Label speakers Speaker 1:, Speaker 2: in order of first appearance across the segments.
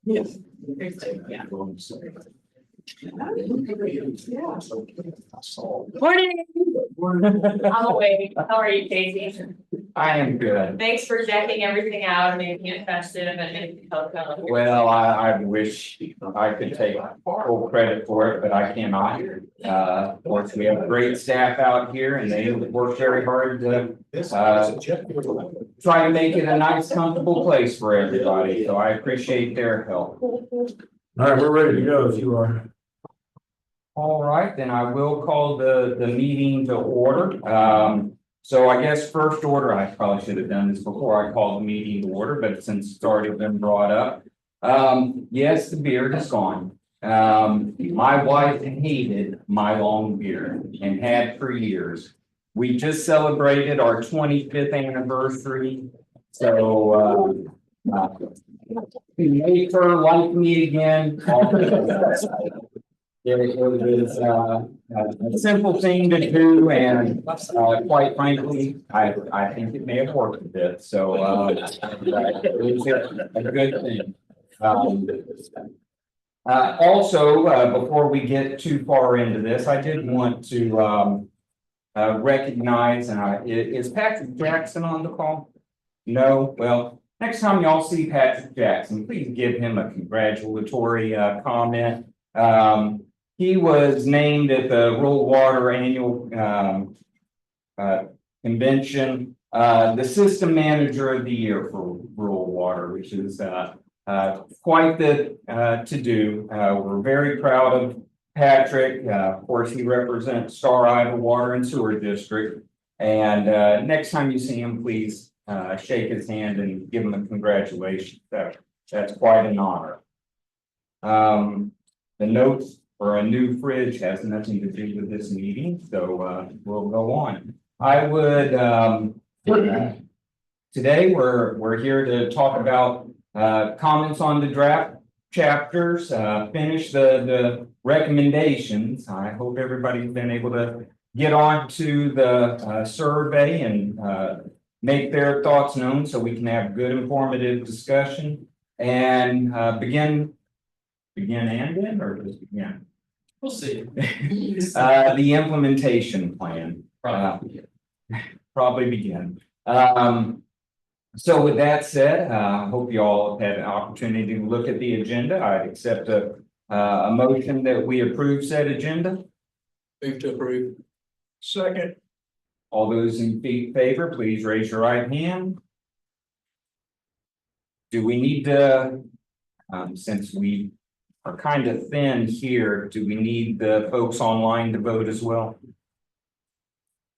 Speaker 1: Yes.
Speaker 2: Yeah.
Speaker 1: Morning.
Speaker 2: I'm awake. How are you, Casey?
Speaker 3: I am good.
Speaker 2: Thanks for decking everything out and making it festive and making it color.
Speaker 3: Well, I wish I could take full credit for it, but I cannot. Of course, we have great staff out here and they work very hard to try to make it a nice, comfortable place for everybody. So I appreciate their help.
Speaker 1: All right, we're ready to go if you are.
Speaker 3: All right, then I will call the meeting to order. So I guess first order, I probably should have done this before I called the meeting to order, but since it's already been brought up. Yes, the beard is gone. My wife hated my long beard and had for years. We just celebrated our 25th anniversary. So make her like me again. It was a simple thing to do, and quite frankly, I think it may have worked a bit. So it was a good thing. Also, before we get too far into this, I did want to recognize, and is Patrick Jackson on the call? No? Well, next time y'all see Patrick Jackson, please give him a congratulatory comment. He was named at the Rural Water Annual Convention, the System Manager of the Year for Rural Water, which is quite the to-do. We're very proud of Patrick. Of course, he represents Star Iowa Water and Sewer District. And next time you see him, please shake his hand and give him a congratulations. That's quite an honor. The notes for a new fridge has nothing to do with this meeting, so we'll go on. I would today we're here to talk about comments on the draft chapters, finish the recommendations. I hope everybody's been able to get on to the survey and make their thoughts known so we can have good informative discussion and begin and end or just begin?
Speaker 1: We'll see.
Speaker 3: The implementation plan. Probably begin. So with that said, I hope you all have had an opportunity to look at the agenda. I'd accept a motion that we approve said agenda.
Speaker 1: Move to approve. Second.
Speaker 3: All those in favor, please raise your right hand. Do we need to, since we are kind of thin here, do we need the folks online to vote as well?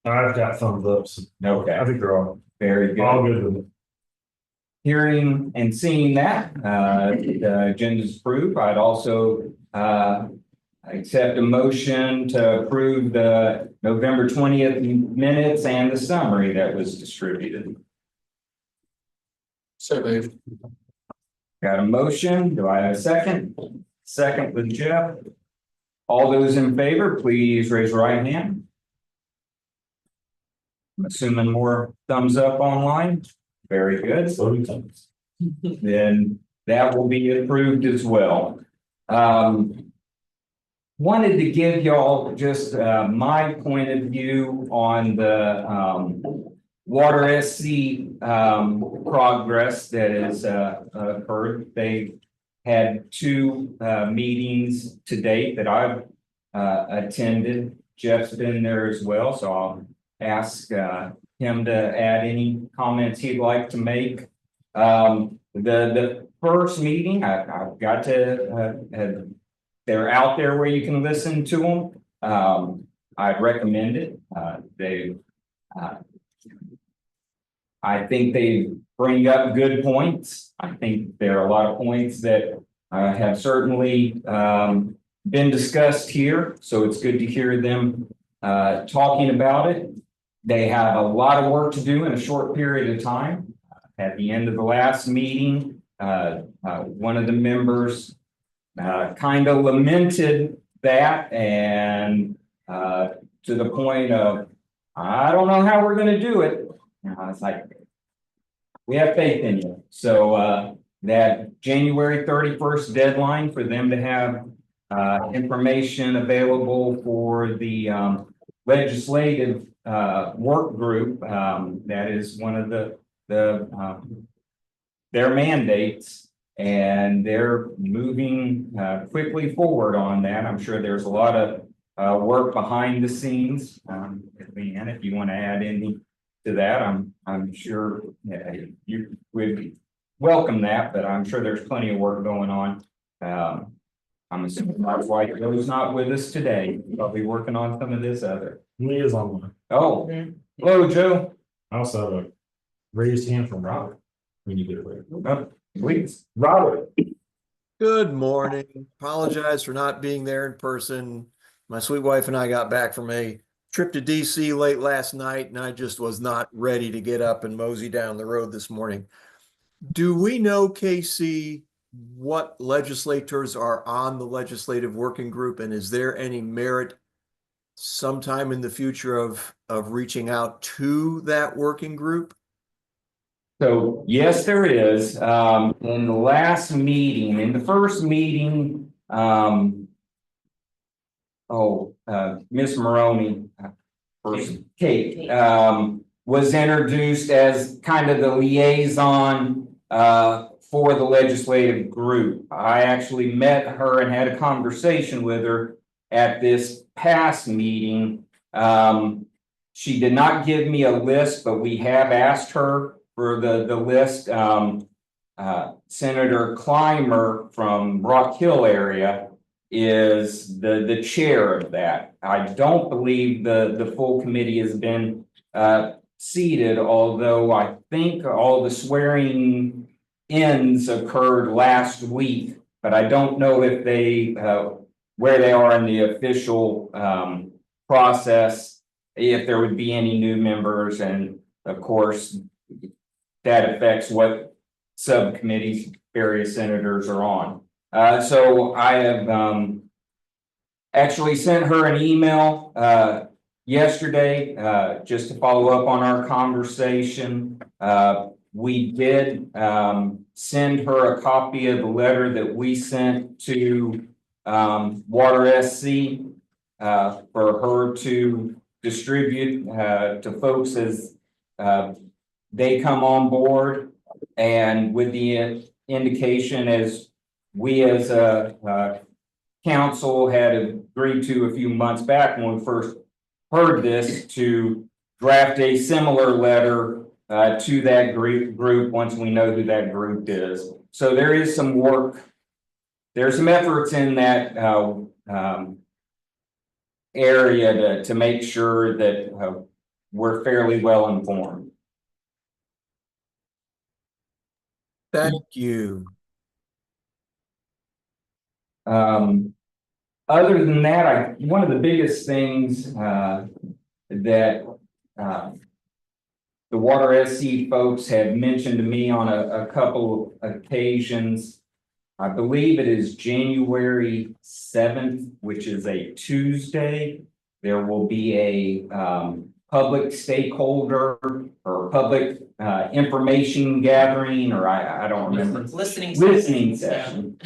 Speaker 1: I've got thumbs ups.
Speaker 3: Okay,
Speaker 1: I think they're all
Speaker 3: very good.
Speaker 1: good with it.
Speaker 3: Hearing and seeing that, the agenda is approved. I'd also accept a motion to approve the November 20th minutes and the summary that was distributed.
Speaker 1: So moved.
Speaker 3: Got a motion? Do I have a second? Second with Jeff. All those in favor, please raise your right hand. I'm assuming more thumbs up online. Very good. Then that will be approved as well. Wanted to give y'all just my point of view on the Water SC progress that has occurred. They had two meetings to date that I've attended. Jeff's been there as well, so I'll ask him to add any comments he'd like to make. The first meeting, I've got to, they're out there where you can listen to them. I'd recommend it. I think they bring up good points. I think there are a lot of points that have certainly been discussed here. So it's good to hear them talking about it. They have a lot of work to do in a short period of time. At the end of the last meeting, one of the members kind of lamented that and to the point of, I don't know how we're going to do it. I was like, we have faith in you. So that January 31st deadline for them to have information available for the legislative work group. That is one of their mandates, and they're moving quickly forward on that. I'm sure there's a lot of work behind the scenes. Leanne, if you want to add any to that, I'm sure you would welcome that, but I'm sure there's plenty of work going on. I'm assuming that's why Joe's not with us today. I'll be working on some of this other.
Speaker 1: He is on one.
Speaker 3: Oh, hello, Joe.
Speaker 1: I also have a raised hand from Robert. When you get it later.
Speaker 3: Please, Robert.
Speaker 4: Good morning. Apologize for not being there in person. My sweet wife and I got back from a trip to DC late last night, and I just was not ready to get up and mosey down the road this morning. Do we know, Casey, what legislators are on the legislative working group, and is there any merit sometime in the future of reaching out to that working group?
Speaker 3: So yes, there is. In the last meeting, in the first meeting, Miss Maroney, Kate, was introduced as kind of the liaison for the legislative group. I actually met her and had a conversation with her at this past meeting. She did not give me a list, but we have asked her for the list. Senator Clymer from Rock Hill area is the chair of that. I don't believe the full committee has been seated, although I think all the swearing ins occurred last week, but I don't know if they where they are in the official process, if there would be any new members, and of course that affects what subcommittees various senators are on. So I have actually sent her an email yesterday just to follow up on our conversation. We did send her a copy of the letter that we sent to Water SC for her to distribute to folks as they come on board, and with the indication as we as a council had agreed to a few months back when we first heard this, to draft a similar letter to that group once we know who that group is. So there is some work, there's some efforts in that area to make sure that we're fairly well informed.
Speaker 4: Thank you.
Speaker 3: Other than that, one of the biggest things that the Water SC folks have mentioned to me on a couple of occasions, I believe it is January 7th, which is a Tuesday. There will be a public stakeholder or public information gathering, or I don't remember. Listening session.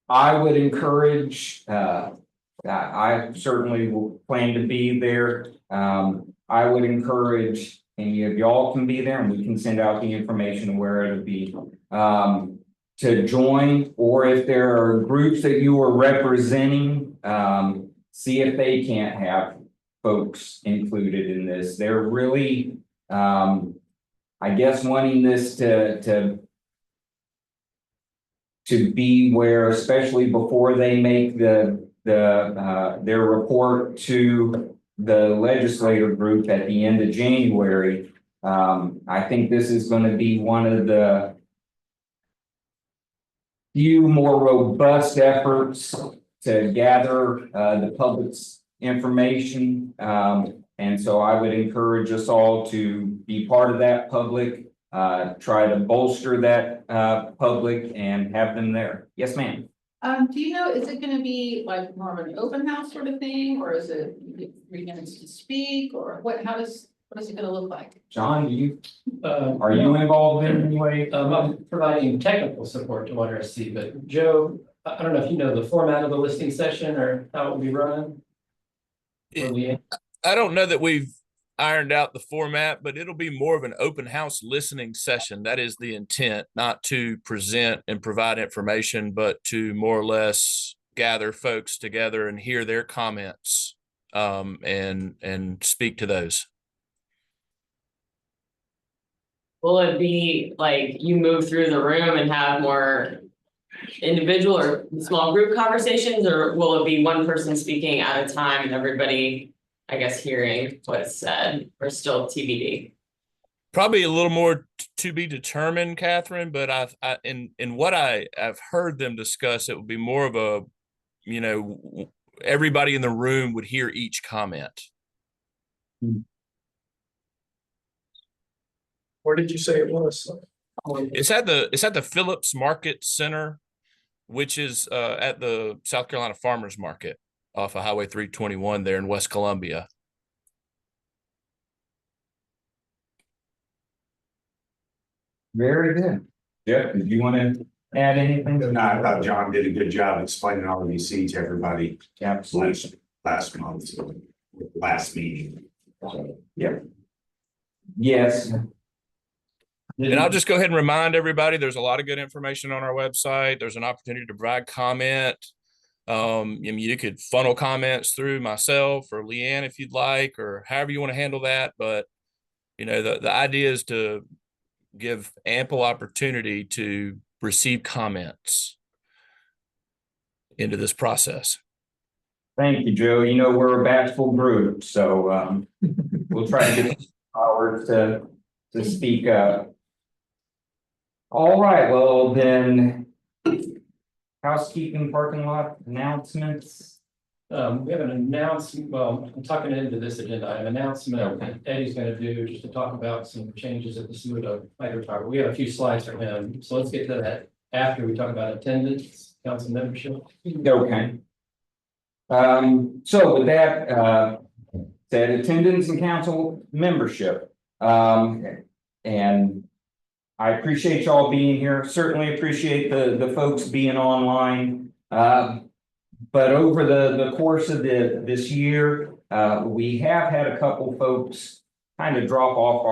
Speaker 3: I would encourage, I certainly will plan to be there. I would encourage any of y'all can be there, and we can send out the information where it'll be to join, or if there are groups that you are representing, see if they can't have folks included in this. They're really, I guess, wanting this to be where, especially before they make their report to the legislative group at the end of January. I think this is going to be one of the few more robust efforts to gather the public's information. And so I would encourage us all to be part of that public, try to bolster that public and have them there. Yes, ma'am.
Speaker 5: Do you know, is it gonna be like more of an open house sort of thing, or is it 3 minutes to speak, or what, how does What is it gonna look like?
Speaker 3: John, are you involved in any way?
Speaker 6: I'm providing technical support to Water SC, but Joe, I don't know if you know the format of the listening session or how it will be run. Or Leanne?
Speaker 7: I don't know that we've ironed out the format, but it'll be more of an open house listening session. That is the intent, not to present and provide information, but to more or less gather folks together and hear their comments and speak to those.
Speaker 2: Will it be like you move through the room and have more individual or small group conversations, or will it be one person speaking at a time and everybody, I guess, hearing what's said, or still TBD?
Speaker 7: Probably a little more to be determined, Catherine, but in what I've heard them discuss, it would be more of a, everybody in the room would hear each comment.
Speaker 8: Where did you say it was?
Speaker 7: It's at the Phillips Market Center, which is at the South Carolina Farmers Market off of Highway 321 there in West Columbia.
Speaker 3: Very good. Jeff, did you want to add anything?
Speaker 9: No, I thought John did a good job explaining RBC to everybody
Speaker 3: Absolutely.
Speaker 9: last month, last meeting.
Speaker 3: Yes.
Speaker 7: And I'll just go ahead and remind everybody, there's a lot of good information on our website. There's an opportunity to provide comment. You could funnel comments through myself or Leanne if you'd like, or however you want to handle that. But, the idea is to give ample opportunity to receive comments into this process.
Speaker 3: Thank you, Joe. We're a bashful group, so we'll try to get hours to speak up. All right, well then, housekeeping parking lot announcements.
Speaker 6: We have an announcement, well, I'm talking into this agenda, I have an announcement that Eddie's gonna do just to talk about some changes at the Saluda hydro. We have a few slides from him, so let's get to that after we talk about attendance, council membership.
Speaker 3: Okay. So with that, said attendance and council membership. And I appreciate y'all being here. Certainly appreciate the folks being online. But over the course of this year, we have had a couple folks kind of drop off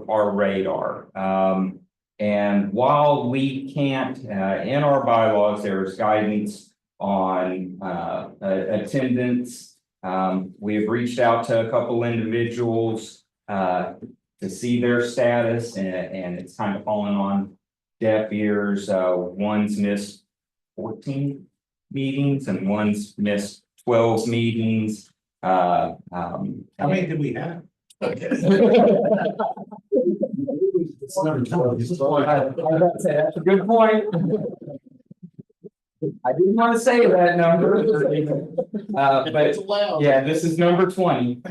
Speaker 3: our radar. And while we can't, in our bylaws, there's guidance on attendance. We have reached out to a couple individuals to see their status, and it's kind of fallen on deaf ears. One's missed 14 meetings and one's missed 12 meetings.
Speaker 9: How many did we have?
Speaker 3: It's number 12. That's a good point. I didn't want to say that number, but yeah, this is number 20.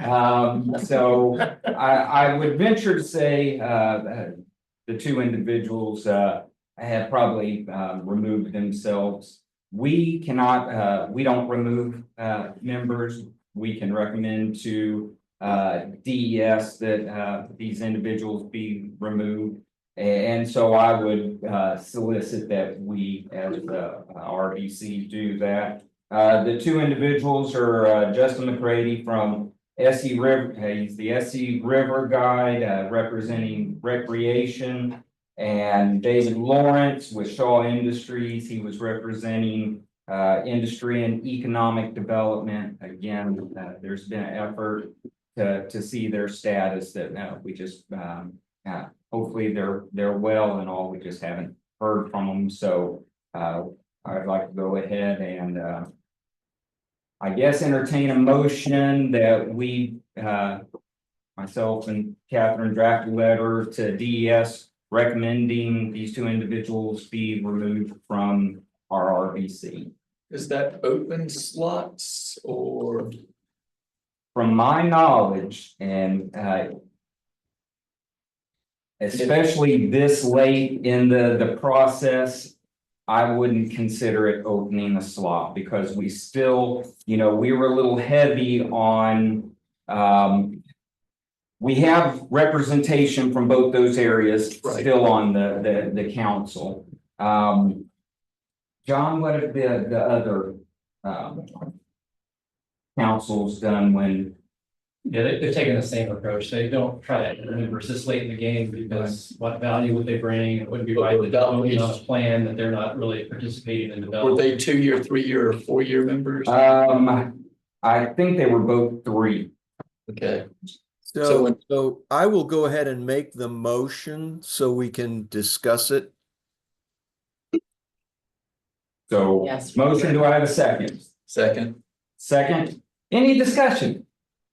Speaker 3: So I would venture to say the two individuals have probably removed themselves. We cannot, we don't remove members. We can recommend to DES that these individuals be removed. And so I would solicit that we as RBC do that. The two individuals are Justin McCready from SE River. He's the SE River guide representing recreation, and David Lawrence with Shaw Industries. He was representing industry and economic development. Again, there's been an effort to see their status that we just hopefully they're well and all. We just haven't heard from them. So I'd like to go ahead and I guess entertain a motion that we myself and Catherine draft a letter to DES recommending these two individuals be removed from our RBC.
Speaker 8: Is that open slots or?
Speaker 3: From my knowledge, and especially this late in the process, I wouldn't consider it opening a slot because we still, we were a little heavy on we have representation from both those areas
Speaker 8: Right.
Speaker 3: still on the council. John, what have the other, councils done when,
Speaker 6: Yeah, they've taken the same approach. They don't try to add members this late in the game because what value would they bring? It wouldn't be right to vote on a plan that they're not really participating in
Speaker 8: Were
Speaker 6: developing.
Speaker 8: they 2-year, 3-year, or 4-year members?
Speaker 3: I think they were both 3.
Speaker 8: Okay,
Speaker 4: So, so I will go ahead and make the motion so we can discuss it.
Speaker 3: So,
Speaker 2: Yes.
Speaker 3: motion, do I have a second?
Speaker 8: second.
Speaker 3: Second, any discussion?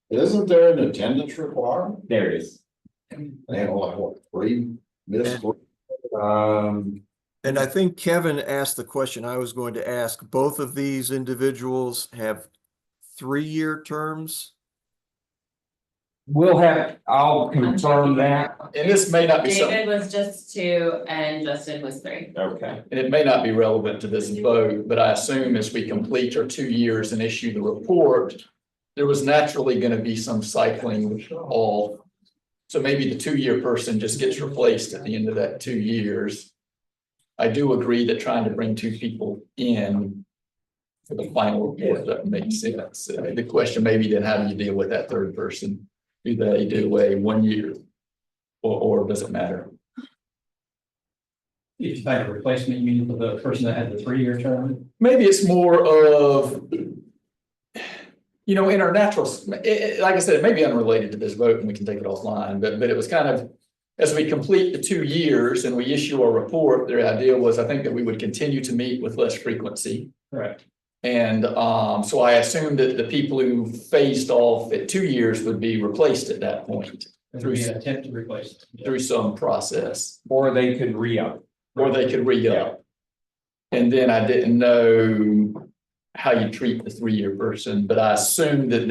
Speaker 9: Isn't there an attendance requirement?
Speaker 3: There it is.
Speaker 9: They have like, what, 3 missed?
Speaker 4: And I think Kevin asked the question I was going to ask. Both of these individuals have 3-year terms.
Speaker 3: I'll confirm that.
Speaker 8: And this may not be something,
Speaker 2: David was just 2 and Justin was 3.
Speaker 3: Okay.
Speaker 8: and it may not be relevant to this vote, but I assume as we complete our 2 years and issue the report, there was naturally gonna be some cycling off. So maybe the 2-year person just gets replaced at the end of that 2 years. I do agree that trying to bring 2 people in for the final report, that makes sense. The question maybe then, how do you deal with that third person? Do they do a 1 year? Or does it matter?
Speaker 6: If you find a replacement, you mean for the person that had the 3-year term?
Speaker 8: Maybe it's more of, in our natural, like I said, it may be unrelated to this vote and we can take it offline, but it was kind of, as we complete the 2 years and we issue our report, their idea was, I think, that we would continue to meet with less frequency.
Speaker 6: Correct.
Speaker 8: And so I assumed that the people who phased off at 2 years would be replaced at that point
Speaker 6: There would be an attempt to replace it. Yeah.
Speaker 8: through some process,
Speaker 3: Or they could re-up.
Speaker 8: or they could re-up. And then I didn't know how you treat the 3-year person, but I assumed that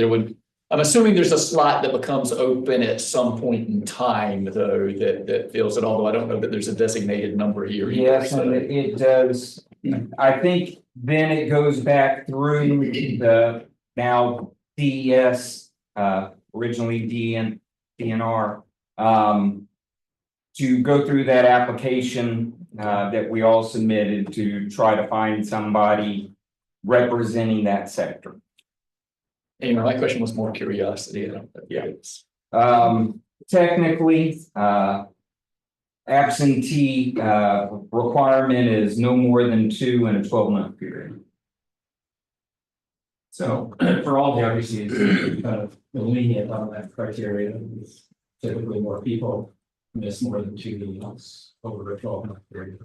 Speaker 8: I'm assuming there's a slot that becomes open at some point in time, though, that fills it, although I don't know that there's a designated number here. either,
Speaker 3: Yes,
Speaker 8: so.
Speaker 3: and it does. I think then it goes back through the now DES, originally DNR, to go through that application that we all submitted to try to find somebody representing that sector.
Speaker 8: My question was more curiosity.
Speaker 3: Technically, absentee requirement is no more than 2 in a 12-month period. So,
Speaker 6: For all the RBCs, it's kind of lenient on that criteria. It's typically more people miss more than 2 meetings over a 12-month period.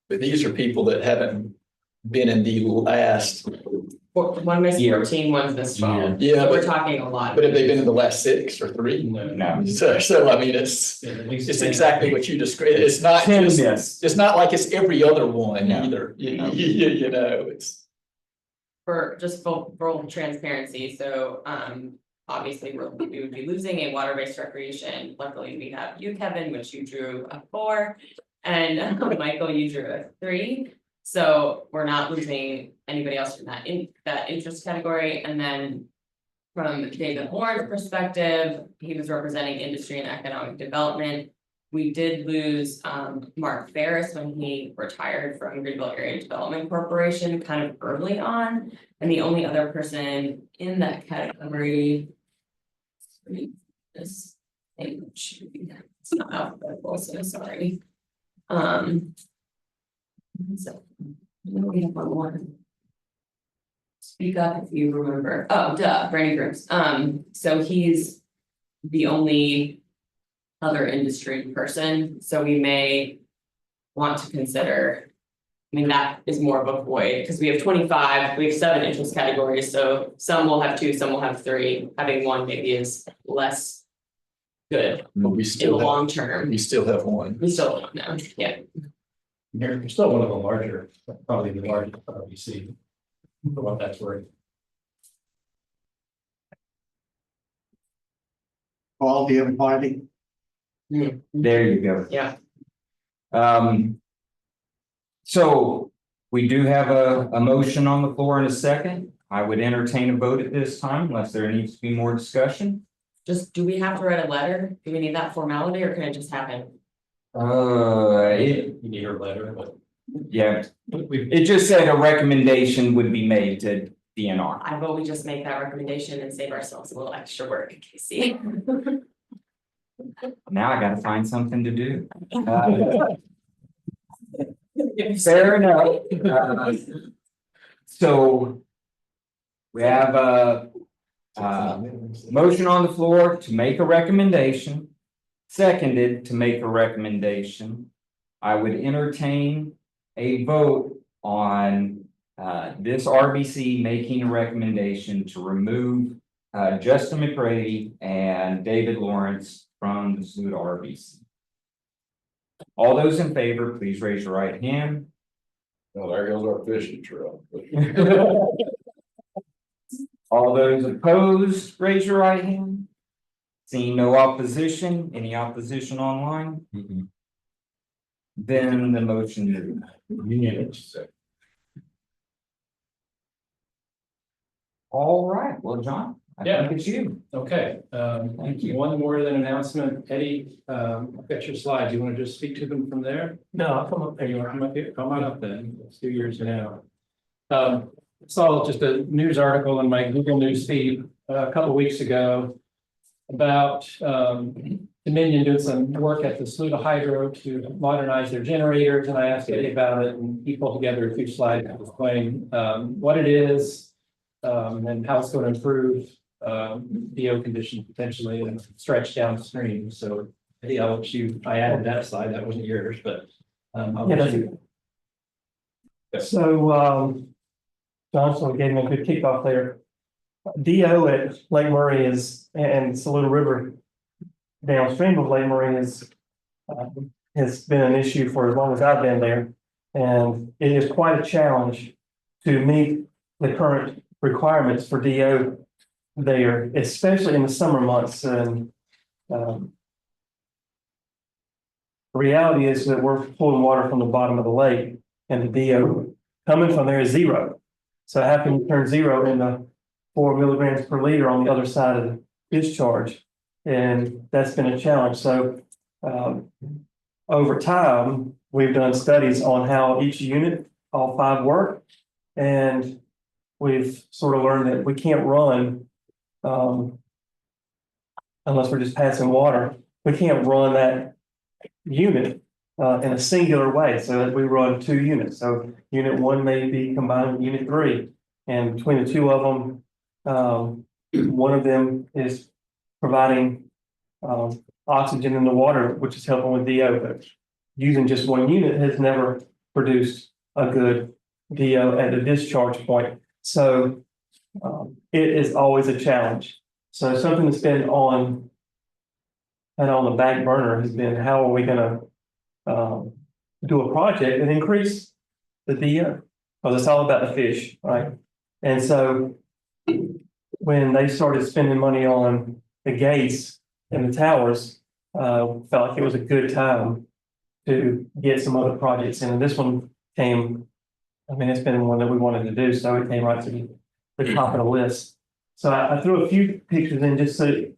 Speaker 8: But these are people that haven't been in the last,
Speaker 2: One missed
Speaker 3: Yeah.
Speaker 2: 14, one's missed 12.
Speaker 8: yeah,
Speaker 2: We're
Speaker 8: but
Speaker 2: talking a lot.
Speaker 8: have they been in the last 6 or 3?
Speaker 3: no.
Speaker 8: So I mean, it's exactly what you described. It's not
Speaker 3: 10
Speaker 8: just,
Speaker 3: missed.
Speaker 8: it's not like it's every other one
Speaker 3: No.
Speaker 8: either.
Speaker 3: No.
Speaker 8: It's.
Speaker 2: For just full transparency, so obviously we would be losing a water-based recreation. Luckily, we have you, Kevin, which you drew a 4, and Michael, you drew a 3. So we're not losing anybody else from that interest category. And then from David Warren's perspective, he was representing industry and economic development. We did lose Mark Ferris when he retired from Greenville Area Development Corporation kind of early on. And the only other person in that category. This thing should be, it's not alphabetical, so sorry. So, we have one more. Speak up if you remember. Oh, Brandon Grimes. So he's the only other industry person, so we may want to consider. I mean, that is more of a void because we have 25, we have 7 interest categories, so some will have 2, some will have 3. Having 1 maybe is less good
Speaker 8: But we
Speaker 2: in the
Speaker 8: still have,
Speaker 2: long term.
Speaker 8: we still have one.
Speaker 2: We still don't know, yeah.
Speaker 6: You're still one of the larger, probably the largest RBC, for what that's worth.
Speaker 9: Quality of finding.
Speaker 3: There you go.
Speaker 2: Yeah.
Speaker 3: So we do have a motion on the floor in a second. I would entertain a vote at this time unless there needs to be more discussion.
Speaker 2: Just, do we have to write a letter? Do we need that formality or can it just happen?
Speaker 3: It,
Speaker 6: You need her letter, but
Speaker 3: yeah,
Speaker 6: we,
Speaker 3: it just said a recommendation would be made to DNR.
Speaker 2: I vote we just make that recommendation and save ourselves a little extra work, Casey.
Speaker 3: Now I gotta find something to do. Fair enough. So. We have a motion on the floor to make a recommendation. Seconded to make a recommendation. I would entertain a vote on this RBC making a recommendation to remove Justin McCready and David Lawrence from the Saluda RBC. All those in favor, please raise your right hand.
Speaker 8: Well, there goes our fishing trail.
Speaker 3: All those opposed, raise your right hand. Seeing no opposition, any opposition online? Then the motion is
Speaker 1: Unanimous.
Speaker 3: all right. Well, John, I
Speaker 6: Yeah.
Speaker 3: think it's you.
Speaker 6: okay,
Speaker 3: Thank you.
Speaker 6: one more than announcement, Eddie, I've got your slides, you wanna just speak to them from there? No, I'll come up there, you wanna come up here, come on up then, it's 2 years now. Saw just a news article in my Google News feed a couple weeks ago. About Dominion doing some work at the Saluda Hydro to modernize their generators, and I asked Eddie about it, and he pulled together a few slides to explain what it is. And how it's going to improve DO conditions potentially and stretch downstream, so Eddie, I'll let you, I added that slide, that wasn't yours, but. I'll let you-
Speaker 10: So, Johnson gave me a good kickoff there. DO at Lake Murray is, and Saluda River downstream of Lake Murray has been an issue for as long as I've been there. And it is quite a challenge to meet the current requirements for DO there, especially in the summer months. And the reality is that we're pulling water from the bottom of the lake, and the DO coming from there is zero. So how can you turn zero into 4 milligrams per liter on the other side of the discharge? And that's been a challenge. So over time, we've done studies on how each unit, all 5 work. And we've sort of learned that we can't run unless we're just passing water. We can't run that unit in a singular way, so that we run 2 units. So unit 1 may be combined with unit 3, and between the 2 of them, one of them is providing oxygen in the water, which is helping with DO. But using just 1 unit has never produced a good DO at the discharge point. So it is always a challenge. So something that's been on the back burner has been, how are we going to do a project and increase the DO? Because it's all about the fish, right? And so when they started spending money on the gates and the towers, felt like it was a good time to get some other projects in. And this one came, I mean, it's been one that we wanted to do, so it came right to the top of the list. So I threw a few pictures in just so you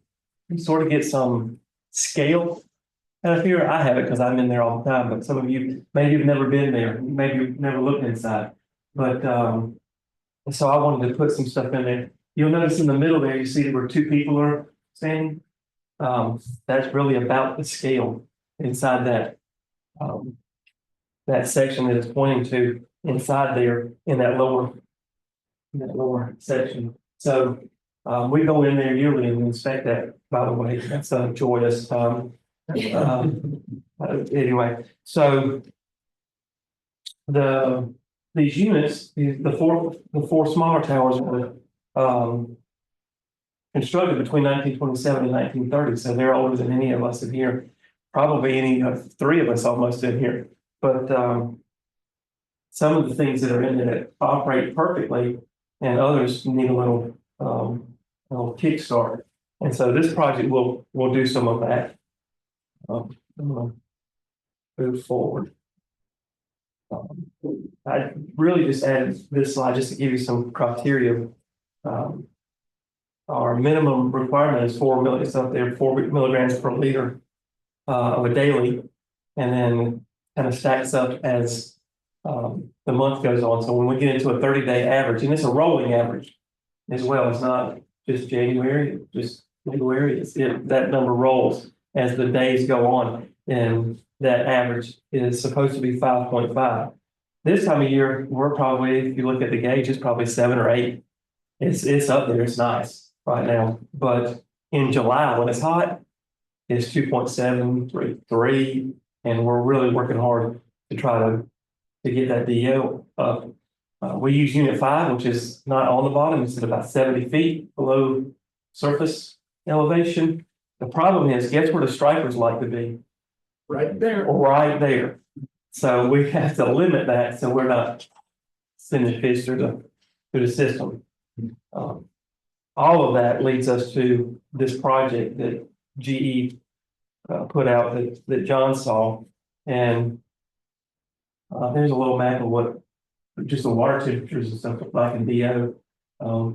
Speaker 10: sort of get some scale out of here. I have it because I'm in there all the time, but some of you, maybe you've never been there, maybe you've never looked inside. But so I wanted to put some stuff in there. You'll notice in the middle there, you see where 2 people are standing. That's really about the scale inside that section that it's pointing to inside there in that lower section. So we go in there yearly and inspect that, by the way. That's joyous. Anyway, so these units, the four smaller towers were constructed between 1927 and 1930, so they're older than any of us in here, probably any of 3 of us almost in here. But some of the things that are in there that operate perfectly, and others need a little kickstart. And so this project will do some of that. I'm gonna move forward. I really just added this slide just to give you some criteria our minimum requirement is 4 it's up there, 4 milligrams per liter. Of a daily, and then kind of stacks up as. The month goes on, so when we get into a 30-day average, and it's a rolling average. As well, it's not just January, just February, that number rolls as the days go on, and that average is supposed to be 5.5. This time of year, we're probably, if you look at the gauge, it's probably 7 or 8. It's up there, it's nice right now, but in July, when it's hot, it's 2.7, 3, and we're really working hard to try to get that DO up. We use unit 5, which is not on the bottom, it's at about 70 feet below surface elevation. The problem is, guess where the stripers like to be?
Speaker 11: Right there.
Speaker 10: Right there. So we have to limit that, so we're not sending fish through the system. All of that leads us to this project that GE put out that John saw, and there's a little map of what just the water temperatures and stuff look like in DO.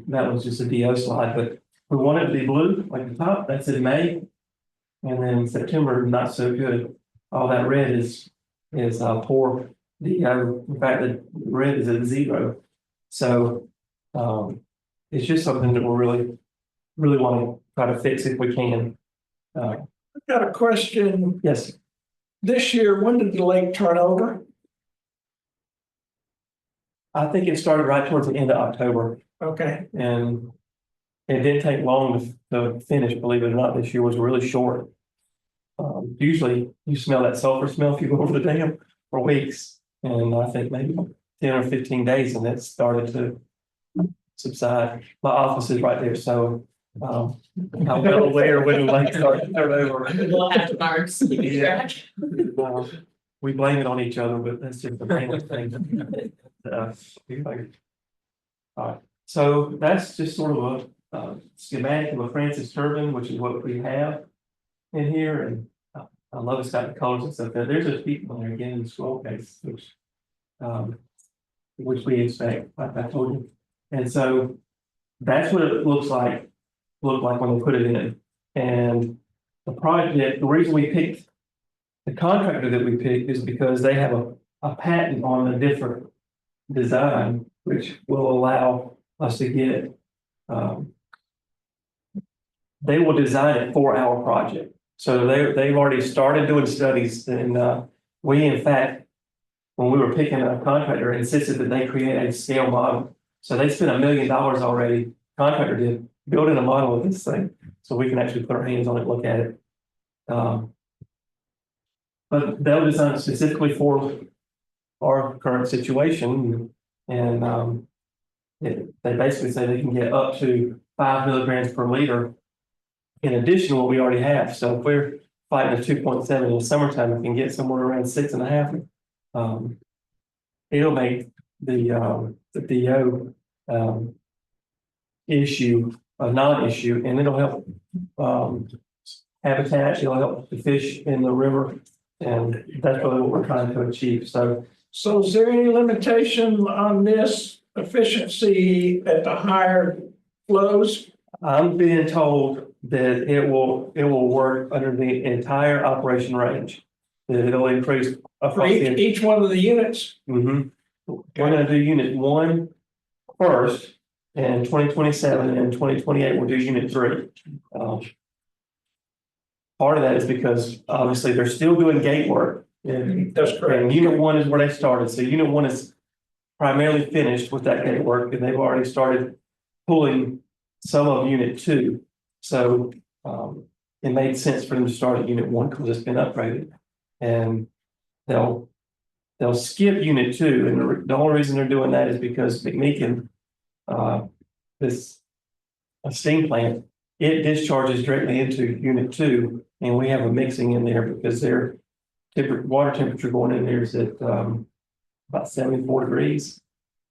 Speaker 10: That was just a DO slide, but we want it to be blue, like the top, that's in May. And then September, not so good. All that red is poor DO. In fact, the red is at 0. So it's just something that we really want to try to fix if we can.
Speaker 11: I've got a question.
Speaker 10: Yes.
Speaker 11: This year, when did the lake turn over?
Speaker 10: I think it started right towards the end of October,
Speaker 11: Okay,
Speaker 10: and it didn't take long to finish, believe it or not. This year was really short. Usually you smell that sulfur smell if you go over the dam for weeks, and I think maybe 10 or 15 days, and it started to subside. My office is right there, so I'm well aware when the lake started to turn over.
Speaker 2: We'll have marks.
Speaker 10: Yeah. We blame it on each other, but that's just the main thing. All right, so that's just sort of a schematic of a Francis turbine, which is what we have in here, and I love it's got the colors and stuff there. There's a people there again in the scroll case, which we expect, like I told you. And so that's what it looked like when they put it in. And the project, the reason we picked the contractor that we picked is because they have a patent on a different design, which will allow us to get, they will design a 4-hour project. So they've already started doing studies, and we, in fact, when we were picking a contractor, insisted that they create a scale model. So they spent $1 million already, contractor did, building a model of this thing, so we can actually put our hands on it, look at it. But they'll design specifically for our current situation, and they basically say they can get up to 5 milligrams per liter in addition to what we already have. So if we're fighting a 2.7 in the summertime, we can get somewhere around 6.5. It'll make the DO issue a non-issue, and it'll help habitat, it'll help the fish in the river, and that's really what we're trying to achieve. So
Speaker 11: so is there any limitation on this efficiency at the higher flows?
Speaker 10: I'm being told that it will work under the entire operation range. That it'll increase
Speaker 11: For each one of the units?
Speaker 10: Mm-hmm. We're gonna do unit 1 first, and 2027, and 2028 we'll do unit 3. Part of that is because obviously they're still doing gate work. And
Speaker 11: That's correct.
Speaker 10: And unit 1 is where they started. So unit 1 is primarily finished with that gate work, and they've already started pulling some of unit 2. So it made sense for them to start at unit 1 because it's been upgraded, and they'll skip unit 2. And the only reason they're doing that is because McMeekin, this a steam plant, it discharges directly into unit 2, and we have a mixing in there because their water temperature going in there is at about 74 degrees,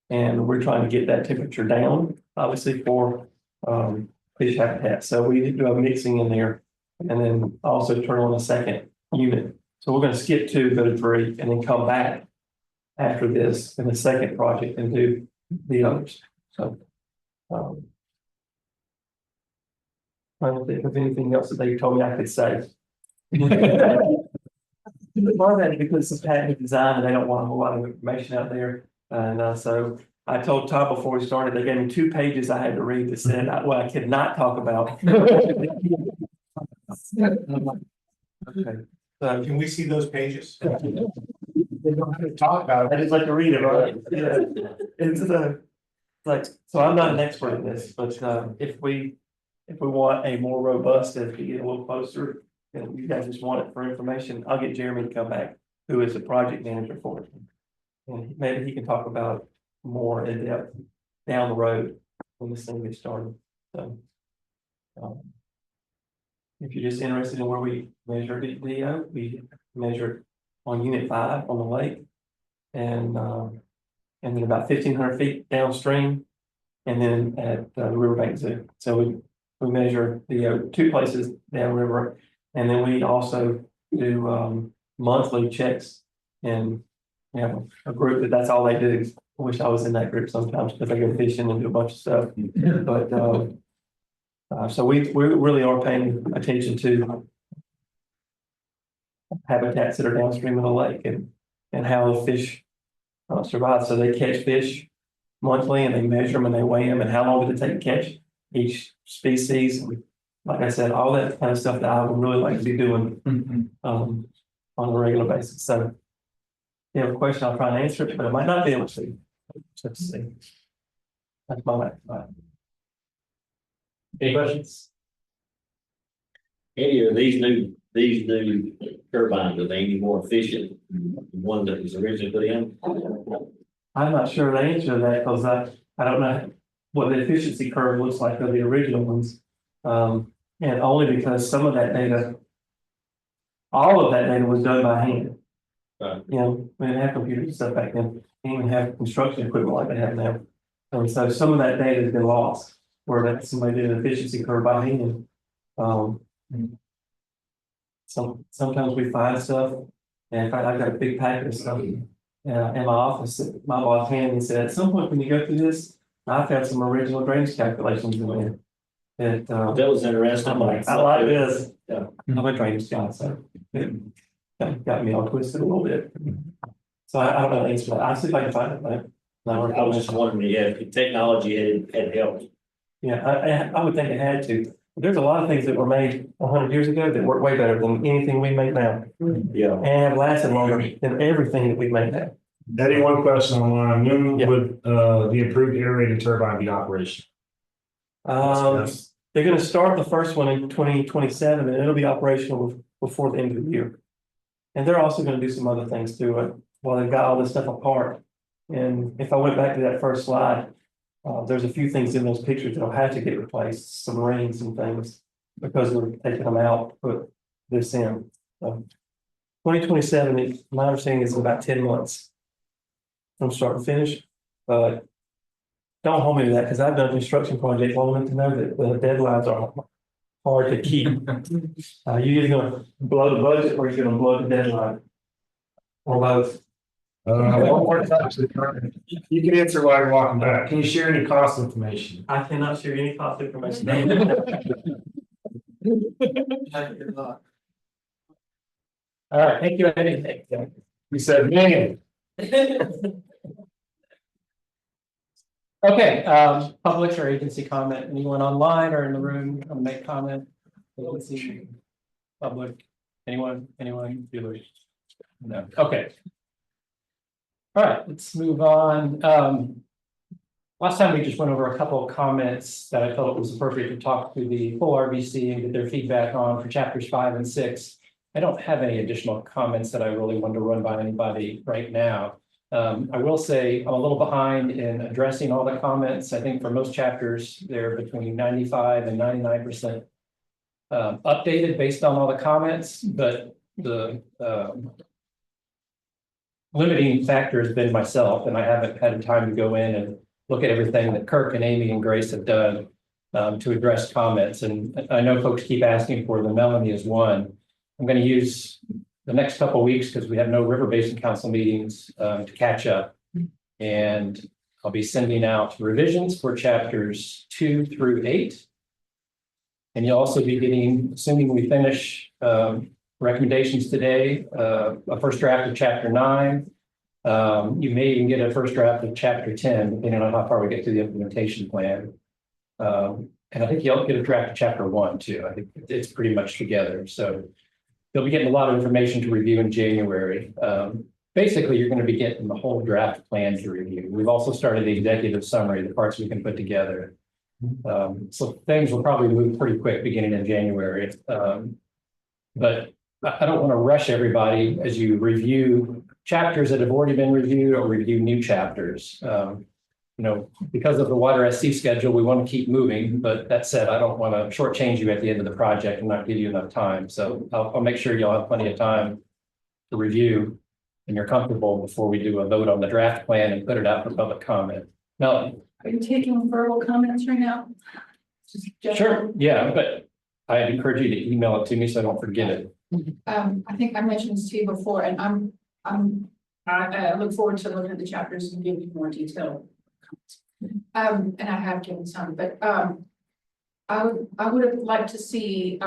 Speaker 10: and we're trying to get that temperature down, obviously for fish habitat. So we do a mixing in there, and then also turn on a second unit. So we're going to skip 2, go to 3, and then come back after this in the second project and do the others. So trying to think of anything else that they told me I could say. Part of that is because it's patented design and they don't want a whole lot of information out there. And so I told Todd before we started, they gave me 2 pages I had to read that said what I could not talk about. Okay, so
Speaker 1: Can we see those pages?
Speaker 10: they don't have to talk about it. I just like to read it, right? Yeah. It's like, so I'm not an expert in this, but if we want a more robust and to get a little closer, and you guys just want it for information, I'll get Jeremy to come back, who is the project manager for it. And maybe he can talk about it more in depth down the road when this thing gets started. So if you're just interested in where we measure the we measured on unit 5 on the lake. And then about 1,500 feet downstream, and then at the riverbank zoo. So we measure the 2 places downriver, and then we also do monthly checks. And we have a group that's all they do. I wish I was in that group sometimes because they go fishing and do a bunch of stuff. But so we really are paying attention to habitats that are downstream of the lake and how the fish survive. So they catch fish monthly and they measure them and they weigh them and how long did it take to catch each species. And like I said, all that kind of stuff that I would really like to be doing on a regular basis. So if you have a question, I'll try and answer it, but I might not be able to. Let's see. That's my
Speaker 6: Any questions?
Speaker 12: Any of these new turbines, are they any more efficient than the one that was originally put in?
Speaker 10: I'm not sure the answer to that because I don't know what the efficiency curve looks like of the original ones. And only because some of that data, all of that data was done by hand.
Speaker 12: Right.
Speaker 10: You know, we didn't have computers and stuff back then, didn't even have construction equipment like they have now. And so some of that data has been lost, where that somebody did an efficiency curve by hand. Sometimes we find stuff, and in fact, I've got a big packet of stuff in my office that my boss handed me and said, at some point when you go through this, I found some original drainage calculations in there.
Speaker 12: That was interesting.
Speaker 10: I'm like, I like this.
Speaker 12: Yeah.
Speaker 10: I'm a drainage guy, so it got me all twisted a little bit. So I don't know the answer to that. I'll see if I can find it. But
Speaker 12: I was just wondering, if technology had helped.
Speaker 10: yeah, I would think it had to. There's a lot of things that were made 100 years ago that work way better than anything we make now.
Speaker 12: Yeah.
Speaker 10: And have lasted longer than everything that we make now.
Speaker 1: Eddie, one question online, when
Speaker 10: Yeah.
Speaker 1: would the improved aerated turbine be operational?
Speaker 10: They're gonna start the first one in 2027 and it'll be operational before the end of the year. And they're also gonna do some other things to it while they've got all this stuff apart. And if I went back to that first slide, there's a few things in those pictures that'll have to get replaced, some rings and things, because we're taking them out, to put this in. 2027, my understanding is about 10 months from start to finish, but don't hold me to that because I've done construction projects long enough to know that the deadlines are hard to keep. You're either gonna blow the budget or you're gonna blow the deadline. Or both.
Speaker 1: One more time. You can answer while you're walking back. Can you share any cost information?
Speaker 10: I cannot share any cost information.
Speaker 6: All right, thank you, Eddie.
Speaker 1: You said, man.
Speaker 6: Okay, public or agency comment, anyone online or in the room, want to make comment? Agency, public, anyone, viewers? No, okay. All right, let's move on. Last time we just went over a couple of comments that I felt it was appropriate to talk to the full RBC and get their feedback on for chapters 5 and 6. I don't have any additional comments that I really want to run by anybody right now. I will say I'm a little behind in addressing all the comments. I think for most chapters, they're between 95 and 99% updated based on all the comments, but the limiting factor has been myself, and I haven't had time to go in and look at everything that Kirk and Amy and Grace have done to address comments. And I know folks keep asking for them. Melanie is one. I'm going to use the next couple of weeks because we have no River Basin Council meetings to catch up. And I'll be sending out revisions for chapters 2 through 8. And you'll also be getting, assuming we finish recommendations today, a first draft of chapter 9. You may even get a first draft of chapter 10, depending on how far we get through the implementation plan. And I think you'll get a draft of chapter 1 too. I think it's pretty much together. So you'll be getting a lot of information to review in January. Basically, you're going to be getting the whole draft plan to review. We've also started the executive summary, the parts we can put together. So things will probably move pretty quick beginning in January. But I don't want to rush everybody as you review chapters that have already been reviewed or review new chapters. Because of the water SC schedule, we want to keep moving, but that said, I don't want to shortchange you at the end of the project and not give you enough time. So I'll make sure y'all have plenty of time to review and you're comfortable before we do a vote on the draft plan and put it out for public comment. Melanie?
Speaker 5: Are you taking verbal comments right now? Just general?
Speaker 6: Sure, yeah, but I encourage you to email it to me so I don't forget it.
Speaker 5: I think I mentioned this to you before, and I look forward to looking at the chapters and giving you more detail. And I have given some, but I would have liked to see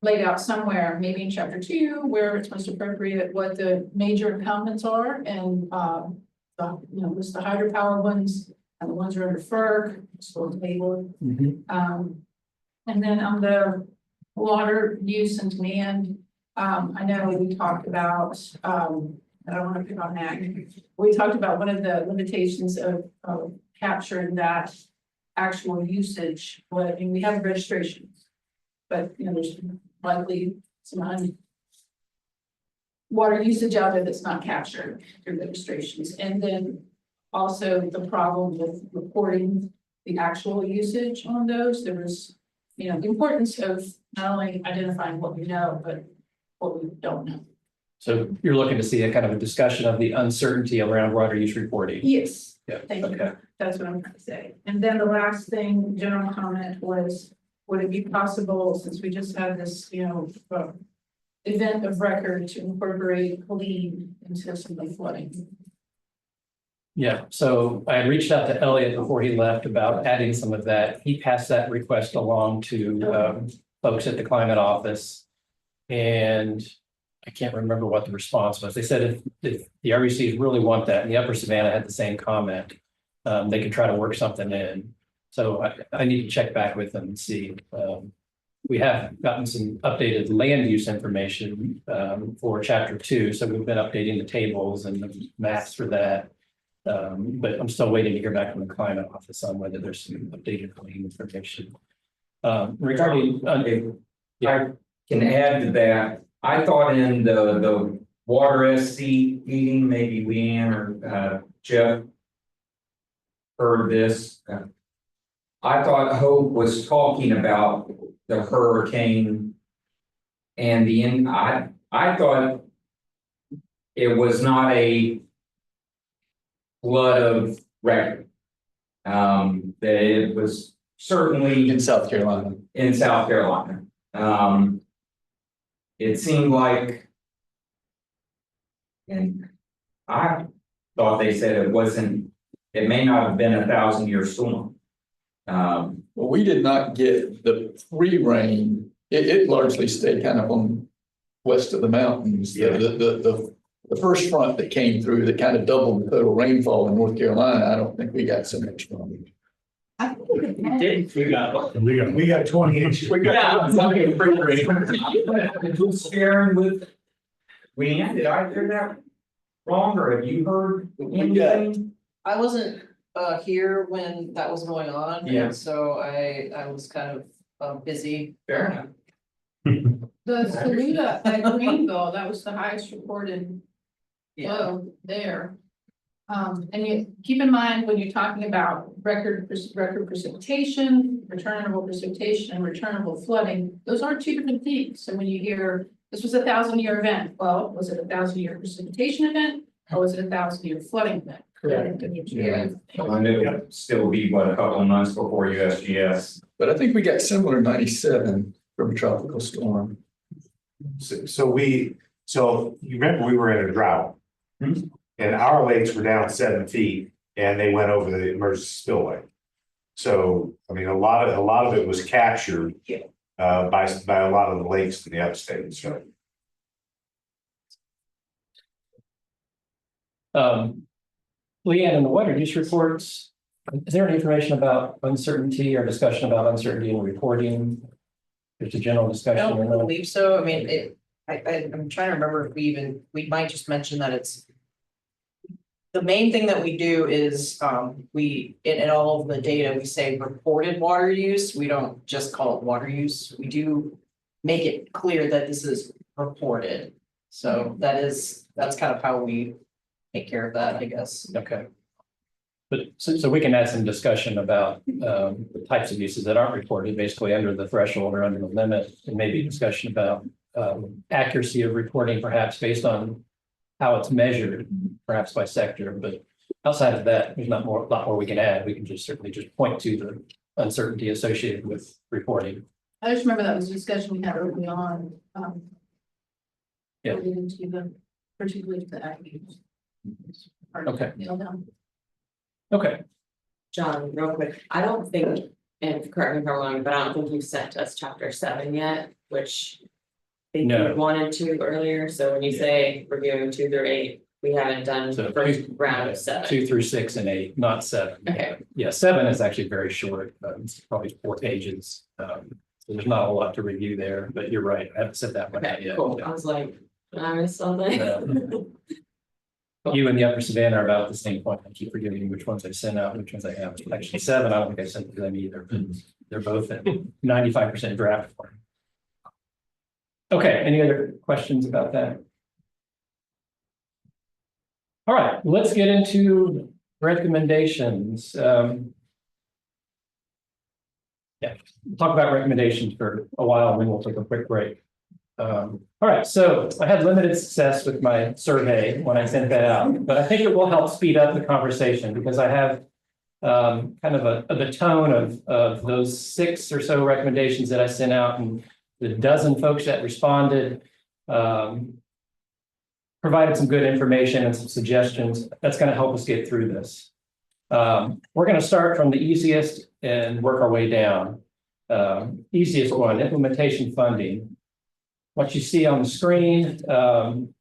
Speaker 5: laid out somewhere, maybe in chapter 2, where it's most appropriate, what the major impoundments are, and list the hydropower ones and the ones that are under FERC, sort of labeled. And then on the water use and demand, I know we talked about, I don't want to pick on that. We talked about one of the limitations of capturing that actual usage, and we have registrations, but there's likely some water usage out there that's not captured through registrations. And then also the problem with reporting the actual usage on those. There was, the importance of not only identifying what we know, but what we don't know.
Speaker 6: So you're looking to see a kind of a discussion of the uncertainty around water use reporting.
Speaker 5: Yes.
Speaker 6: Yeah.
Speaker 5: Thank you.
Speaker 6: Okay.
Speaker 5: That's what I'm trying to say. And then the last thing, general comment was, would it be possible, since we just had this, event of record, to incorporate lead into some of the flooding?
Speaker 6: Yeah, so I had reached out to Elliot before he left about adding some of that. He passed that request along to folks at the climate office. And I can't remember what the response was. They said if the RUCs really want that, and the Upper Savannah had the same comment, they could try to work something in. So I need to check back with them and see. We have gotten some updated land use information for chapter 2. So we've been updating the tables and the maps for that. But I'm still waiting to hear back from the climate office on whether there's some updated land information. Regarding,
Speaker 3: I can add to that. I thought in the water SC meeting, maybe Leanne or Jeff heard this. I thought Hope was talking about the hurricane and I thought it was not a flood of record. That it was certainly
Speaker 8: In South Carolina.
Speaker 3: in South Carolina. It seemed like, and I thought they said it may not have been a 1,000-year storm.
Speaker 8: Well, we did not get the pre-rain. It largely stayed kind of on west of the mountains.
Speaker 3: Yeah.
Speaker 8: The first front that came through that kind of doubled the total rainfall in North Carolina, I don't think we got so much from it.
Speaker 5: I think we could.
Speaker 9: We got 20 inches.
Speaker 8: We got something pre-rain.
Speaker 3: Sharing with Leanne, did I hear that wrong, or have you heard anything?
Speaker 13: I wasn't here when that was going on.
Speaker 3: Yeah.
Speaker 13: And so I was kind of busy.
Speaker 3: Fair enough.
Speaker 5: The Saluda at Greenville, that was the highest reported flow there. And you keep in mind when you're talking about record precipitation, returnable precipitation, and returnable flooding, those aren't two different things. So when you hear this was a 1,000-year event, well, was it a 1,000-year precipitation event, or was it a 1,000-year flooding event?
Speaker 8: Correct.
Speaker 3: Yeah. I knew it would still be a couple of months before USGS.
Speaker 8: But I think we got similar in 97 from a tropical storm.
Speaker 9: So you remember we were in a drought. And our lakes were down 7 feet and they went over the emergency spillway. So, I mean, a lot of it was captured.
Speaker 13: Yeah.
Speaker 9: By a lot of the lakes to the upstate, so.
Speaker 6: Leanne, in the water use reports, is there any information about uncertainty or discussion about uncertainty in reporting? There's a general
Speaker 13: I
Speaker 6: discussion.
Speaker 13: don't
Speaker 6: or not?
Speaker 13: believe so. I mean, I'm trying to remember if we might just mention that it's. The main thing that we do is, in all of the data, we say reported water use. We don't just call it water use. We do make it clear that this is reported. So that's kind of how we take care of that, I guess.
Speaker 6: Okay. But so we can add some discussion about the types of uses that aren't reported, basically under the threshold or under the limit, and maybe discussion about accuracy of reporting, perhaps based on how it's measured, perhaps by sector. But outside of that, there's not a lot more we can add. We can just certainly just point to the uncertainty associated with reporting.
Speaker 5: I just remember that was a discussion we had early on.
Speaker 6: Yeah.
Speaker 5: Related to the, particularly to the ag use.
Speaker 6: Okay.
Speaker 5: Nailed down.
Speaker 6: Okay.
Speaker 2: John, real quick, I don't think, and correct me if I'm wrong, but I don't think you sent us chapter 7 yet, which I think
Speaker 6: No.
Speaker 2: you wanted to earlier, so when you say reviewing 2 through 8, we haven't done
Speaker 6: So
Speaker 2: the first round of 7.
Speaker 6: 2 through 6 and 8, not 7.
Speaker 2: Okay.
Speaker 6: Yeah, 7 is actually very short. It's probably 4 pages. So there's not a whole lot to review there, but you're right. I haven't said that one
Speaker 2: Okay,
Speaker 6: yet.
Speaker 2: cool, I was like, did I miss something?
Speaker 6: You and the Upper Savannah are about the same point. I keep forgetting which ones I sent out, which ones I have. Actually, 7, I don't think I sent to them either, but they're both at 95% draft form. Okay, any other questions about that? All right, let's get into recommendations. Yeah, we'll talk about recommendations for a while, and then we'll take a quick break. All right, so I had limited success with my survey when I sent that out, but I think it will help speed up the conversation because I have kind of the tone of those 6 or so recommendations that I sent out, and the dozen folks that responded provided some good information and some suggestions. That's going to help us get through this. We're going to start from the easiest and work our way down. Easiest one, implementation funding. What you see on the screen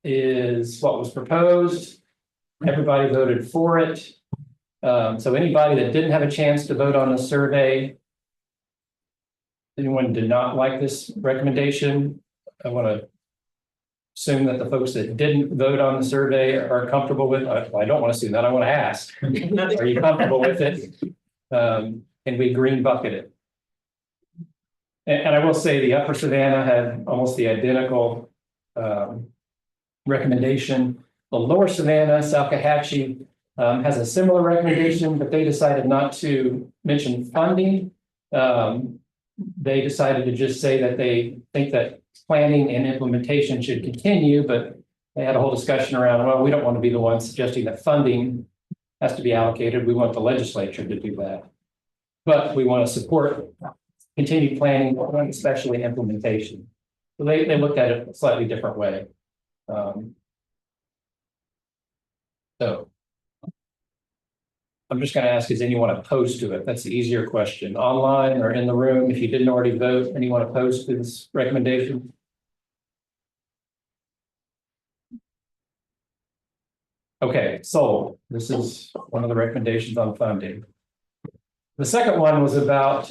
Speaker 6: is what was proposed. Everybody voted for it. So anybody that didn't have a chance to vote on the survey, anyone did not like this recommendation, I want to assume that the folks that didn't vote on the survey are comfortable with, I don't want to assume that, I want to ask, are you comfortable with it? Can we green bucket it? And I will say the Upper Savannah had almost the identical recommendation. The Lower Savannah, Salkehatchie has a similar recommendation, but they decided not to mention funding. They decided to just say that they think that planning and implementation should continue, but they had a whole discussion around, well, we don't want to be the ones suggesting that funding has to be allocated. We want the legislature to do that. But we want to support continued planning, especially implementation. So they looked at it a slightly different way. So I'm just going to ask, is anyone opposed to it? That's the easier question. Online or in the room, if you didn't already vote, anyone opposed to this recommendation? Okay, so this is one of the recommendations on funding. The second one was about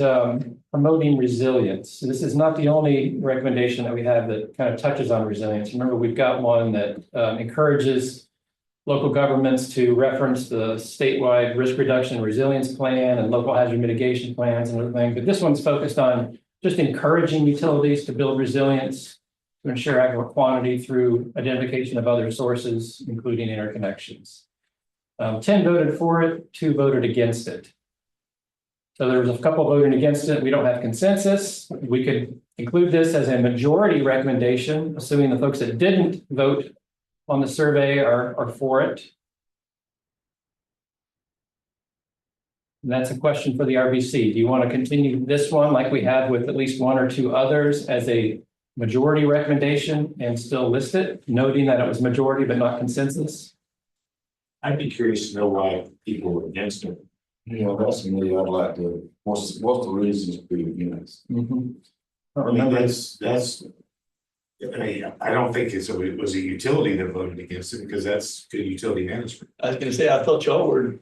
Speaker 6: promoting resilience. This is not the only recommendation that we have that kind of touches on resilience. Remember, we've got one that encourages local governments to reference the statewide risk reduction resilience plan and local hazard mitigation plans and everything. But this one's focused on just encouraging utilities to build resilience to ensure adequate quantity through identification of other sources, including interconnections. 10 voted for it, 2 voted against it. So there was a couple voting against it. We don't have consensus. We could include this as a majority recommendation, assuming the folks that didn't vote on the survey are for it. And that's a question for the RBC. Do you want to continue this one like we have with at least 1 or 2 others as a majority recommendation and still list it, noting that it was majority but not consensus?
Speaker 9: I'd be curious to know why people were against it. Yeah, that's me, I'd like to, what's the reasons for the units? I mean, that's. I mean, I don't think it was a utility that voted against it because that's good utility management.
Speaker 8: I was gonna say, I thought y'all were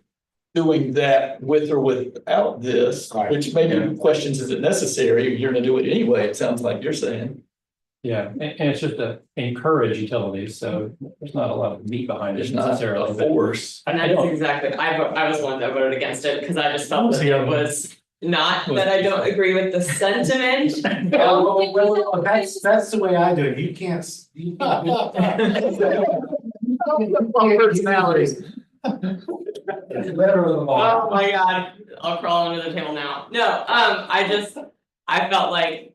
Speaker 8: doing that with or without this,
Speaker 9: Right.
Speaker 8: which maybe questions, is it necessary? You're gonna do it anyway, it sounds like you're saying.
Speaker 6: Yeah, and it's just to encourage utilities, so there's not a lot of meat behind it
Speaker 8: There's not
Speaker 6: necessarily.
Speaker 8: a
Speaker 6: but
Speaker 8: force.
Speaker 2: And
Speaker 6: I
Speaker 2: that's
Speaker 6: don't,
Speaker 2: exactly, I was the one that voted against it, because I just felt that
Speaker 6: See,
Speaker 2: it was not that I don't agree with the sentiment.
Speaker 9: That's the way I do it, you can't.
Speaker 8: Personalities.
Speaker 2: Oh my God, I'll crawl under the table now. No, I felt like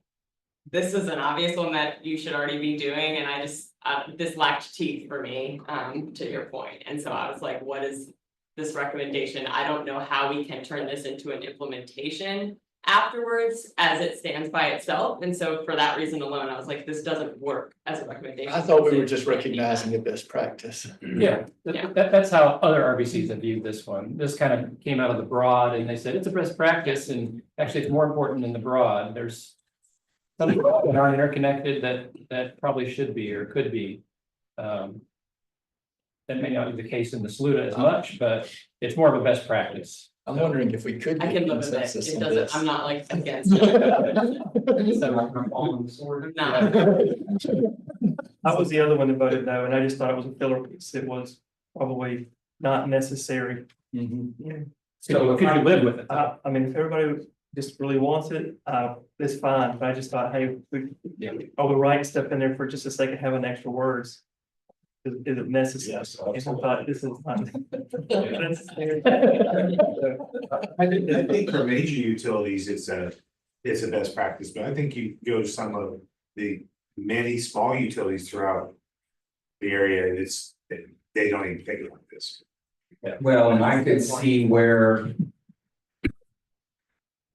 Speaker 2: this is an obvious one that you should already be doing, and I just, this lacked teeth for me, to your point. And so I was like, what is this recommendation? I don't know how we can turn this into an implementation afterwards as it stands by itself. And so for that reason alone, I was like, this doesn't work as a recommendation.
Speaker 8: I thought we were just recognizing a best practice.
Speaker 6: yeah, that's how other RBCs have viewed this one. This kind of came out of the broad and they said it's a best practice, and actually it's more important than the broad. There's some that aren't interconnected that probably should be or could be. That may not be the case in the Saluda as much, but it's more of a best practice.
Speaker 8: I'm wondering if we could
Speaker 2: I
Speaker 8: get
Speaker 2: can live with it,
Speaker 8: consensus
Speaker 2: it
Speaker 8: on
Speaker 2: doesn't,
Speaker 8: this.
Speaker 2: I'm not like against it. No.
Speaker 10: I was the other one that voted no, and I just thought it was a filler piece. It was probably not necessary.
Speaker 6: So could you live with it?
Speaker 10: I mean, if everybody just really wants it, it's fine, but I just thought, hey, are we writing stuff in there for just the sake of having extra words? Is it necessary?
Speaker 9: Yes,
Speaker 10: And I thought this is not.
Speaker 9: I think for major utilities, it's a best practice, but I think you go to some of the many small utilities throughout the area, they don't even think like this.
Speaker 3: Well, and I could see where.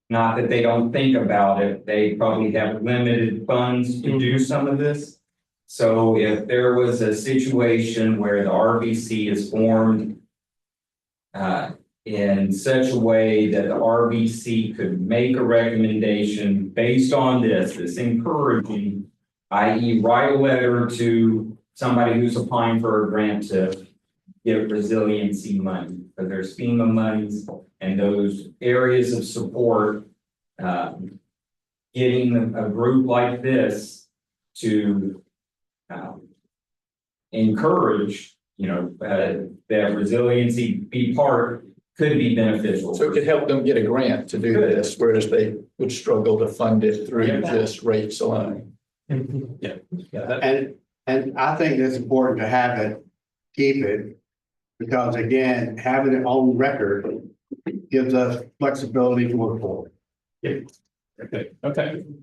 Speaker 3: Not that they don't think about it, they probably have limited funds to do some of this. So if there was a situation where the RBC is formed. In such a way that the RBC could make a recommendation based on this encouraging. I.e. write a letter to somebody who's applying for a grant to get resiliency money, but there's FEMA monies and those areas of support. Getting a group like this to encourage, that resiliency be part could be beneficial.
Speaker 8: So it could help them get a grant to do this, whereas they would struggle to fund it through just rates alone.
Speaker 6: Yeah.
Speaker 14: And I think it's important to have it, keep it, because again, having it on record gives us flexibility to work forward.
Speaker 6: Okay.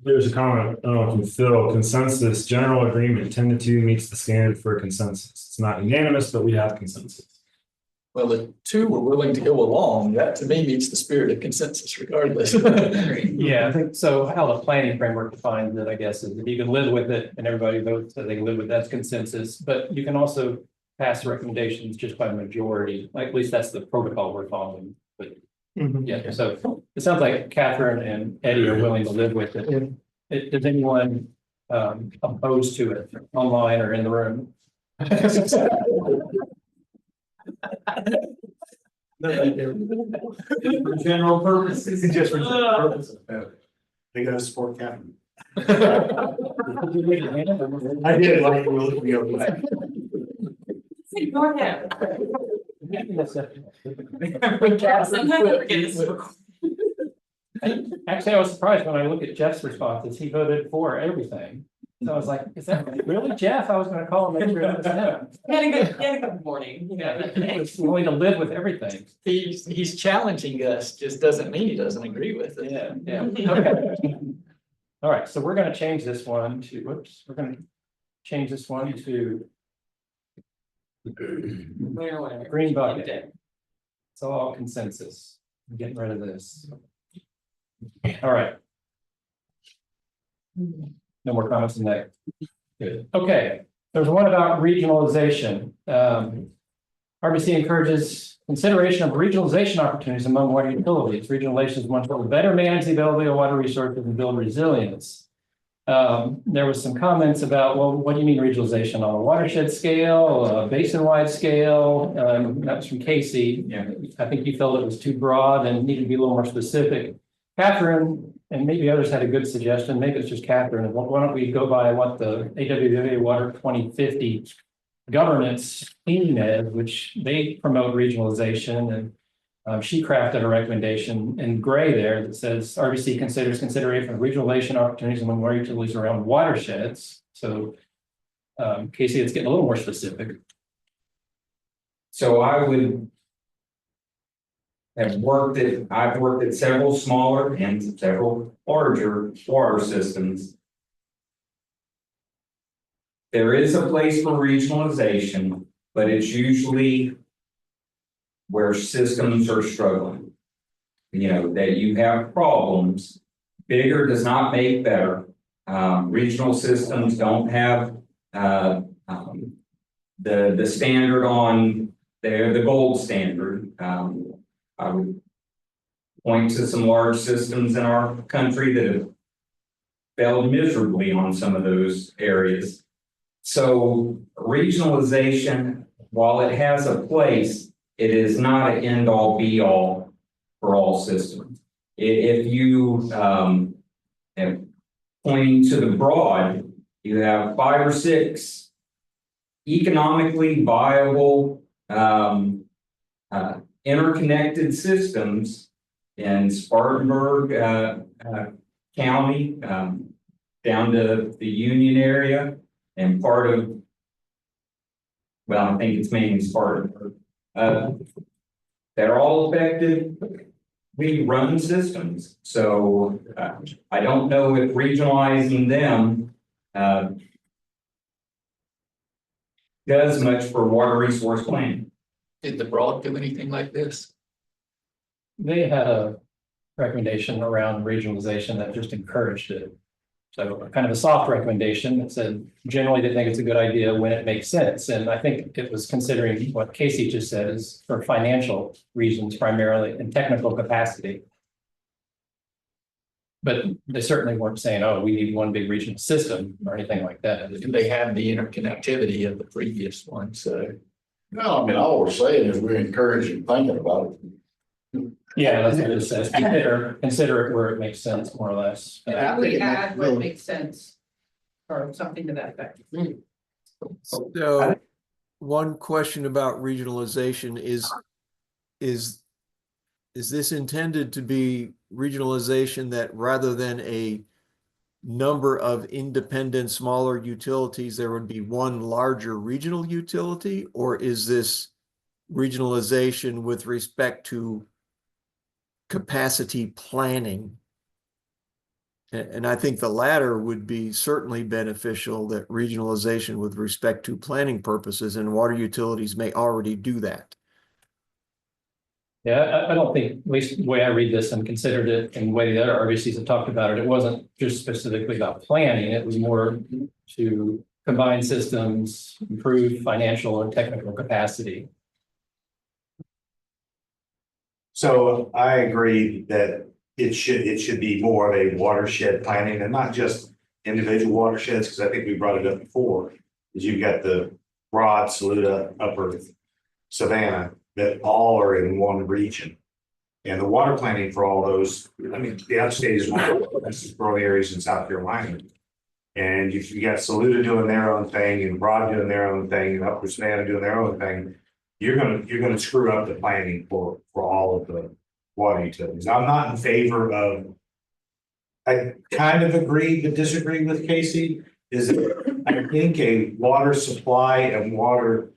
Speaker 1: There's a comment, from Phil, consensus, general agreement 10 to 2 meets the standard for consensus. It's not unanimous, but we have consensus.
Speaker 8: Well, if two were willing to go along, that to me meets the spirit of consensus regardless.
Speaker 6: Yeah, I think so. How the planning framework defines it, I guess, is if you can live with it and everybody votes that they can live with, that's consensus. But you can also pass recommendations just by majority, like at least that's the protocol we're following. But yeah, so it sounds like Catherine and Eddie are willing to live with it. Does anyone opposed to it online or in the room?
Speaker 3: For general purposes.
Speaker 9: Just for general purposes. They gotta support Catherine. I did like you look me over like.
Speaker 2: Ignore him. Sometimes I forget this is recorded.
Speaker 6: Actually, I was surprised when I looked at Jeff's responses. He voted for everything. So I was like, is that really Jeff? I was gonna call him. Make sure it was him.
Speaker 2: He had a good morning,
Speaker 6: He was willing to live with everything.
Speaker 8: He's challenging us, just doesn't mean he doesn't agree with it.
Speaker 6: Yeah, okay. All right, so we're gonna change this one to, whoops, we're gonna change this one to green bucket. It's all consensus. I'm getting rid of this. All right. No more comments on that. Good. Okay, there's one about regionalization. RBC encourages consideration of regionalization opportunities among water utilities. Regionalization is one to better manage the availability of water resources and build resilience. There was some comments about, well, what do you mean regionalization on a watershed scale, a basin-wide scale? That was from Casey. I think you felt it was too broad and needed to be a little more specific. Catherine, and maybe others had a good suggestion. Maybe it's just Catherine. Why don't we go by what the AWWA Water 2050 governance team is, which they promote regionalization, and she crafted a recommendation in gray there that says RBC considers consideration of regionalization opportunities among water utilities around watersheds. So Casey, it's getting a little more specific.
Speaker 3: So I would have I've worked at several smaller and several larger water systems. There is a place for regionalization, but it's usually where systems are struggling. You know, that you have problems. Bigger does not make better. Regional systems don't have the standard on, they're the gold standard. I would point to some large systems in our country that have failed miserably on some of those areas. So regionalization, while it has a place, it is not an end all be all for all systems. If you pointing to the broad, you have 5 or 6 economically viable interconnected systems in Spartanburg County down to the Union area and part of, well, I think it's mainly Spartanburg. They're all effectively run systems. So I don't know if regionalizing them does much for water resource planning.
Speaker 8: Did the Broad do anything like this?
Speaker 6: They had a recommendation around regionalization that just encouraged it. So kind of a soft recommendation that said generally they think it's a good idea when it makes sense. And I think it was considering what Casey just said is for financial reasons primarily and technical capacity. But they certainly weren't saying, oh, we need one big regional system or anything like that.
Speaker 8: They have the interconnectivity of the previous one, so.
Speaker 15: No, I mean, all we're saying is we're encouraging thinking about it.
Speaker 6: Yeah, that's what it says. Consider it where it makes sense, more or less.
Speaker 5: I would add what makes sense, or something to that effect.
Speaker 4: So one question about regionalization is this intended to be regionalization that rather than a number of independent smaller utilities, there would be one larger regional utility? Or is this regionalization with respect to capacity planning? And I think the latter would be certainly beneficial, that regionalization with respect to planning purposes, and water utilities may already do that.
Speaker 6: Yeah, I don't think, at least the way I read this and considered it and the way the other RBCs have talked about it, it wasn't just specifically about planning. It was more to combine systems, improve financial and technical capacity.
Speaker 9: So I agree that it should be more of a watershed planning and not just individual watersheds, because I think we brought it up before, is you've got the Broad, Saluda, Upper Savannah, that all are in one region. And the water planning for all those, I mean, the outstate is one of the best growing areas in South Carolina. And if you got Saluda doing their own thing and Broad doing their own thing and Upper Savannah doing their own thing, you're gonna screw up the planning for all of the water utilities. I'm not in favor of, I kind of agree but disagree with Casey, is that I think a water supply and water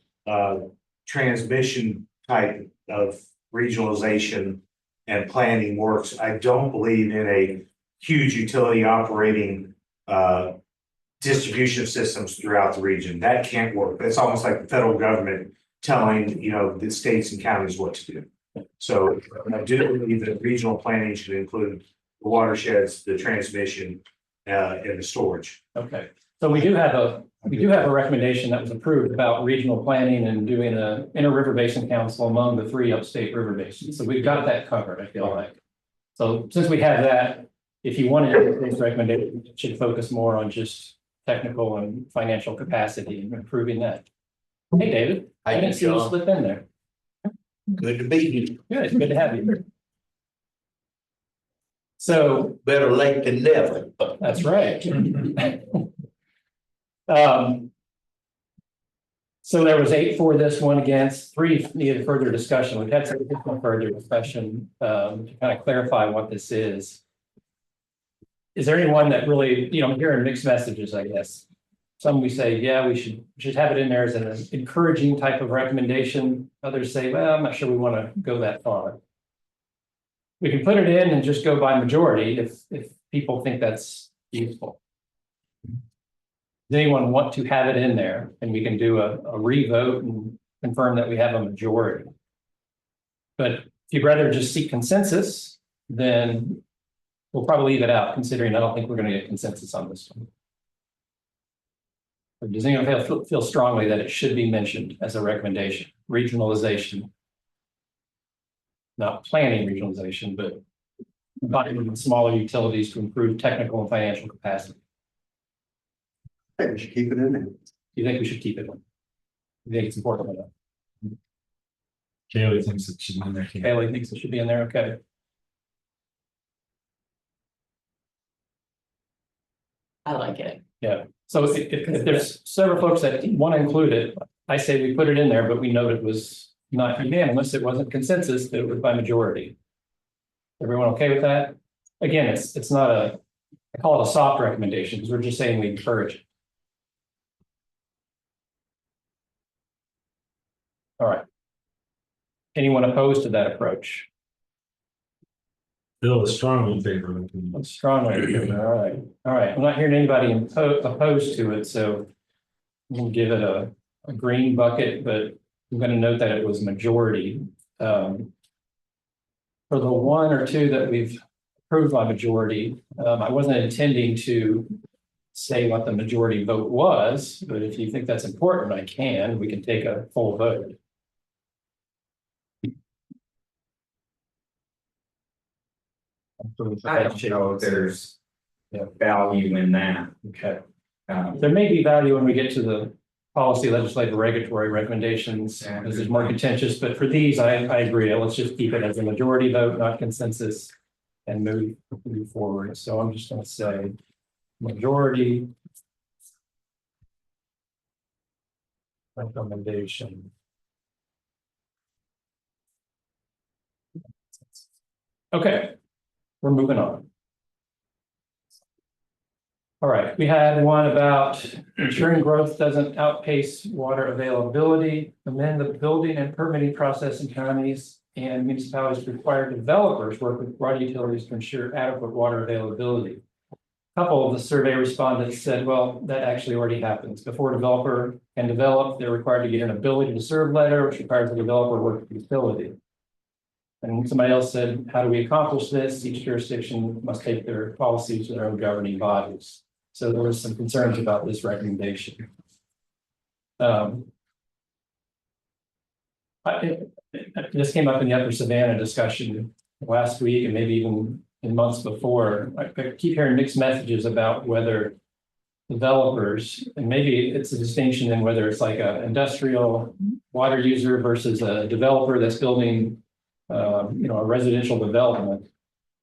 Speaker 9: transmission type of regionalization and planning works. I don't believe in a huge utility operating distribution systems throughout the region. That can't work. It's almost like the federal government telling, you know, the states and counties what to do. So I do believe that regional planning should include the watersheds, the transmission, and the storage.
Speaker 6: Okay. So we do have a recommendation that was approved about regional planning and doing a inter-river basin council among the 3 upstate river basins. So we've got that covered, I feel like. So since we have that, if you wanted to make this recommendation, it should focus more on just technical and financial capacity and improving that. Hey, David, I didn't see you slip in there.
Speaker 14: Good to be here.
Speaker 6: Good to have you. So
Speaker 14: Better late than never.
Speaker 6: that's right. So there was 8 for this, 1 against, 3 needed further discussion. We've had some additional further discussion to kind of clarify what this is. Is there anyone that really, I'm hearing mixed messages, I guess. Some we say, yeah, we should have it in there as an encouraging type of recommendation. Others say, well, I'm not sure we want to go that far. We can put it in and just go by majority if people think that's useful. Does anyone want to have it in there? And we can do a revote and confirm that we have a majority. But if you'd rather just seek consensus, then we'll probably leave it out, considering I don't think we're going to get consensus on this one. But does anyone feel strongly that it should be mentioned as a recommendation? Regionalization. Not planning regionalization, but combining smaller utilities to improve technical and financial capacity.
Speaker 14: I think we should keep it in there.
Speaker 6: You think we should keep it in? You think it's important enough?
Speaker 1: Kaylee thinks it should be in there.
Speaker 6: Kaylee thinks it should be in there, okay.
Speaker 2: I like it.
Speaker 6: Yeah, so if there's several folks that want to include it, I say we put it in there, but we note it was not unanimous, it wasn't consensus, that it was by majority. Everyone okay with that? Again, it's not I call it a soft recommendation, because we're just saying we encourage it. All right. Anyone opposed to that approach?
Speaker 1: Bill is strongly in favor of it.
Speaker 6: Strongly in favor, all right. I'm not hearing anybody opposed to it, so we'll give it a green bucket, but I'm going to note that it was majority. For the 1 or 2 that we've approved by majority, I wasn't intending to say what the majority vote was, but if you think that's important, I can. We can take a full vote.
Speaker 3: I don't know if there's value in that.
Speaker 6: Okay. There may be value when we get to the policy, legislative, regulatory recommendations, this is more contentious, but for these, I agree. Let's just keep it as a majority vote, not consensus, and move forward. So I'm just going to say majority recommendation. Okay, we're moving on. All right, we had one about ensuring growth doesn't outpace water availability, amend the building and permitting process in counties and municipalities require developers work with water utilities to ensure adequate water availability. A couple of the survey respondents said, well, that actually already happens. Before a developer can develop, they're required to get an ability to serve letter, which requires the developer work with the utility. And somebody else said, how do we accomplish this? Each jurisdiction must take their policies to their own governing bodies. So there was some concerns about this recommendation. This came up in the Upper Savannah discussion last week and maybe even in months before. I keep hearing mixed messages about whether developers, and maybe it's a distinction in whether it's like an industrial water user versus a developer that's building a residential development.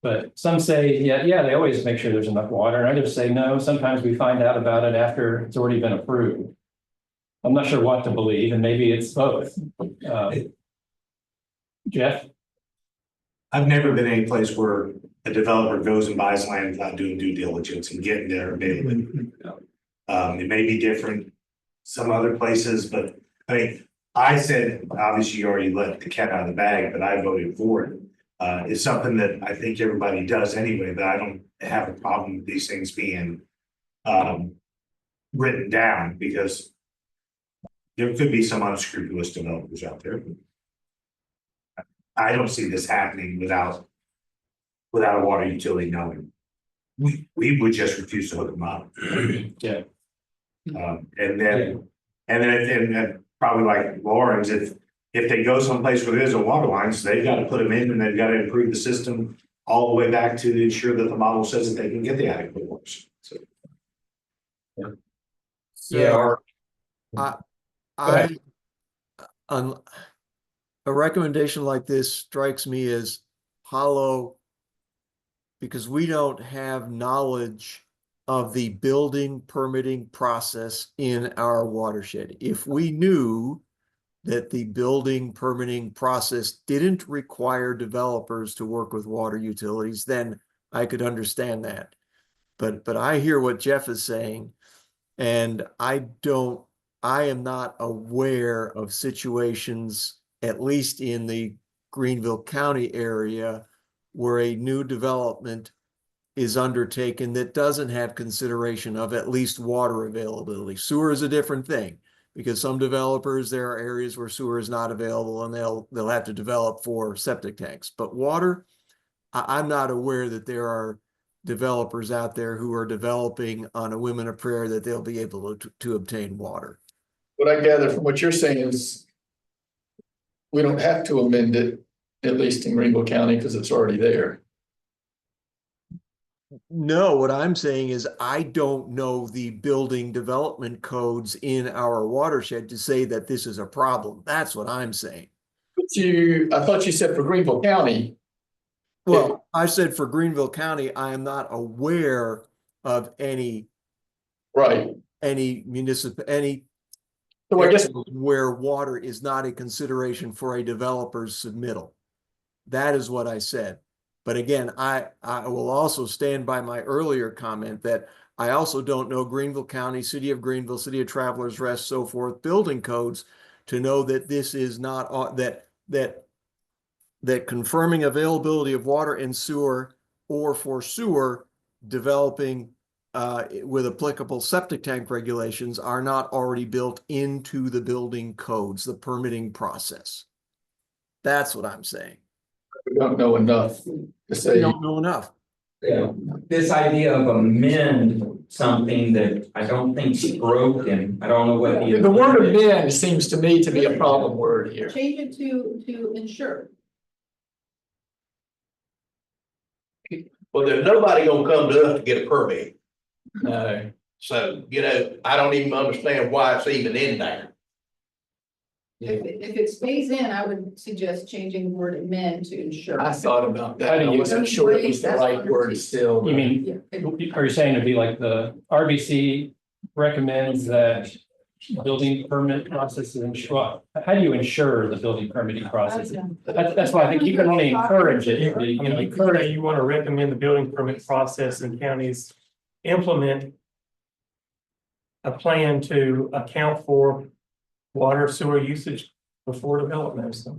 Speaker 6: But some say, yeah, they always make sure there's enough water. And others say, no, sometimes we find out about it after it's already been approved. I'm not sure what to believe, and maybe it's both. Jeff?
Speaker 9: I've never been any place where a developer goes and buys land without doing due diligence and getting their availability. It may be different some other places, but I mean, I said, obviously you already let the cat out of the bag, but I voted for it. It's something that I think everybody does anyway, but I don't have a problem with these things being written down because there could be some unscrupulous developers out there. I don't see this happening without a water utility knowing. We would just refuse to hook them up.
Speaker 6: Yeah.
Speaker 9: And then, and probably like Lauren's, if they go someplace where there's a water lines, they've got to put them in and they've got to improve the system all the way back to ensure that the model says that they can get the adequate water. So.
Speaker 3: Yeah.
Speaker 4: A recommendation like this strikes me as hollow because we don't have knowledge of the building permitting process in our watershed. If we knew that the building permitting process didn't require developers to work with water utilities, then I could understand that. But I hear what Jeff is saying, and I am not aware of situations, at least in the Greenville County area, where a new development is undertaken that doesn't have consideration of at least water availability. Sewer is a different thing, because some developers, there are areas where sewer is not available and they'll have to develop for septic tanks. But water, I'm not aware that there are developers out there who are developing on a whim and a prayer that they'll be able to obtain water.
Speaker 8: What I gather from what you're saying is we don't have to amend it, at least in Greenville County, because it's already there.
Speaker 4: No, what I'm saying is I don't know the building development codes in our watershed to say that this is a problem. That's what I'm saying.
Speaker 8: But I thought you said for Greenville County.
Speaker 4: Well, I said for Greenville County, I am not aware of any municipal,
Speaker 8: So I guess
Speaker 4: where water is not a consideration for a developer's submittal. That is what I said. But again, I will also stand by my earlier comment that I also don't know Greenville County, City of Greenville, City of Travelers Rest, so forth, building codes to know that this is not that confirming availability of water and sewer, or for sewer developing with applicable septic tank regulations, are not already built into the building codes, the permitting process. That's what I'm saying.
Speaker 8: we don't know enough to say.
Speaker 4: We don't know enough.
Speaker 3: Yeah, this idea of amend something that I don't think's broken, I don't know what.
Speaker 8: The word amend seems to me to be a problem word here.
Speaker 5: Change it to ensure.
Speaker 15: Well, there's nobody gonna come to us to get a permit.
Speaker 8: No.
Speaker 15: So, I don't even understand why it's even in there.
Speaker 5: If it stays in, I would suggest changing the word amend to ensure.
Speaker 8: I thought about that. I wasn't sure it was the right word still.
Speaker 6: You mean, are you saying it'd be like the RBC recommends that building permit process is ensure? How do you ensure the building permitting process? That's why I think you can only encourage it.
Speaker 10: Encourage, you want to recommend the building permit process and counties implement a plan to account for water sewer usage before development. So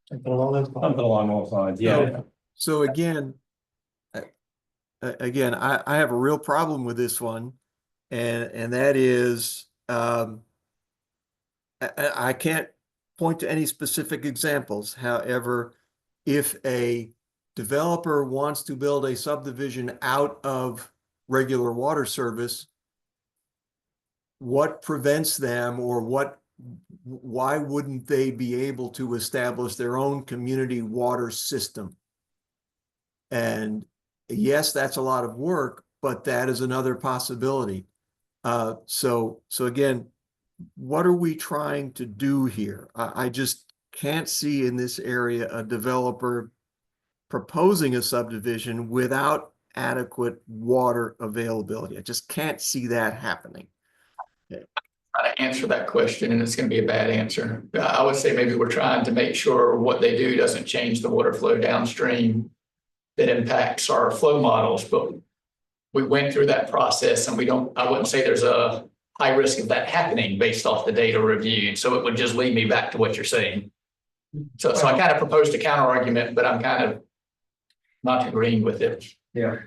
Speaker 10: something along those lines. Yeah.
Speaker 4: So again, I have a real problem with this one, and that is I can't point to any specific examples. However, if a developer wants to build a subdivision out of regular water service, what prevents them, or why wouldn't they be able to establish their own community water system? And yes, that's a lot of work, but that is another possibility. So again, what are we trying to do here? I just can't see in this area a developer proposing a subdivision without adequate water availability. I just can't see that happening.
Speaker 8: Try to answer that question, and it's going to be a bad answer. I would say maybe we're trying to make sure what they do doesn't change the water flow downstream that impacts our flow models, but we went through that process, and I wouldn't say there's a high risk of that happening based off the data reviewed. So it would just lead me back to what you're saying. So I kind of proposed a counter argument, but I'm kind of not agreeing with it.
Speaker 3: Yeah.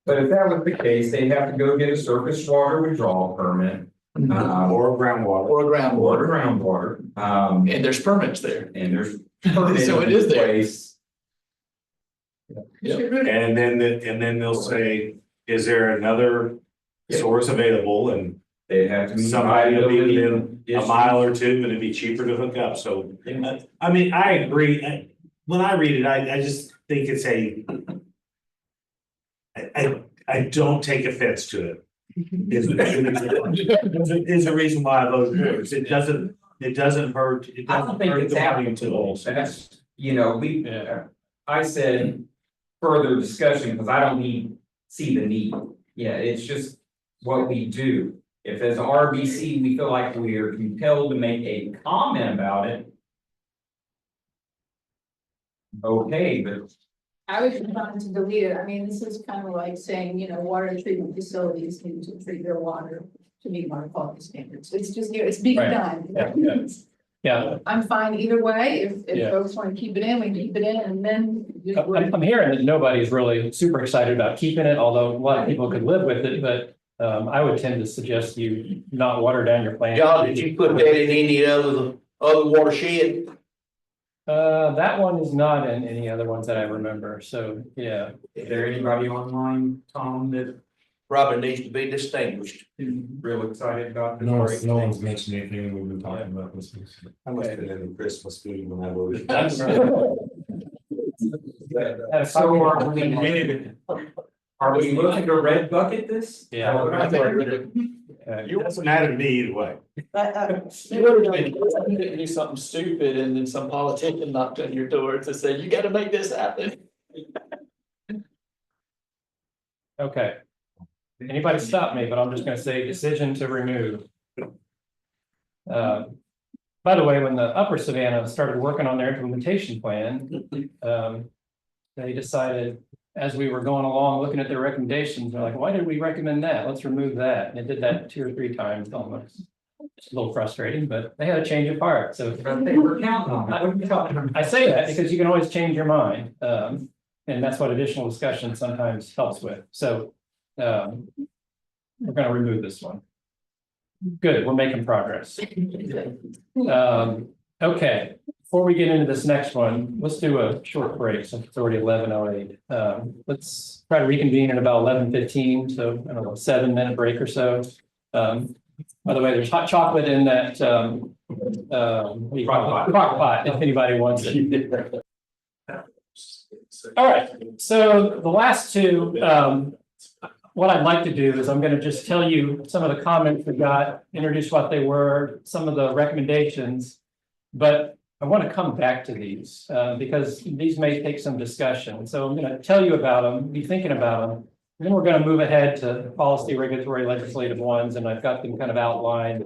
Speaker 3: But if that was the case, they'd have to go get a surface water withdrawal permit.
Speaker 9: Or groundwater.
Speaker 8: And there's permits there.
Speaker 3: And there's permits
Speaker 8: so it is there.
Speaker 3: place.
Speaker 8: Yep.
Speaker 9: And then they'll say, is there another source available? And
Speaker 3: They have to. meet
Speaker 9: Somebody will be
Speaker 3: viability
Speaker 9: within a mile or two, and it'd be cheaper to hook up, so. I mean, I agree, when I read it, I just think it's I don't take offense to it. Is the reason why I voted for it. It doesn't hurt. It
Speaker 3: I don't
Speaker 9: doesn't
Speaker 3: think
Speaker 9: hurt
Speaker 3: it's
Speaker 9: the water
Speaker 3: applicable.
Speaker 9: utilities.
Speaker 3: That's, we, I said further discussion because I don't see the need. Yeah, it's just what we do. If as an RBC, we feel like we are compelled to make a comment about it. Okay, but
Speaker 5: I was trying to delete it. I mean, this is kind of like saying, water treatment facilities need to treat their water to meet water quality standards. It's just, it's being
Speaker 6: Right.
Speaker 5: done.
Speaker 6: Yeah,
Speaker 5: I'm fine either way. If
Speaker 6: Yeah.
Speaker 5: folks want to keep it in, we keep it in, and then.
Speaker 6: I'm hearing that nobody's really super excited about keeping it, although a lot of people could live with it, but I would tend to suggest you not water down your plant.
Speaker 15: John, did you put that in any other watershed?
Speaker 6: That one is not in any other ones that I remember, so, yeah.
Speaker 3: is there anybody online, Tom, that
Speaker 15: Probably needs to be distinguished.
Speaker 3: is real excited about this?
Speaker 1: No one's mentioned anything, and we've been talking about this.
Speaker 9: I must have been in Christmas food when I voted.
Speaker 3: So are we looking to red bucket this?
Speaker 6: Yeah.
Speaker 9: It doesn't matter to me either way.
Speaker 8: You would have been, you do something stupid and then some politician knocked on your door to say, you gotta make this happen.
Speaker 6: Okay. Anybody stop me, but I'm just gonna say decision to remove. By the way, when the Upper Savannah started working on their implementation plan, they decided, as we were going along, looking at their recommendations, they're like, why did we recommend that? Let's remove that. And it did that 2 or 3 times almost. It's a little frustrating, but they had a change of heart, so.
Speaker 3: They were counting on that. What are you talking about?
Speaker 6: I say that because you can always change your mind, and that's what additional discussion sometimes helps with, so. We're gonna remove this one. Good, we're making progress. Okay, before we get into this next one, let's do a short break since it's already 11:08. Let's try to reconvene at about 11:15, so I don't know, 7-minute break or so. By the way, there's hot chocolate in that crock pot if anybody wants it. All right, so the last two, what I'd like to do is I'm going to just tell you some of the comments we got, introduce what they were, some of the recommendations. But I want to come back to these because these may take some discussion. So I'm going to tell you about them, be thinking about them. And then we're going to move ahead to policy, regulatory, legislative ones. And I've got them kind of outlined.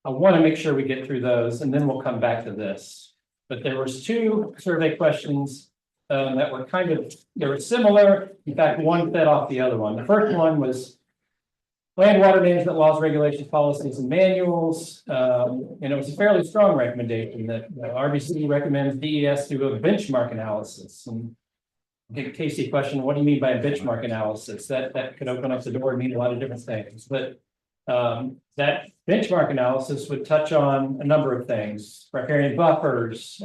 Speaker 6: I want to make sure we get through those and then we'll come back to this. But there was 2 survey questions that were they were similar. In fact, one fed off the other one. The first one was land water management laws, regulations, policies, and manuals. And it was a fairly strong recommendation that RBC recommends DES do a benchmark analysis. And Casey question, what do you mean by a benchmark analysis? That could open up the door and mean a lot of different things. But that benchmark analysis would touch on a number of things: riparian buffers,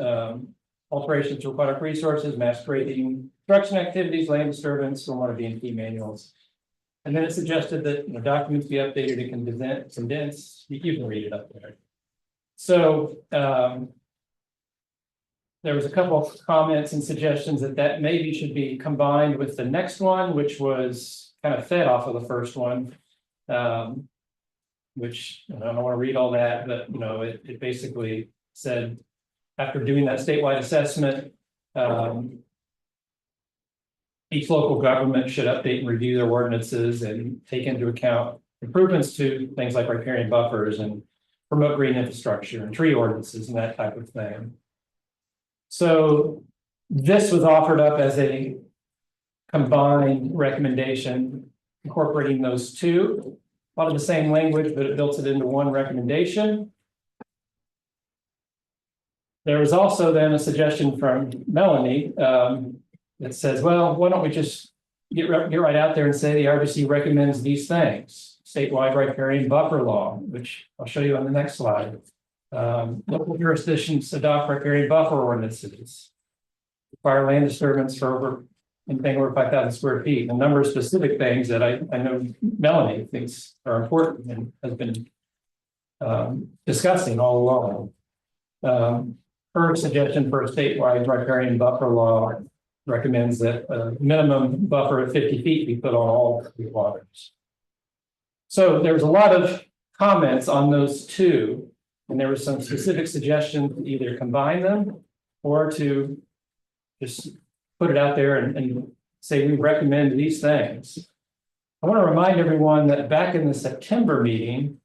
Speaker 6: alterations to aquatic resources, mass grading, construction activities, land disturbance, stormwater D&P manuals. And then it suggested that documents be updated and condensed. You can read it up there. So there was a couple of comments and suggestions that maybe should be combined with the next one, which was kind of fed off of the first one. Which I don't want to read all that, but it basically said, after doing that statewide assessment, each local government should update and review their ordinances and take into account improvements to things like riparian buffers and promote green infrastructure and tree ordinances and that type of thing. So this was offered up as a combined recommendation, incorporating those 2. A lot of the same language, but it built it into one recommendation. There was also then a suggestion from Melanie that says, well, why don't we just get right out there and say the RBC recommends these things. Statewide riparian buffer law, which I'll show you on the next slide. Local jurisdictions adopt riparian buffer ordinances. Require land disturbance for anything over 5,000 square feet. A number of specific things that I know Melanie thinks are important and has been discussing all along. Her suggestion for a statewide riparian buffer law recommends that a minimum buffer of 50 feet be put on all waters. So there was a lot of comments on those two, and there were some specific suggestions to either combine them or to just put it out there and say we recommend these things. I want to remind everyone that back in the September meeting,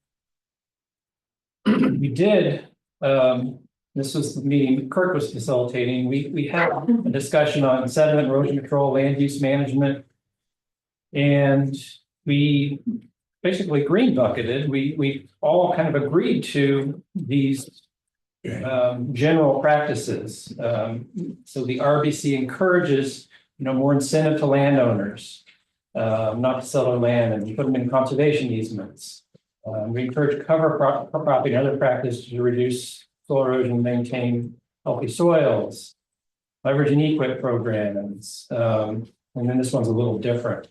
Speaker 6: we did, this was the meeting Kirk was facilitating. We had a discussion on sediment erosion control, land use management. And we basically green bucketed. We all kind of agreed to these general practices. So the RBC encourages, more incentive to landowners not to sell their land and put them in conservation easements. We encourage cover cropping and other practices to reduce soil erosion and maintain healthy soils, leverage and equip programs. And then this one's a little different.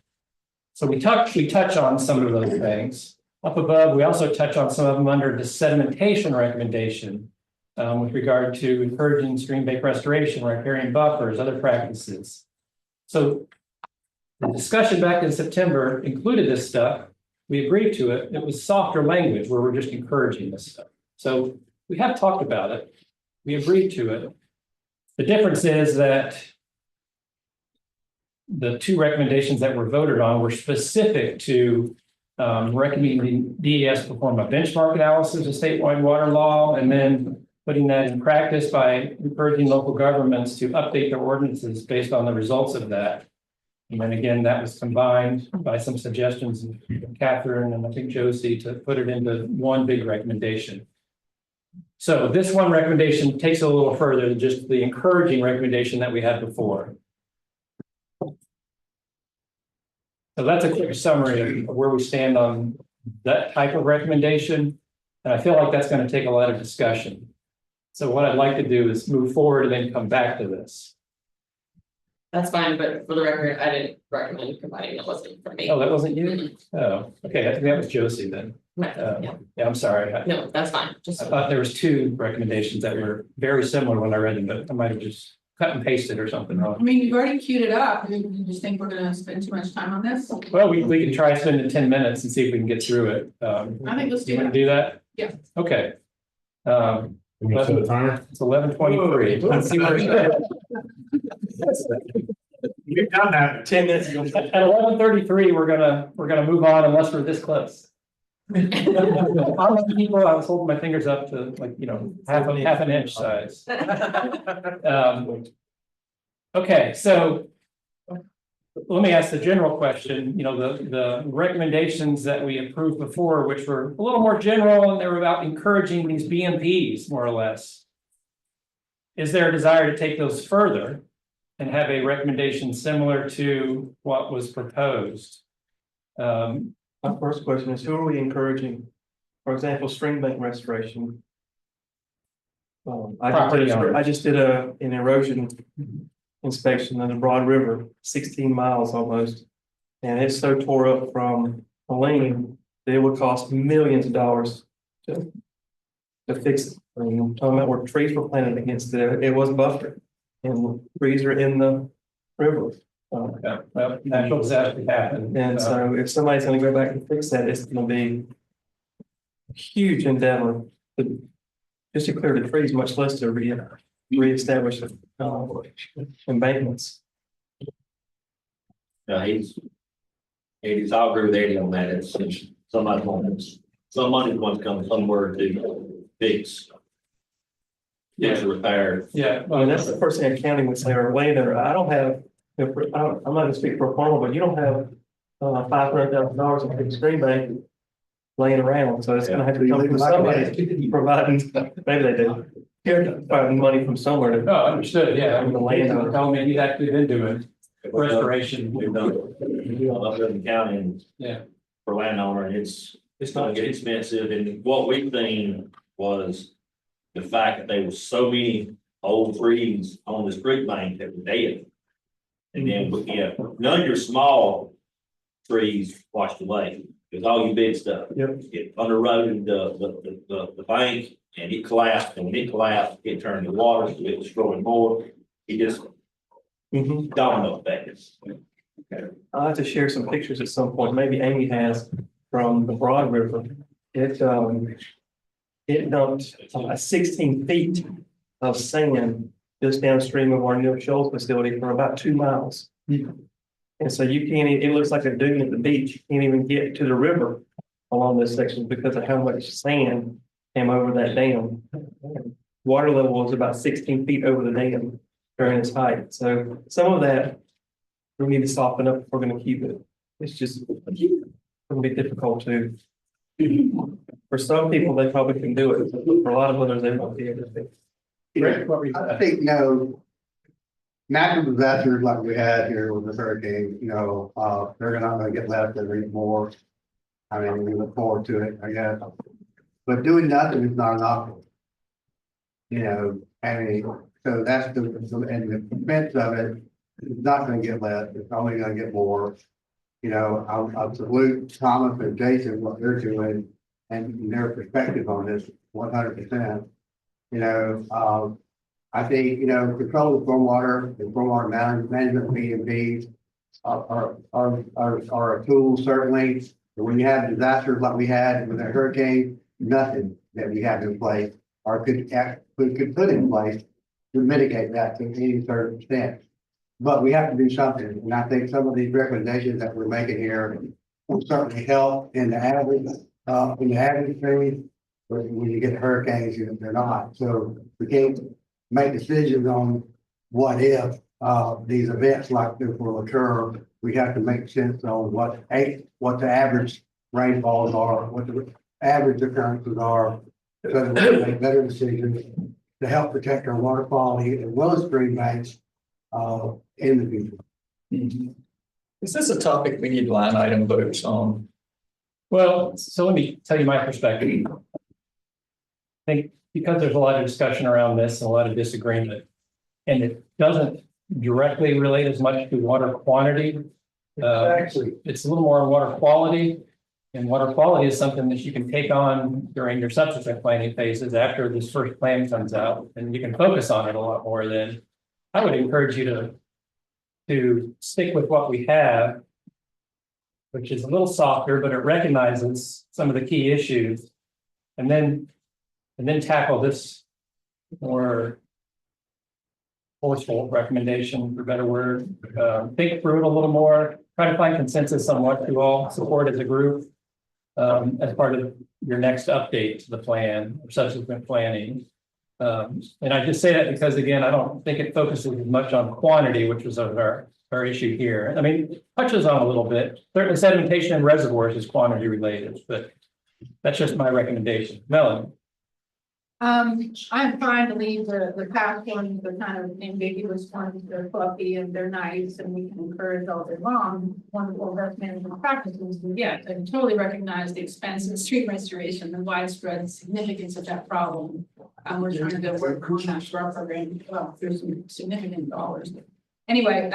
Speaker 6: So we touch on some of those things. Up above, we also touch on some of them under the sedimentation recommendation with regard to encouraging stream bank restoration, riparian buffers, other practices. So the discussion back in September included this stuff. We agreed to it. It was softer language where we're just encouraging this stuff. So we have talked about it. We agreed to it. The difference is that the two recommendations that were voted on were specific to recommending DES perform a benchmark analysis of statewide water law, and then putting that in practice by encouraging local governments to update their ordinances based on the results of that. And then again, that was combined by some suggestions of Catherine and I think Josie to put it into one big recommendation. So this one recommendation takes it a little further than just the encouraging recommendation that we had before. So that's a quick summary of where we stand on that type of recommendation. And I feel like that's going to take a lot of discussion. So what I'd like to do is move forward and then come back to this.
Speaker 2: That's fine, but for the record, I didn't recommend combining. That wasn't for me.
Speaker 6: Oh, that wasn't you? Oh, okay. I think that was Josie then.
Speaker 2: Yeah,
Speaker 6: I'm sorry.
Speaker 2: no, that's fine. Just
Speaker 6: I thought there was two recommendations that were very similar when I read them, but I might have just cut and pasted or something wrong.
Speaker 5: I mean, you've already queued it up. You just think we're gonna spend too much time on this?
Speaker 6: Well, we can try spending 10 minutes and see if we can get through it.
Speaker 5: I think let's do
Speaker 6: You want
Speaker 5: that.
Speaker 6: to do that?
Speaker 5: Yeah.
Speaker 6: Okay.
Speaker 1: We can set a timer.
Speaker 6: It's 11:23. Let's see where we're at.
Speaker 9: We've done that 10 minutes ago.
Speaker 6: At 11:33, we're gonna move on unless we're this close. How many people? I was holding my fingers up to half an inch size. Okay, so let me ask the general question. The recommendations that we approved before, which were a little more general, and they were about encouraging these BMPs more or less. Is there a desire to take those further and have a recommendation similar to what was proposed?
Speaker 10: My first question is, who are we encouraging? For example, stream bank restoration. I just did an erosion inspection on the Broad River, 16 miles almost. And it's so tore up from Helene that it would cost millions of dollars to fix it. I mean, I'm talking about where trees were planted against it. It was buffered and trees are in the river.
Speaker 6: Yeah, well, natural disaster happened.
Speaker 10: And so if somebody's gonna go back and fix that, it's gonna be a huge endeavor just to clear the trees, much less to reestablish embankments.
Speaker 12: Yeah, I'll agree with Eddie on that. It's some money's going to come somewhere to fix. Yeah, repair.
Speaker 10: Yeah, well, that's the first thing a county would say, or landowner. I'm not gonna speak for a farmer, but you don't have $500,000 in a stream bank laying around, so it's gonna have to come from somebody providing, maybe they do. Providing money from somewhere to.
Speaker 6: Oh, understood, yeah.
Speaker 10: From the landowner.
Speaker 6: Tell me he's actually been doing restoration.
Speaker 12: We've done up in the county and
Speaker 6: Yeah.
Speaker 12: for landowner, and it's gonna get expensive, and what we've seen was the fact that there was so many old trees on this creek bank that were dead. And then, none of your small trees washed away, It's all your big stuff.
Speaker 10: Yep.
Speaker 12: It underwrote the bank and it collapsed, and when it collapsed, it turned the water, so it was destroying more. It just domino effect.
Speaker 10: I'll have to share some pictures at some point, maybe Amy has, from the Broad River. It dumped 16 feet of sand just downstream of our Neil Shoals facility for about 2 miles. And so you can't, it looks like a dune at the beach. You can't even get to the river along this section because of how much sand came over that dam. Water level was about 16 feet over the dam during its height. So some of that we need to soften up if we're going to keep it. It's just going to be difficult to. For some people, they probably can do it. For a lot of others, they won't be able to.
Speaker 14: I think, natural disasters like we had here with the hurricane, they're not gonna get left anymore. I mean, we look forward to it, I guess. But doing nothing is not an option. So that's and the expense of it is not gonna get less, it's only gonna get more. I salute Thomas and Jason, what they're doing and their perspective on this 100%. I think, control of stormwater and stormwater management B&Bs are a tool, certainly. But when you have disasters like we had with that hurricane, nothing that we have in place or could put in place to mitigate that to any certain extent. But we have to do something. And I think some of these recommendations that we're making here will certainly help in the average phase. But when you get hurricanes, they're not. So we can't make decisions on what if these events like this will occur. We have to make sense on what the average rainfalls are, what the average occurrences are, so that we can make better decisions to help protect our water quality as well as stream banks in the future.
Speaker 8: Is this a topic we need line item votes on?
Speaker 6: Well, so let me tell you my perspective. I think because there's a lot of discussion around this and a lot of disagreement, and it doesn't directly relate as much to water quantity. It's a little more on water quality. And water quality is something that you can take on during your subsequent planning phases after this first plan comes out, and you can focus on it a lot more then. I would encourage you to stick with what we have, which is a little softer, but it recognizes some of the key issues. And then tackle this more forceful recommendation, for a better word. Think through it a little more, try to find consensus on what you all support as a group as part of your next update to the plan or subsequent planning. And I just say that because, again, I don't think it focuses as much on quantity, which was our issue here. I mean, it touches on a little bit. Certainly sedimentation in reservoirs is quantity related, but that's just my recommendation. Melanie.
Speaker 5: I'm fine to leave the past ones, the kind of ambiguous ones, they're fluffy and they're nice and we can encourage all day long wonderful risk management practices. But yeah, I totally recognize the expense of street restoration, the widespread significance of that problem. We're trying to work on that for our program. Well, there's some significant dollars. Anyway,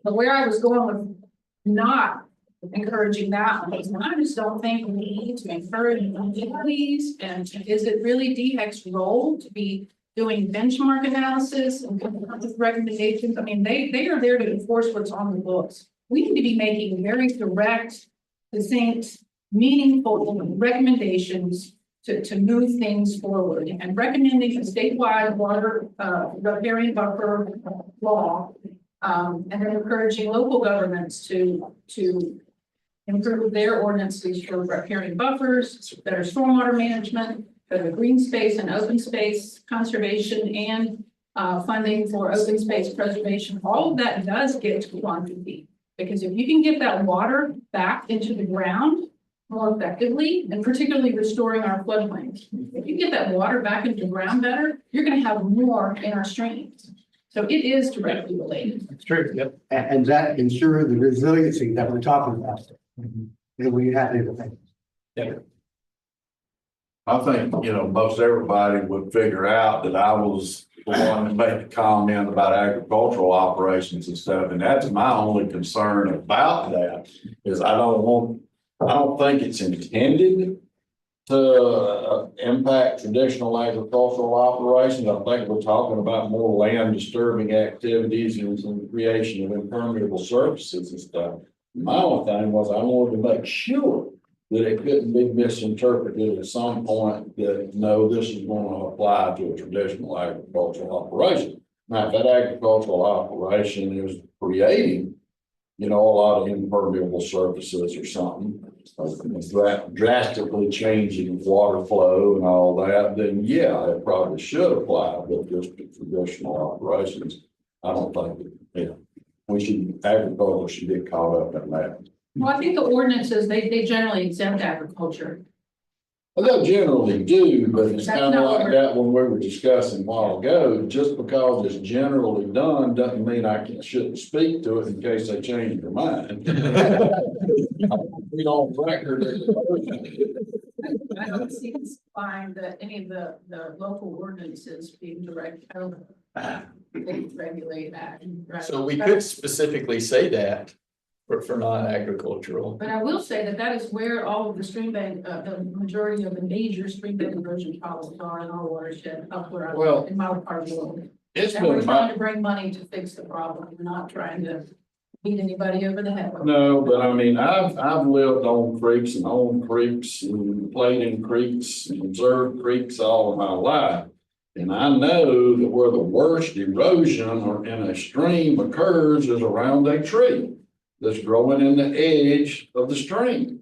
Speaker 5: but where I was going with not encouraging that one, I just don't think we need to encourage these. And is it really DHEC's role to be doing benchmark analysis and coming up with recommendations? I mean, they are there to enforce what's on the books. We need to be making very direct, succinct, meaningful recommendations to move things forward, and recommending a statewide water riparian buffer law, and then encouraging local governments to improve their ordinances for riparian buffers, better stormwater management, better green space and open space conservation, and funding for open space preservation. All of that does get to quantity, because if you can get that water back into the ground more effectively, and particularly restoring our floodplains, if you get that water back into the ground better, you're going to have more in our streams. So it is directly related.
Speaker 6: It's true. Yep.
Speaker 14: And that ensures the resiliency that we're talking about. That we have to think.
Speaker 6: Yeah.
Speaker 15: I think, most everybody would figure out that I was the one to make the comment about agricultural operations and stuff. And that's my only concern about that, is I don't want I don't think it's intended to impact traditional agricultural operations. I think we're talking about more land disturbing activities and some creation of impermeable surfaces and stuff. My only thing was I wanted to make sure that it couldn't be misinterpreted at some point that, no, this is going to apply to a traditional agricultural operation. Now, if that agricultural operation is creating, a lot of impermeable surfaces or something, that drastically changing water flow and all that, then yeah, it probably should apply, but just to traditional operations, I don't think, agriculture should get caught up in that.
Speaker 5: Well, I think the ordinances, they generally exempt agriculture.
Speaker 15: Well, they generally do, but it's
Speaker 5: That's
Speaker 15: kind of
Speaker 5: not
Speaker 15: like
Speaker 5: what
Speaker 15: that when we were discussing a while ago, just because it's generally done doesn't mean shouldn't speak to it in case they change their mind. We don't record it.
Speaker 5: I don't see us find that any of the local ordinances being direct over. They regulate that.
Speaker 8: So we could specifically say that for non-agricultural.
Speaker 5: But I will say that is where all of the stream bank, the majority of the major stream bank erosion problems are in our watershed, up where I live, in my part of the world. And we're trying to bring money to fix the problem. We're not trying to beat anybody over the head.
Speaker 15: No, but I mean, I've lived on creeks and owned creeks and played in creeks and observed creeks all of my life. And I know that where the worst erosion or in a stream occurs is around a tree that's growing in the edge of the stream.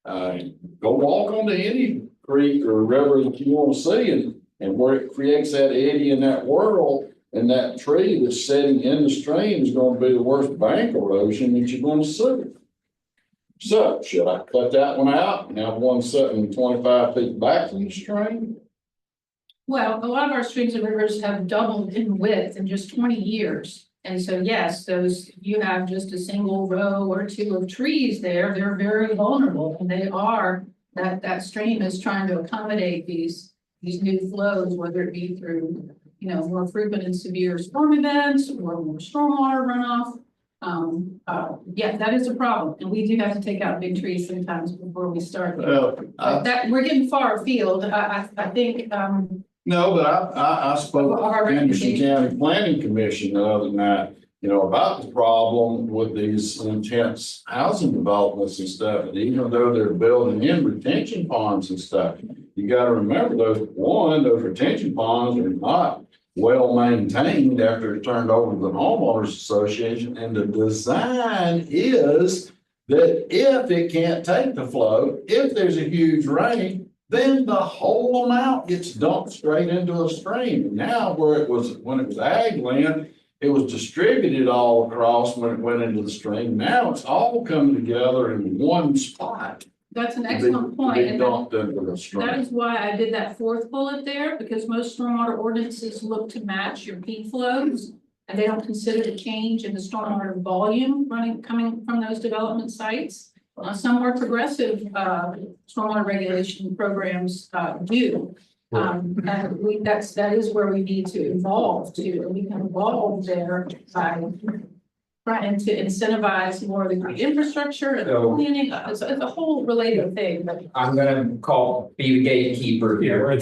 Speaker 15: Go walk onto any creek or river that you want to see, and where it creates that eddy in that whirl, and that tree that's setting in the stream is going to be the worst bank erosion that you're going to see. So should I cut that one out and have one sitting 25 feet back from the stream?
Speaker 5: Well, a lot of our streams and rivers have doubled in width in just 20 years. And so, yes, you have just a single row or two of trees there, they're very vulnerable, and they are, that stream is trying to accommodate these new flows, whether it be through, more frequent and severe storm events or more stormwater runoff. Yeah, that is a problem, and we do have to take out big trees sometimes before we start. That we're getting far afield. I think,
Speaker 15: No, but I spoke to the Anderson County Planning Commission the other night, about the problem with these intense housing developments and stuff. And even though they're building in retention ponds and stuff, you got to remember those retention ponds are not well maintained after it's turned over to the homeowners association. And the design is that if it can't take the flow, if there's a huge rain, then the whole amount gets dumped straight into a stream. Now, when it was ag land, it was distributed all across when it went into the stream. Now it's all coming together in one spot.
Speaker 5: that's an excellent point.
Speaker 15: Be
Speaker 5: And
Speaker 15: dumped into the stream.
Speaker 5: that is why I did that fourth bullet there, because most stormwater ordinances look to match your peak flows. And they don't consider the change in the stormwater volume coming from those development sites. Some more progressive stormwater regulation programs do. And that is where we need to evolve to, and we can evolve there by trying to incentivize more of the green infrastructure and planning. It's a whole related thing, but
Speaker 3: I'm gonna be the gatekeeper here.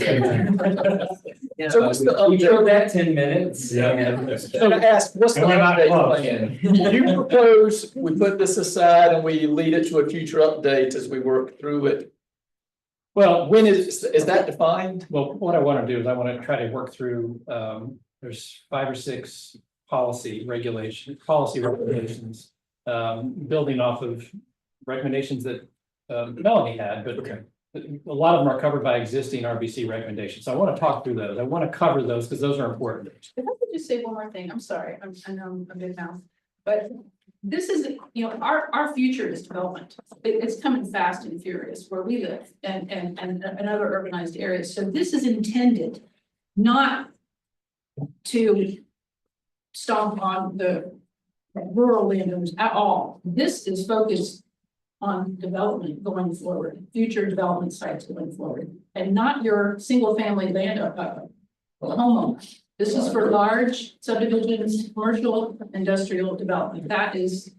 Speaker 8: So what's the
Speaker 3: We killed that 10 minutes.
Speaker 8: I'm gonna ask, what's the update plan? You propose we put this aside and we lead it to a future update as we work through it.
Speaker 6: Well,
Speaker 8: When is that defined?
Speaker 6: well, what I want to do is I want to try to work through, there's 5 or 6 policy regulations, building off of recommendations that Melanie had, but a lot of them are covered by existing RBC recommendations. So I want to talk through those. I want to cover those because those are important.
Speaker 5: if I could just say one more thing, I'm sorry, I know I'm a big mouth, but this is, our future is development. It's coming fast and furious where we live and other urbanized areas. So this is intended not to stomp on the rural landowners at all. This is focused on development going forward, future development sites going forward, and not your single family land homeowner. This is for large subdivisions, commercial, industrial development. That is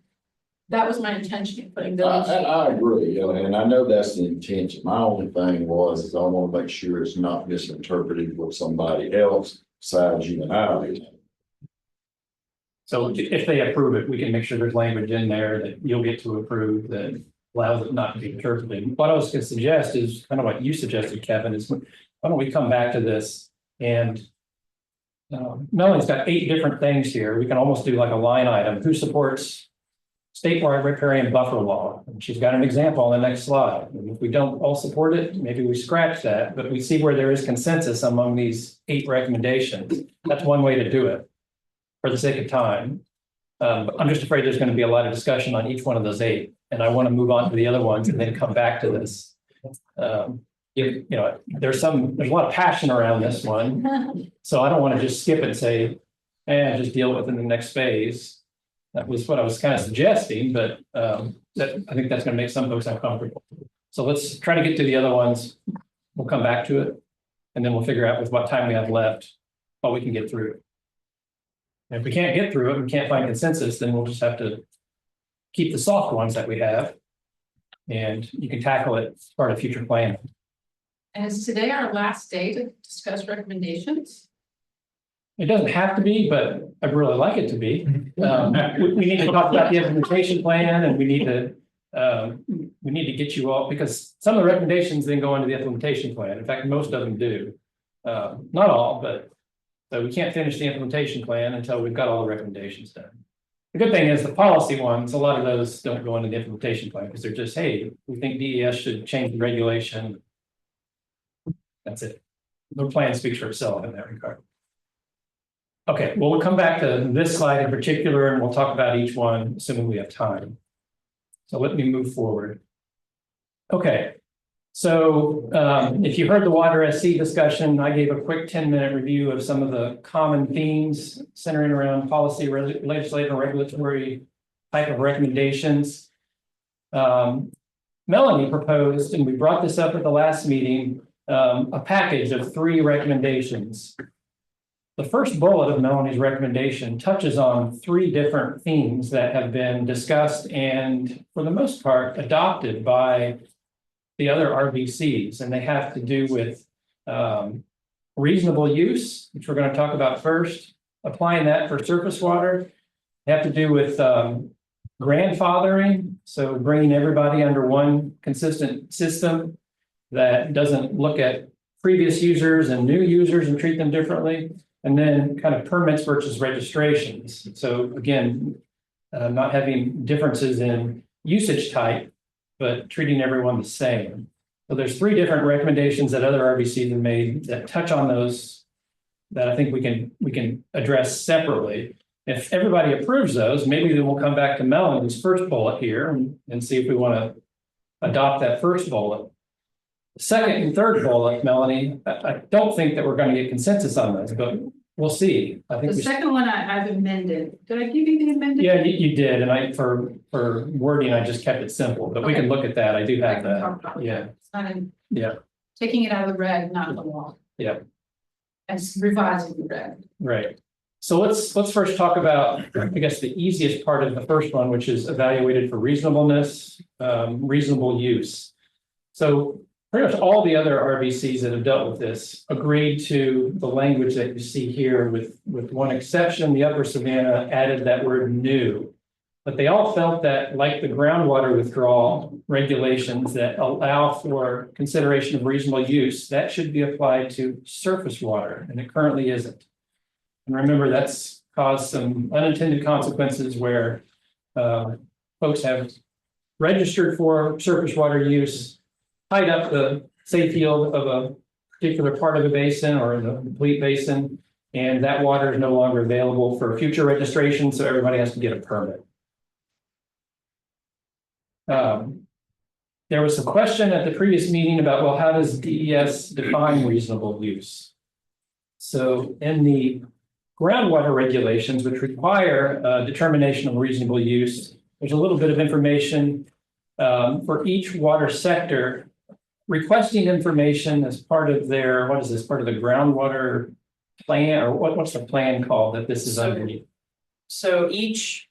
Speaker 5: that was my intention of putting
Speaker 15: And
Speaker 5: those.
Speaker 15: I agree, and I know that's the intention. My only thing is I want to make sure it's not misinterpreted what somebody else besides you and I do.
Speaker 6: So if they approve it, we can make sure there's language in there that you'll get to approve that allows it not to be interpreted. What I was gonna suggest is kind of what you suggested, Kevin, is why don't we come back to this and Melanie's got 8 different things here. We can almost do like a line item. Who supports statewide riparian buffer law? And she's got an example on the next slide. And if we don't all support it, maybe we scratch that, but we see where there is consensus among these 8 recommendations. That's one way to do it for the sake of time. But I'm just afraid there's going to be a lot of discussion on each one of those 8. And I want to move on to the other ones and then come back to this. There's a lot of passion around this one. So I don't want to just skip it and say, just deal with it in the next phase. That was what I was kind of suggesting, but I think that's going to make some folks uncomfortable. So let's try to get to the other ones. We'll come back to it. And then we'll figure out with what time we have left, what we can get through it. And if we can't get through it, we can't find consensus, then we'll just have to keep the soft ones that we have. And you can tackle it as part of future planning.
Speaker 5: And is today our last day to discuss recommendations?
Speaker 6: It doesn't have to be, but I'd really like it to be. We need to talk about the implementation plan and we need to get you all, because some of the recommendations then go into the implementation plan. In fact, most of them do. Not all, but so we can't finish the implementation plan until we've got all the recommendations done. The good thing is the policy ones, a lot of those don't go into the implementation plan because they're just, hey, we think DES should change the regulation. That's it. The plan speaks for itself in that regard. Okay, well, we'll come back to this slide in particular and we'll talk about each one, assuming we have time. So let me move forward. Okay, so if you heard the water SC discussion, I gave a quick 10-minute review of some of the common themes centering around policy, legislative, and regulatory type of recommendations. Melanie proposed, and we brought this up at the last meeting, a package of 3 recommendations. The first bullet of Melanie's recommendation touches on 3 different themes that have been discussed and, for the most part, adopted by the other RBCs, and they have to do with reasonable use, which we're going to talk about first, applying that for surface water. They have to do with grandfathering, so bringing everybody under one consistent system that doesn't look at previous users and new users and treat them differently. And then kind of permits versus registrations. So again, not having differences in usage type, but treating everyone the same. So there's 3 different recommendations that other RBCs have made that touch on those that I think we can address separately. If everybody approves those, maybe then we'll come back to Melanie's first bullet here and see if we want to adopt that first bullet. The second and third bullet, Melanie, I don't think that we're going to get consensus on those, but we'll see. I think
Speaker 5: The second one I've amended. Did I give you the amended?
Speaker 6: Yeah, you did, and for wording, I just kept it simple, but we can look at that. I do have that. Yeah.
Speaker 5: It's not in.
Speaker 6: Yeah.
Speaker 5: Taking it out of the red, not the law.
Speaker 6: Yeah.
Speaker 5: And revising the red.
Speaker 6: Right. So let's first talk about, I guess, the easiest part of the first one, which is evaluated for reasonableness, reasonable use. So pretty much all the other RBCs that have dealt with this agreed to the language that you see here with one exception. The Upper Savannah added that word new, but they all felt that, like the groundwater withdrawal regulations that allow for consideration of reasonable use, that should be applied to surface water, and it currently isn't. And remember, that's caused some unintended consequences where folks have registered for surface water use, tied up the safe yield of a particular part of the basin or the complete basin, and that water is no longer available for future registration, so everybody has to get a permit. There was a question at the previous meeting about, well, how does DES define reasonable use? So in the groundwater regulations, which require determination of reasonable use, there's a little bit of information for each water sector requesting information as part of their, what is this, part of the groundwater plan, or what's the plan called that this is underneath?
Speaker 13: So each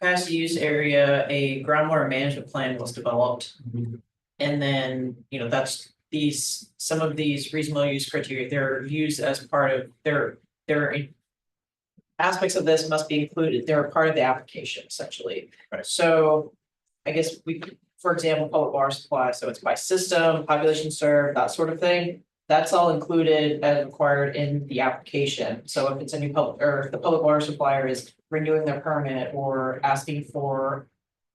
Speaker 13: capacity use area, a groundwater management plan was developed. And then, that's some of these reasonable use criteria, they're used as part of their aspects of this must be included, they're a part of the application essentially.
Speaker 6: Right.
Speaker 13: So I guess for example, public water supply, so it's by system, population served, that sort of thing. That's all included as required in the application. So if it's a new if the public water supplier is renewing their permit or asking for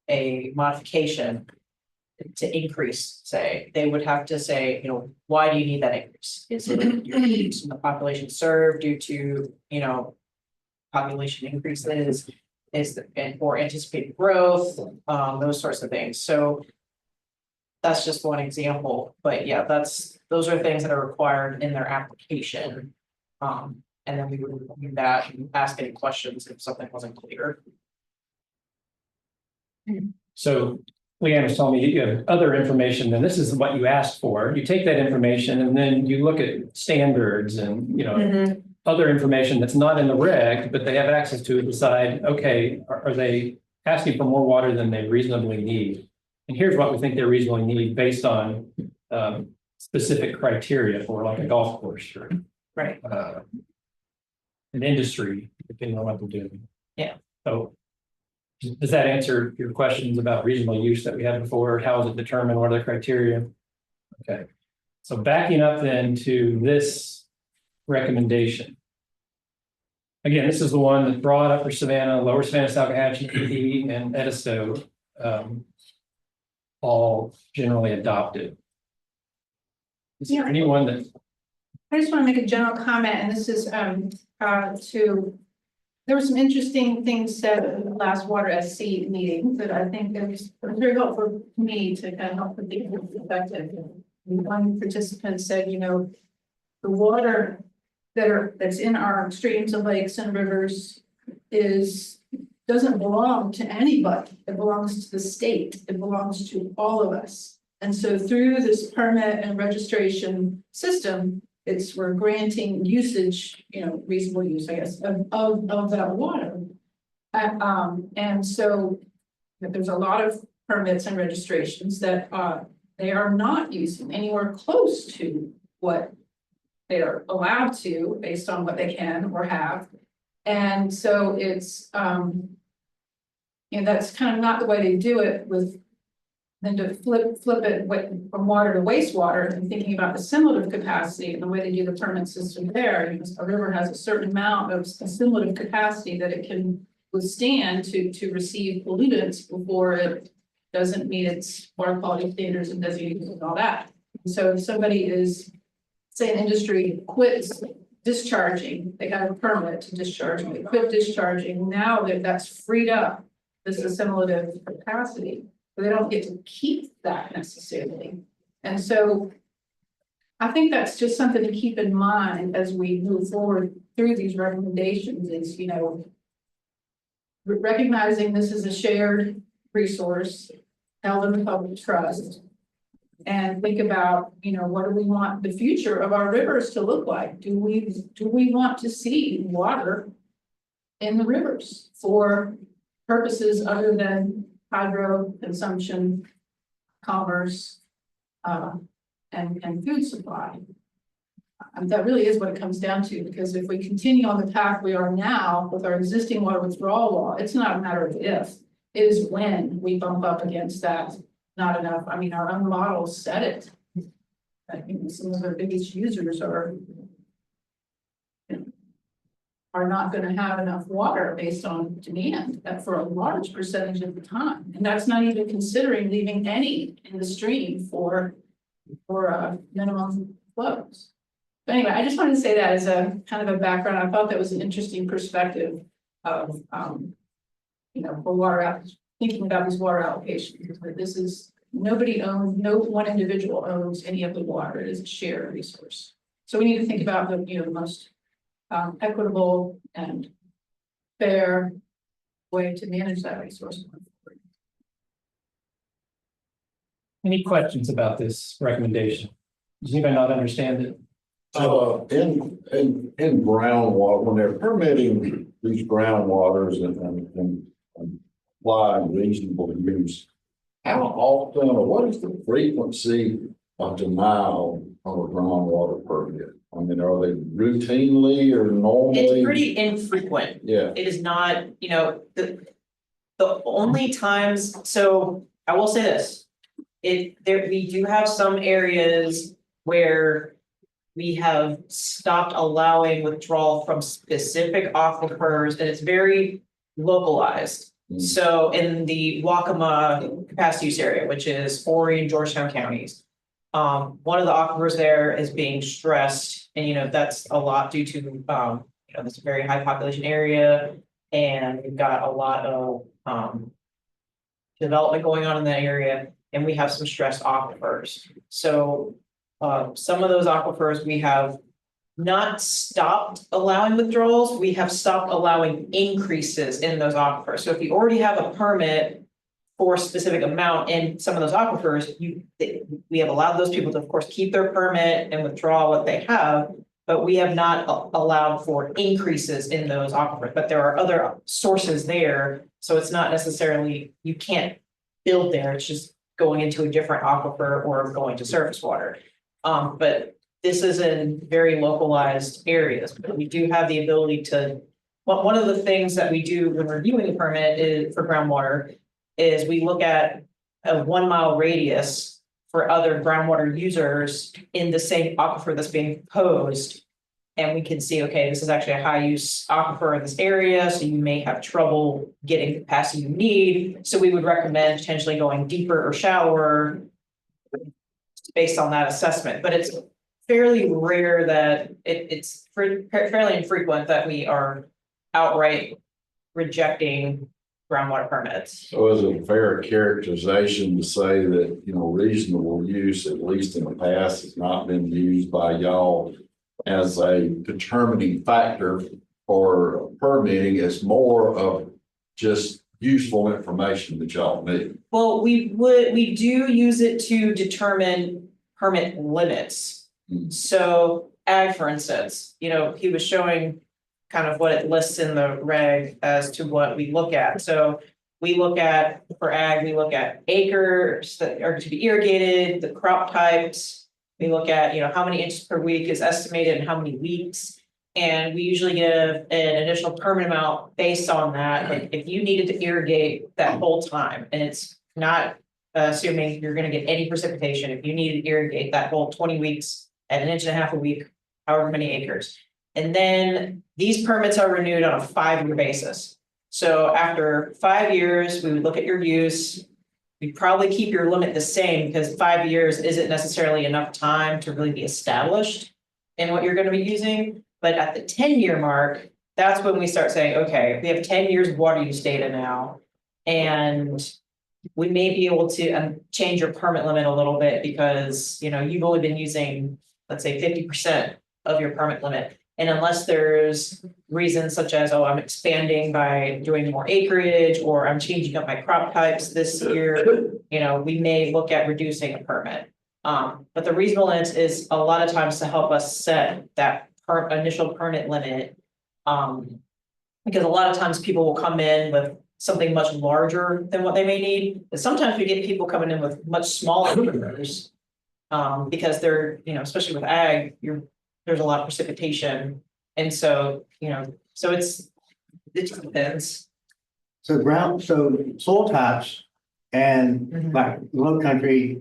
Speaker 13: a modification to increase, say, they would have to say, why do you need that increase? Is it your needs from the population served due to, population increases? Or anticipated growth, those sorts of things. So that's just one example, but yeah, those are things that are required in their application. And then we would review that and ask any questions if something wasn't clear.
Speaker 6: So Leanne was telling me you have other information, and this is what you asked for. You take that information and then you look at standards and, other information that's not in the reg, but they have access to decide, okay, are they asking for more water than they reasonably need? And here's what we think they reasonably need based on specific criteria for like a golf course or
Speaker 13: Right.
Speaker 6: an industry, depending on what they're doing.
Speaker 13: Yeah.
Speaker 6: So does that answer your questions about reasonable use that we had before? How is it determined? What are the criteria? Okay. So backing up then to this recommendation. Again, this is the one that's brought up for Savannah, Lower Savannah, Salcahatchee, and Edisto, all generally adopted. Is there anyone that?
Speaker 5: I just want to make a general comment, and this is there were some interesting things said at the last Water SC meeting that I think that was very helpful for me to kind of help put things in perspective. One participant said, the water that's in our streams and lakes and rivers doesn't belong to anybody. It belongs to the state. It belongs to all of us. And so through this permit and registration system, we're granting usage, reasonable use, I guess, of that water. And so there's a lot of permits and registrations that they are not using anywhere close to what they are allowed to based on what they can or have. And so it's, that's kind of not the way they do it then to flip it from water to wastewater and thinking about the assimilative capacity and the way they do the permit system there. A river has a certain amount of assimilative capacity that it can withstand to receive pollutants before it doesn't meet its water quality standards and designations and all that. So if somebody is, say an industry quits discharging, they got a permit to discharge, they quit discharging, now that's freed up this assimilative capacity. They don't get to keep that necessarily. And so I think that's just something to keep in mind as we move forward through these recommendations is, recognizing this is a shared resource held in the public trust. And think about, what do we want the future of our rivers to look like? Do we want to see water in the rivers for purposes other than hydro consumption, commerce, and food supply? That really is what it comes down to, because if we continue on the path we are now with our existing water withdrawal law, it's not a matter of if, it is when we bump up against that. Not enough. I mean, our own models said it. I think some of our biggest users are not going to have enough water based on demand for a large percentage of the time. And that's not even considering leaving any in the stream for minimum flows. But anyway, I just wanted to say that as a kind of a background. I thought that was an interesting perspective of, for water thinking about these water allocations. But this is, no one individual owns any of the water. It is a shared resource. So we need to think about the most equitable and fair way to manage that resource.
Speaker 6: Any questions about this recommendation? Does anybody not understand it?
Speaker 15: In groundwater, when they're permitting these groundwaters and apply reasonable use, how often or what is the frequency of denial of a groundwater permit? I mean, are they routinely or normally?
Speaker 13: It's pretty infrequent.
Speaker 15: Yeah,
Speaker 13: It is not, the only times, so I will say this. We do have some areas where we have stopped allowing withdrawal from specific aquifers, and it's very localized. So in the Waccamaw capacity use area, which is Horry and Georgetown counties. One of the aquifers there is being stressed, and that's a lot due to this very high population area. And we've got a lot of development going on in that area, and we have some stressed aquifers. So some of those aquifers we have not stopped allowing withdrawals, we have stopped allowing increases in those aquifers. So if you already have a permit for a specific amount in some of those aquifers, we have allowed those people to, of course, keep their permit and withdraw what they have, but we have not allowed for increases in those aquifers. But there are other sources there, so it's not necessarily, you can't build there, it's just going into a different aquifer or going to surface water. But this is in very localized areas, but we do have the ability to, well, one of the things that we do when reviewing a permit is for groundwater is we look at a 1 mile radius for other groundwater users in the same aquifer that's being proposed. And we can see, okay, this is actually a high use aquifer in this area, so you may have trouble getting the capacity you need. So we would recommend potentially going deeper or shallower based on that assessment, but it's fairly rare that it's fairly infrequent that we are outright rejecting groundwater permits.
Speaker 15: so is it a fair characterization to say that, reasonable use, at least in the past, has not been used by y'all as a determining factor for permitting? It's more of just useful information that y'all need?
Speaker 13: Well, we do use it to determine permit limits. So ag, for instance, he was showing kind of what it lists in the reg as to what we look at. So we look at, for ag, we look at acres that are to be irrigated, the crop types. We look at, how many inches per week is estimated and how many weeks. And we usually give an additional permit amount based on that. Like if you needed to irrigate that whole time, and it's not assuming you're going to get any precipitation, if you needed to irrigate that whole 20 weeks at 1.5 inches a week, however many acres. And then these permits are renewed on a 5-year basis. So after 5 years, we would look at your use. We'd probably keep your limit the same because 5 years isn't necessarily enough time to really be established in what you're going to be using. But at the 10-year mark, that's when we start saying, okay, we have 10 years of water use data now. And we may be able to change your permit limit a little bit because, you've only been using, let's say 50% of your permit limit. And unless there's reasons such as, oh, I'm expanding by doing more acreage, or I'm changing up my crop types this year, we may look at reducing a permit. But the reasonableness is a lot of times to help us set that initial permit limit. Because a lot of times people will come in with something much larger than what they may need. But sometimes we get people coming in with much smaller numbers. Because they're, especially with ag, there's a lot of precipitation. And so, so it just depends.
Speaker 14: So soil types and like low country,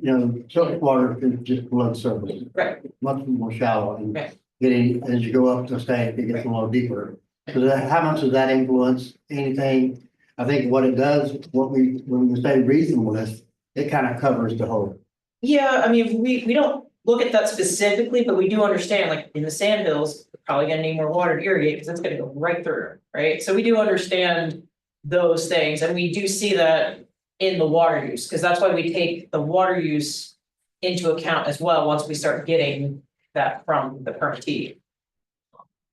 Speaker 14: surface water is just below the surface.
Speaker 13: Right.
Speaker 14: Much more shallow and
Speaker 13: Right.
Speaker 14: getting, as you go up the state, it gets a little deeper. So how much does that influence anything? I think what it does, when we say reasonableness, it kind of covers the whole.
Speaker 13: Yeah, I mean, we don't look at that specifically, but we do understand, like in the sand hills, we're probably gonna need more water to irrigate because it's gonna go right through, right? So we do understand those things, and we do see that in the water use, because that's why we take the water use into account as well, once we start getting that from the permittee.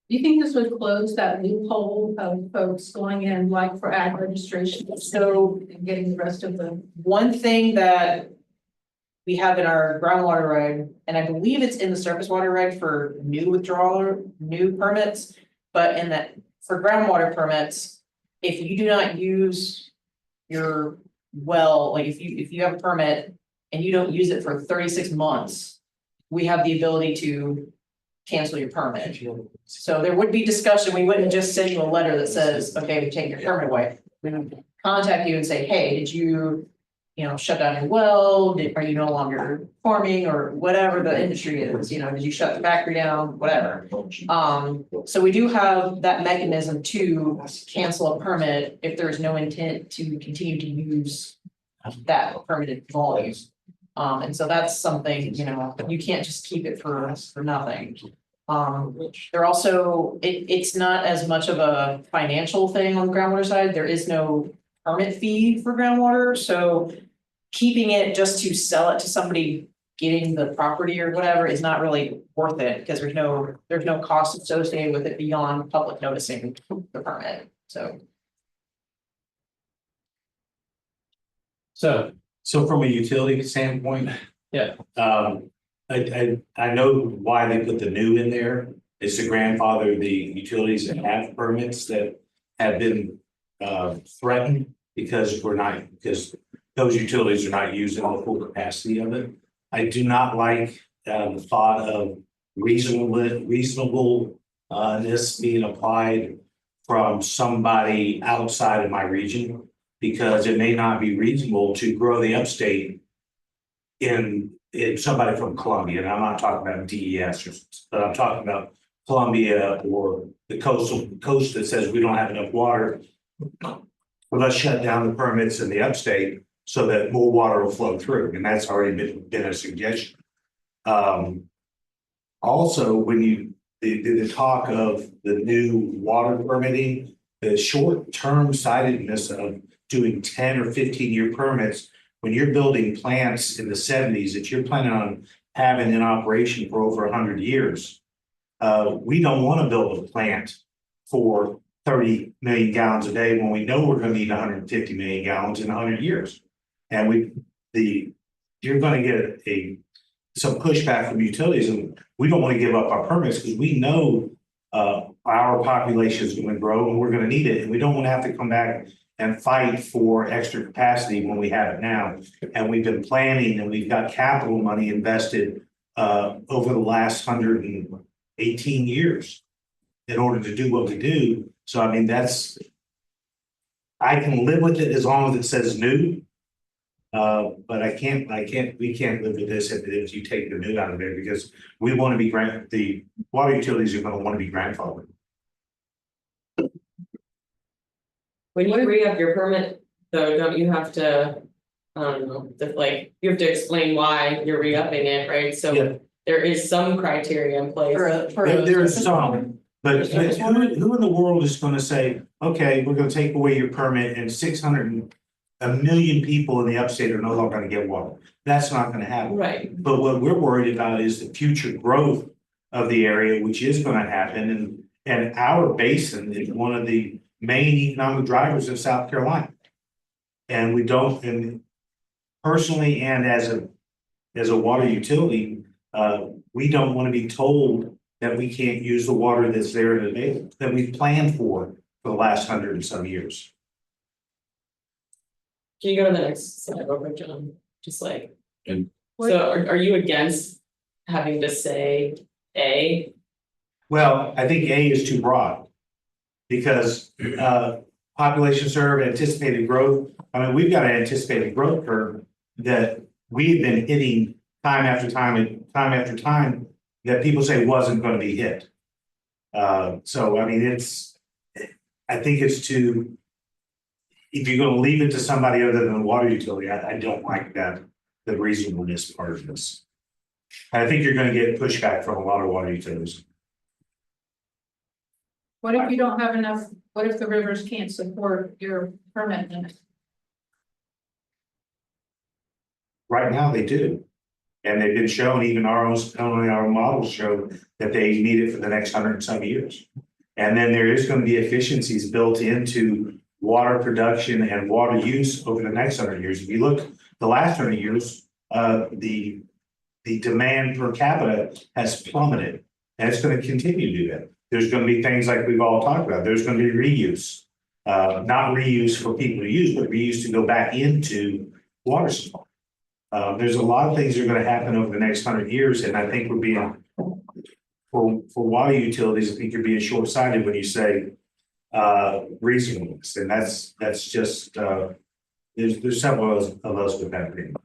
Speaker 5: Do you think this would close that loophole of folks going in like for ag registration, so and getting the rest of the?
Speaker 13: One thing that we have in our groundwater reg, and I believe it's in the surface water reg for new permits, but in that for groundwater permits, if you do not use your well, like if you have a permit and you don't use it for 36 months, we have the ability to cancel your permit. So there would be discussion. We wouldn't just send you a letter that says, okay, we take your permit away. We would contact you and say, hey, did you, shut down your well? Are you no longer farming or whatever the industry is, did you shut the factory down, whatever? So we do have that mechanism to cancel a permit if there is no intent to continue to use that permitted volume. And so that's something, you can't just keep it for nothing. They're also, it's not as much of a financial thing on the groundwater side. There is no permit fee for groundwater, so keeping it just to sell it to somebody getting the property or whatever is not really worth it, because there's no cost associated with it beyond public noticing the permit, so.
Speaker 9: So from a utility standpoint.
Speaker 6: Yeah.
Speaker 9: I know why they put the new in there. It's to grandfather the utilities that have permits that have been threatened because those utilities are not using the full capacity of it. I do not like the thought of reasonableness being applied from somebody outside of my region, because it may not be reasonable to grow the upstate in somebody from Columbia. And I'm not talking about DES, but I'm talking about Columbia or the coast that says we don't have enough water. Well, let's shut down the permits in the upstate so that more water will flow through. And that's already been a suggestion. Also, when the talk of the new water permitting, the short-term sightedness of doing 10 or 15-year permits, when you're building plants in the 70s that you're planning on having in operation for over 100 years, we don't want to build a plant for 30 million gallons a day when we know we're going to need 150 million gallons in 100 years. And you're going to get some pushback from utilities, and we don't want to give up our permits because we know our population is going to grow and we're going to need it, and we don't want to have to come back and fight for extra capacity when we have it now. And we've been planning, and we've got capital money invested over the last 118 years in order to do what we do. So I mean, I can live with it as long as it says new. But we can't live with this if you take the new out of there, because we want to be the water utilities are going to want to be grandfathered.
Speaker 2: When you re-up your permit, though, don't you have to, you have to explain why you're re-upping it, right? So
Speaker 9: Yeah.
Speaker 2: There is some criteria in place.
Speaker 9: There is some, but who in the world is going to say, okay, we're going to take away your permit and 1 million people in the upstate are no longer going to get water? That's not going to happen.
Speaker 2: Right.
Speaker 9: But what we're worried about is the future growth of the area, which is going to happen. And our basin is one of the main economic drivers of South Carolina. And and personally, and as a water utility, we don't want to be told that we can't use the water that's there today that we've planned for the last 100 and some years.
Speaker 2: Can you go to the next slide over, John? Just like,
Speaker 15: And-
Speaker 2: so are you against having to say A?
Speaker 9: Well, I think A is too broad, because population served, anticipated growth. I mean, we've got an anticipated growth curve that we've been hitting time after time and time after time that people say wasn't going to be hit. So I mean, I think it's too. If you're going to leave it to somebody other than the water utility, I don't like that, the reasonableness part of this. I think you're going to get pushback from a lot of water utilities.
Speaker 5: What if you don't have enough, what if the rivers can't support your permit limit?
Speaker 9: Right now they do. And they've been shown, even our own models show that they need it for the next 100 and some years. And then there is going to be efficiencies built into water production and water use over the next 100 years. If you look the last 100 years, the demand per capita has plummeted, and it's going to continue to do that. There's going to be things like we've all talked about. There's going to be reuse. not reuse for people to use, but reuse to go back into water supply. There's a lot of things that are gonna happen over the next 100 years, and I think we're being, for water utilities, I think you're being short-sighted when you say reasonableness, and that's just, there's several of those with that opinion.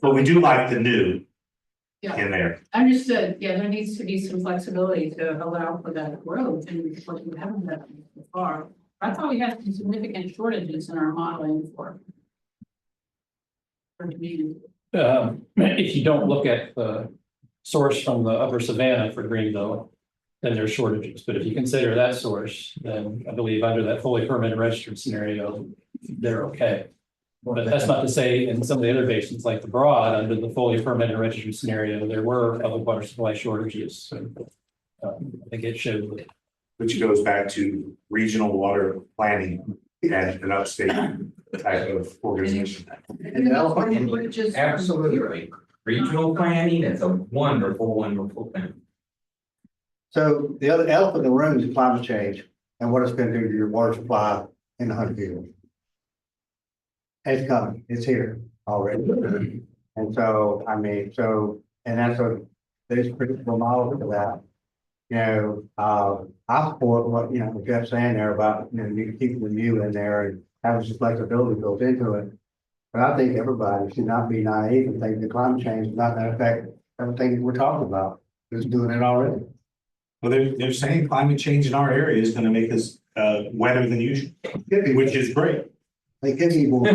Speaker 9: But we do like the new
Speaker 5: Yeah,
Speaker 9: in there.
Speaker 5: understood. Yeah, there needs to be some flexibility to allow for that growth and what we haven't done so far. I thought we had some significant shortages in our modeling for demand.
Speaker 6: If you don't look at the source from the upper Savannah for Greenville, then there's shortages. But if you consider that source, then I believe under that fully permitted registered scenario, they're okay. But that's not to say in some of the other basins like the Broad, under the fully permitted registered scenario, there were public water supply shortages. So I think it showed that.
Speaker 9: Which goes back to regional water planning and an upstate type of organization.
Speaker 3: Absolutely. Regional planning is a wonderful, wonderful thing.
Speaker 14: So the other elephant in the room is climate change and what it's gonna do to your water supply in the Hunt Field. It's coming, it's here already. And so, I mean, and that's there's predictable model for that. You know, I support what, what Jeff's saying there about, you keep the view in there and having some flexibility built into it. But I think everybody should not be naive and think the climate change is not gonna affect everything that we're talking about. It's doing it already.
Speaker 9: Well, they're saying climate change in our area is gonna make us wetter than usual, which is great
Speaker 14: They give you more.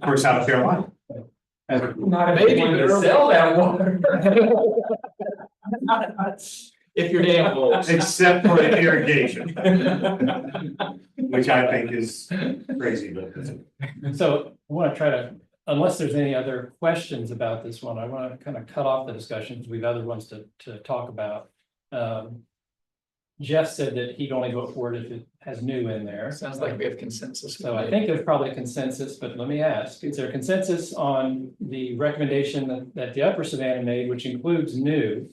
Speaker 9: for South Carolina.
Speaker 3: Not maybe to sell that water. If you're damn close.
Speaker 9: Except for irrigation. Which I think is crazy, but.
Speaker 6: So I want to try to, unless there's any other questions about this one, I want to kind of cut off the discussions. We have other ones to talk about. Jeff said that he'd only vote for it if it has new in there.
Speaker 8: Sounds like we have consensus.
Speaker 6: So I think there's probably consensus, but let me ask, is there consensus on the recommendation that the Upper Savannah made, which includes new?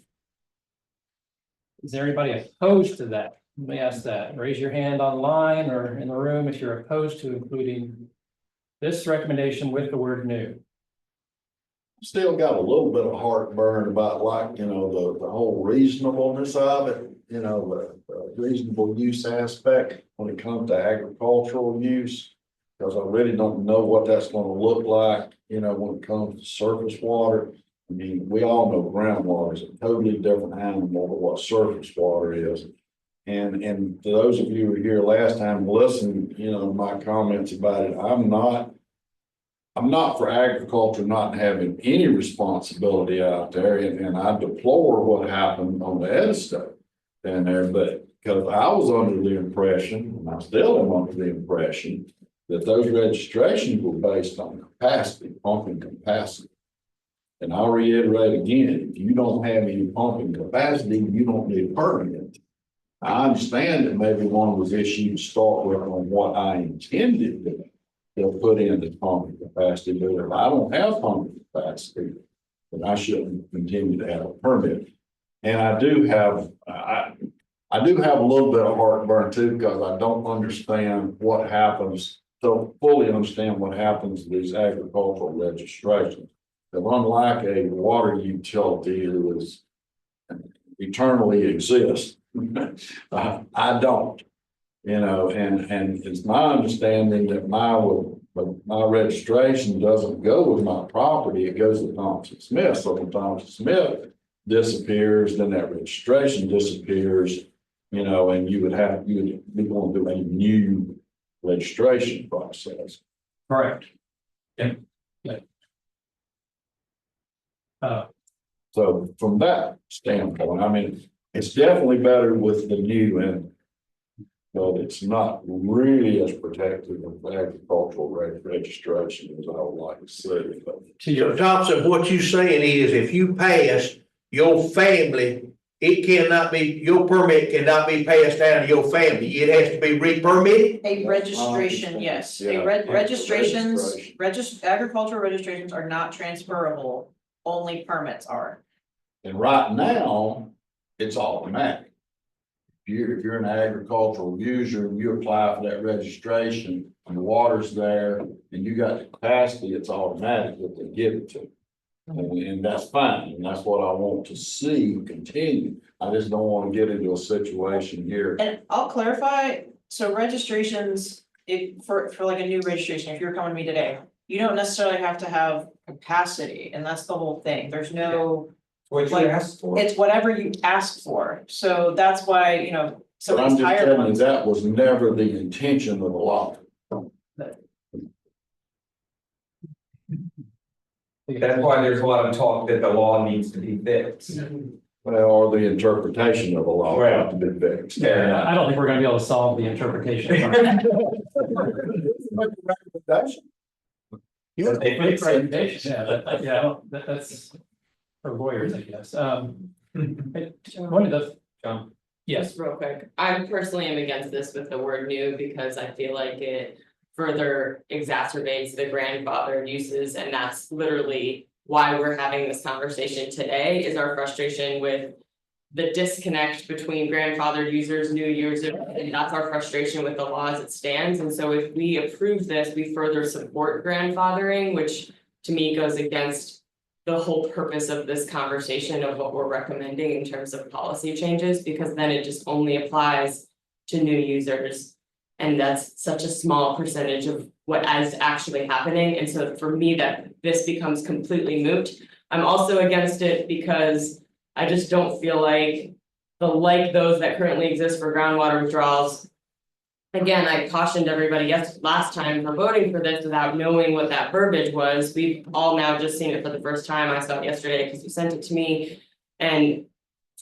Speaker 6: Is there anybody opposed to that? Let me ask that. Raise your hand online or in the room if you're opposed to including this recommendation with the word new.
Speaker 15: Still got a little bit of heartburn about the whole reasonableness of it, the reasonable use aspect when it comes to agricultural use. Because I really don't know what that's gonna look like, when it comes to surface water. I mean, we all know groundwater is a totally different animal than what surface water is. And to those of you who were here last time, listen, my comments about it, I'm not for agriculture not having any responsibility out there, and I deplore what happened on the Edison down there, but because I was under the impression, and I still am under the impression, that those registrations were based on capacity, pumping capacity. And I'll reiterate again, if you don't have any pumping capacity, you don't need a permit. I understand that maybe one was issued to start with on what I intended to put in the pumping capacity, but if I don't have pumping capacity, then I shouldn't continue to have a permit. And I do have a little bit of heartburn too, because I don't understand what happens, don't fully understand what happens to these agricultural registrations. Because unlike a water utility who is eternally exists, I don't. And it's my understanding that my registration doesn't go with my property, it goes to Thompson Smith. So when Thompson Smith disappears, then that registration disappears, and you would be going through a new registration process.
Speaker 6: Correct. Yeah.
Speaker 15: So from that standpoint, I mean, it's definitely better with the new and but it's not really as protective of agricultural registration as I would like to see.
Speaker 11: So Thompson, what you saying is if you pass your family, your permit cannot be passed down to your family. It has to be re-permitted?
Speaker 13: A registration, yes, agricultural registrations are not transferable, only permits are.
Speaker 15: And right now, it's automatic. if you're an agricultural user, and you apply for that registration, and the water's there, and you got the capacity, it's automatic that they give it to you. And that's fine, and that's what I want to see continue. I just don't want to get into a situation here.
Speaker 13: And I'll clarify, so registrations, for like a new registration, if you're coming to me today, you don't necessarily have to have capacity, and that's the whole thing, there's no.
Speaker 3: What you
Speaker 13: Like,
Speaker 3: asked for.
Speaker 13: It's whatever you ask for, so that's why, you know,
Speaker 15: But
Speaker 13: somebody's
Speaker 15: I'm just
Speaker 13: hired
Speaker 15: telling you,
Speaker 13: ones.
Speaker 15: that was never the intention of the law.
Speaker 3: That's why there's a lot of talk that the law needs to be fixed.
Speaker 15: Well, or the interpretation of the law
Speaker 3: Right.
Speaker 15: got to be fixed.
Speaker 3: Yeah.
Speaker 6: I don't think we're gonna be able to solve the interpretation.
Speaker 3: They fix it.
Speaker 6: Recommendation, yeah, that's for lawyers, I guess. One of the, yes,
Speaker 2: Just real quick, I personally am against this with the word new because I feel like it further exacerbates the grandfathered uses, and that's literally why we're having this conversation today, is our frustration with the disconnect between grandfathered users, new users, and that's our frustration with the law as it stands. And so if we approve this, we further support grandfathering, which to me goes against the whole purpose of this conversation of what we're recommending in terms of policy changes, because then it just only applies to new users. And that's such a small percentage of what is actually happening. And so for me, that this becomes completely moot. I'm also against it because I just don't feel like those that currently exist for groundwater withdrawals. Again, I cautioned everybody last time for voting for this without knowing what that verbiage was. We've all now just seen it for the first time. I saw it yesterday because you sent it to me. And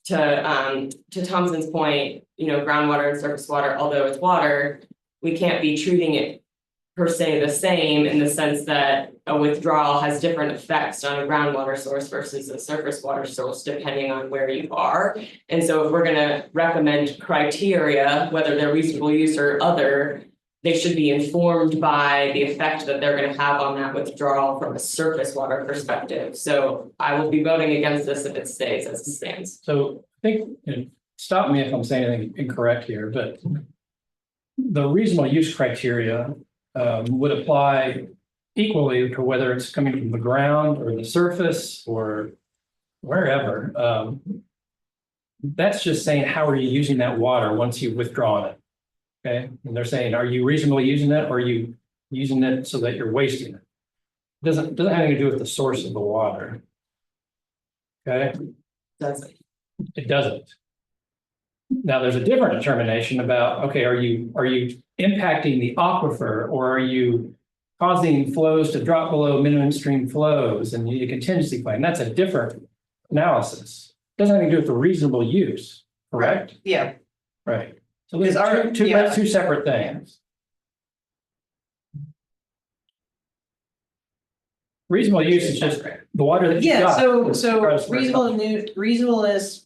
Speaker 2: to Thompson's point, you know, groundwater and surface water, although it's water, we can't be treating it per se the same in the sense that a withdrawal has different effects on a groundwater source versus a surface water source, depending on where you are. And so if we're gonna recommend criteria, whether they're reasonable use or other, they should be informed by the effect that they're gonna have on that withdrawal from a surface water perspective. So I will be voting against this if it stays as it stands.
Speaker 6: so I think, and stop me if I'm saying anything incorrect here, but the reasonable use criteria would apply equally to whether it's coming from the ground or the surface or wherever. That's just saying, how are you using that water once you've withdrawn it? Okay, and they're saying, are you reasonably using it, or are you using it so that you're wasting it? Doesn't have anything to do with the source of the water. Okay, it doesn't. Now, there's a different determination about, okay, are you impacting the aquifer, or are you causing flows to drop below minimum stream flows and you need a contingency plan? That's a different analysis. Doesn't have anything to do with the reasonable use, correct?
Speaker 13: Yeah,
Speaker 6: Right. So there's
Speaker 13: Because
Speaker 6: two separate things. Reasonable use is just the water that you got.
Speaker 13: so reasonableness.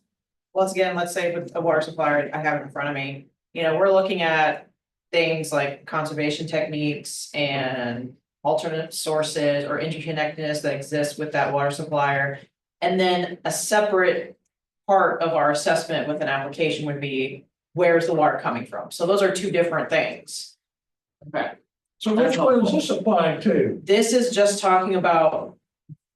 Speaker 13: Once again, let's say with a water supplier, I have it in front of me, you know, we're looking at things like conservation techniques and alternate sources or interconnectedness that exists with that water supplier. And then a separate part of our assessment with an application would be, where's the water coming from? So those are two different things.
Speaker 2: Okay.
Speaker 11: So which one is this applying to?
Speaker 13: This is just talking about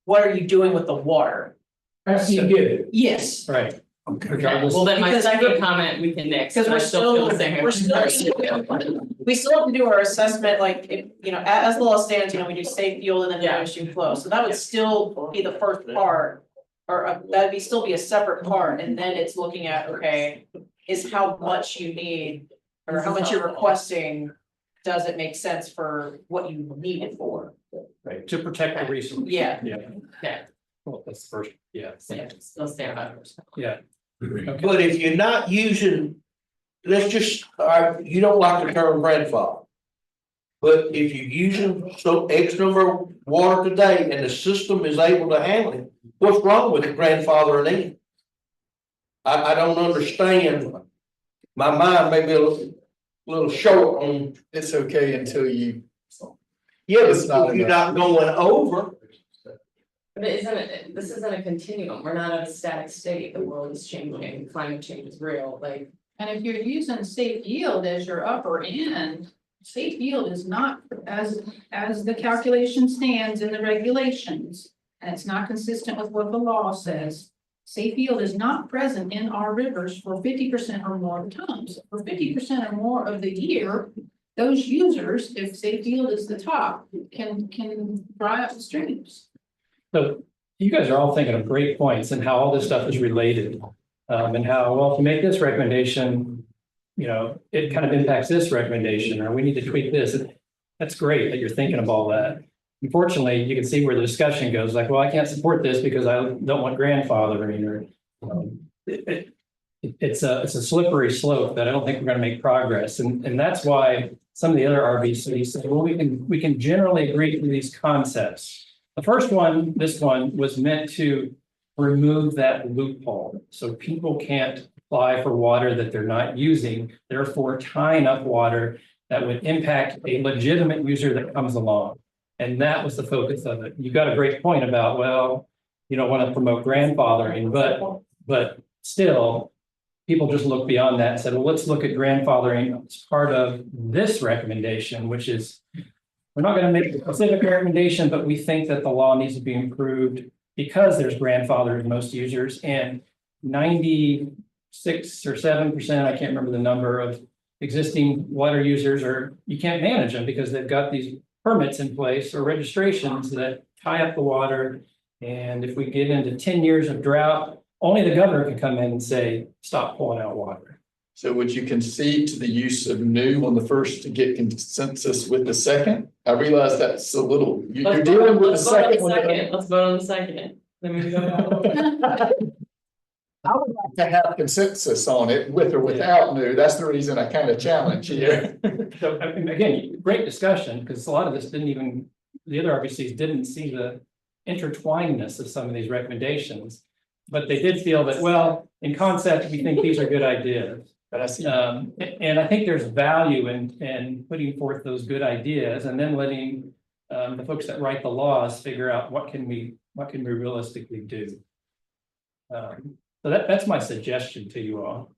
Speaker 13: what are you doing with the water?
Speaker 11: After you get it?
Speaker 13: Yes.
Speaker 6: Right.
Speaker 2: Okay, well then my
Speaker 13: Because
Speaker 2: second comment we can nix.
Speaker 13: Because
Speaker 2: but I feel the same way.
Speaker 13: we still have to do our assessment, like, if, you know, as the law stands, you know, we do safe fuel and then downstream flow, so that would still be the first part. Or that'd be still be a separate part, and then it's looking at, okay, is how much you need, or how much you're requesting. Does it make sense for what you need it for?
Speaker 6: Right, to protect the resource.
Speaker 13: Yeah.
Speaker 6: Yeah.
Speaker 2: Okay,
Speaker 6: Well, that's the first, yeah.
Speaker 2: still stand by it.
Speaker 6: Yeah. Okay.
Speaker 11: But if you're not using, let's just, you don't like the term grandfather. But if you're using so X number of water today and the system is able to handle it, what's wrong with the grandfather in? I don't understand. My mind may be a little short on.
Speaker 8: It's okay until you.
Speaker 11: Yeah,
Speaker 8: It's not
Speaker 11: but you're
Speaker 8: enough.
Speaker 11: not going over.
Speaker 2: But this isn't a continuum, we're not at a static state, the world is changing, climate change is real, like.
Speaker 5: And if you're using safe yield as your upper end, safe yield is not as the calculation stands in the regulations. And it's not consistent with what the law says. Safe yield is not present in our rivers for 50% or more of the times. For 50% or more of the year, those users, if safe yield is the top, can dry up the streams.
Speaker 6: So you guys are all thinking of great points and how all this stuff is related. And how, well, to make this recommendation, you know, it kind of impacts this recommendation, or we need to tweak this. That's great that you're thinking of all that. Unfortunately, you can see where the discussion goes, like, well, I can't support this because I don't want grandfathering, or it's a slippery slope that I don't think we're going to make progress. And that's why some of the other RBCs say, well, we can generally agree to these concepts. The first one, this one, was meant to remove that loophole. So people can't apply for water that they're not using, therefore tying up water that would impact a legitimate user that comes along. And that was the focus of it. You got a great point about, well, you don't want to promote grandfathering, but still, people just look beyond that and said, well, let's look at grandfathering as part of this recommendation, which is, we're not going to make a specific recommendation, but we think that the law needs to be improved because there's grandfather in most users, and 96 or 7%, I can't remember the number, of existing water users are, you can't manage them because they've got these permits in place or registrations that tie up the water. And if we get into 10 years of drought, only the governor can come in and say, stop pulling out water.
Speaker 8: So would you concede to the use of new on the first to get consensus with the second? I realize that's a little, you're dealing with the second one.
Speaker 2: Let's vote on the second. Then we go back.
Speaker 8: I would like to have consensus on it with or without new. That's the reason I kind of challenge here.
Speaker 6: So I mean, again, great discussion, because a lot of this didn't even, the other RBCs didn't see the intertwinedness of some of these recommendations. But they did feel that, well, in concept, we think these are good ideas.
Speaker 8: But I see.
Speaker 6: And I think there's value in putting forth those good ideas and then letting the folks that write the laws figure out what can we realistically do. So that's my suggestion to you all.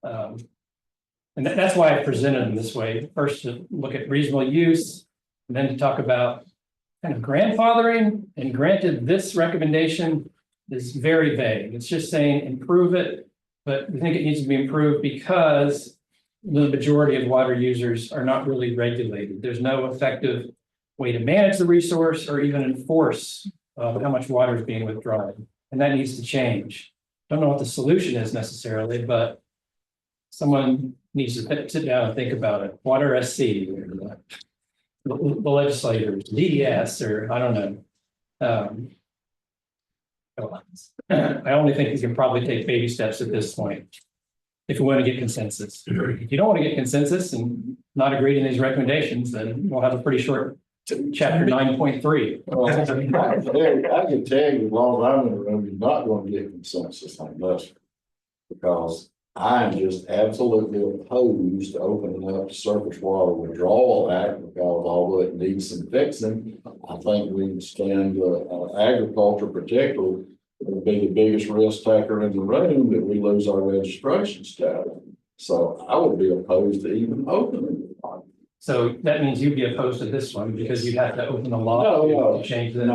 Speaker 6: And that's why I presented them this way. First, to look at reasonable use, and then to talk about kind of grandfathering. And granted, this recommendation is very vague. It's just saying improve it, but we think it needs to be improved because the majority of water users are not really regulated. There's no effective way to manage the resource or even enforce how much water is being withdrawn. And that needs to change. Don't know what the solution is necessarily, but someone needs to sit down and think about it. Water SC, or the legislators, DES, or I don't know. I only think you can probably take baby steps at this point if we want to get consensus. If you don't want to get consensus and not agree to these recommendations, then we'll have a pretty short chapter 9.3.
Speaker 15: Well, I can tell you, as long as I'm in the room, you're not going to get consensus on this. Because I'm just absolutely opposed to opening up the Surface Water Withdrawal Act, because although it needs some fixing, I think we stand agriculture particularly would be the biggest risk taker in the room that we lose our registration status. So I would be opposed to even opening it.
Speaker 6: So that means you'd be opposed to this one because you'd have to open the law to change this.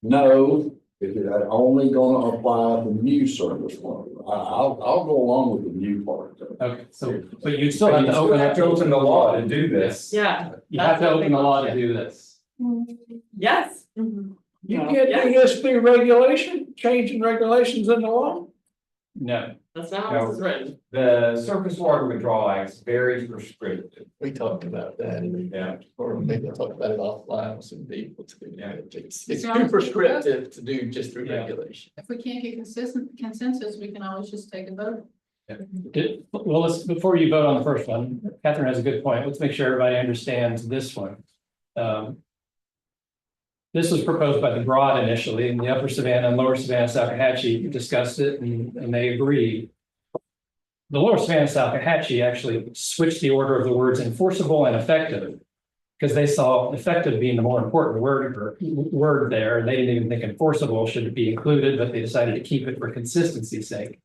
Speaker 15: No, if it's only going to apply to new Surface Water, I'll go along with the new part.
Speaker 6: Okay, so but you still have to open
Speaker 3: the law to do this.
Speaker 2: Yeah.
Speaker 6: You have to open the law to do this.
Speaker 2: Yes.
Speaker 11: You can't do ESP regulation, changing regulations in the law?
Speaker 6: No.
Speaker 2: That's not how it's written.
Speaker 3: The Surface Water Withdrawal Act is very prescriptive.
Speaker 8: We talked about that.
Speaker 3: Yeah.
Speaker 8: Or maybe we'll talk about it offline with some people too.
Speaker 3: Yeah.
Speaker 8: It's too prescriptive to do just through
Speaker 6: Yeah.
Speaker 8: regulation.
Speaker 5: If we can't get consensus, we can always just take a vote.
Speaker 6: Well, before you vote on the first one, Catherine has a good point. Let's make sure everybody understands this one. This was proposed by the Broad initially, and the Upper Savannah and Lower Savannah Salkehatchie discussed it and they agreed. The Lower Savannah Salkehatchie actually switched the order of the words enforceable and effective because they saw effective being the more important word there. And they didn't even think enforceable should be included, but they decided to keep it for consistency's sake.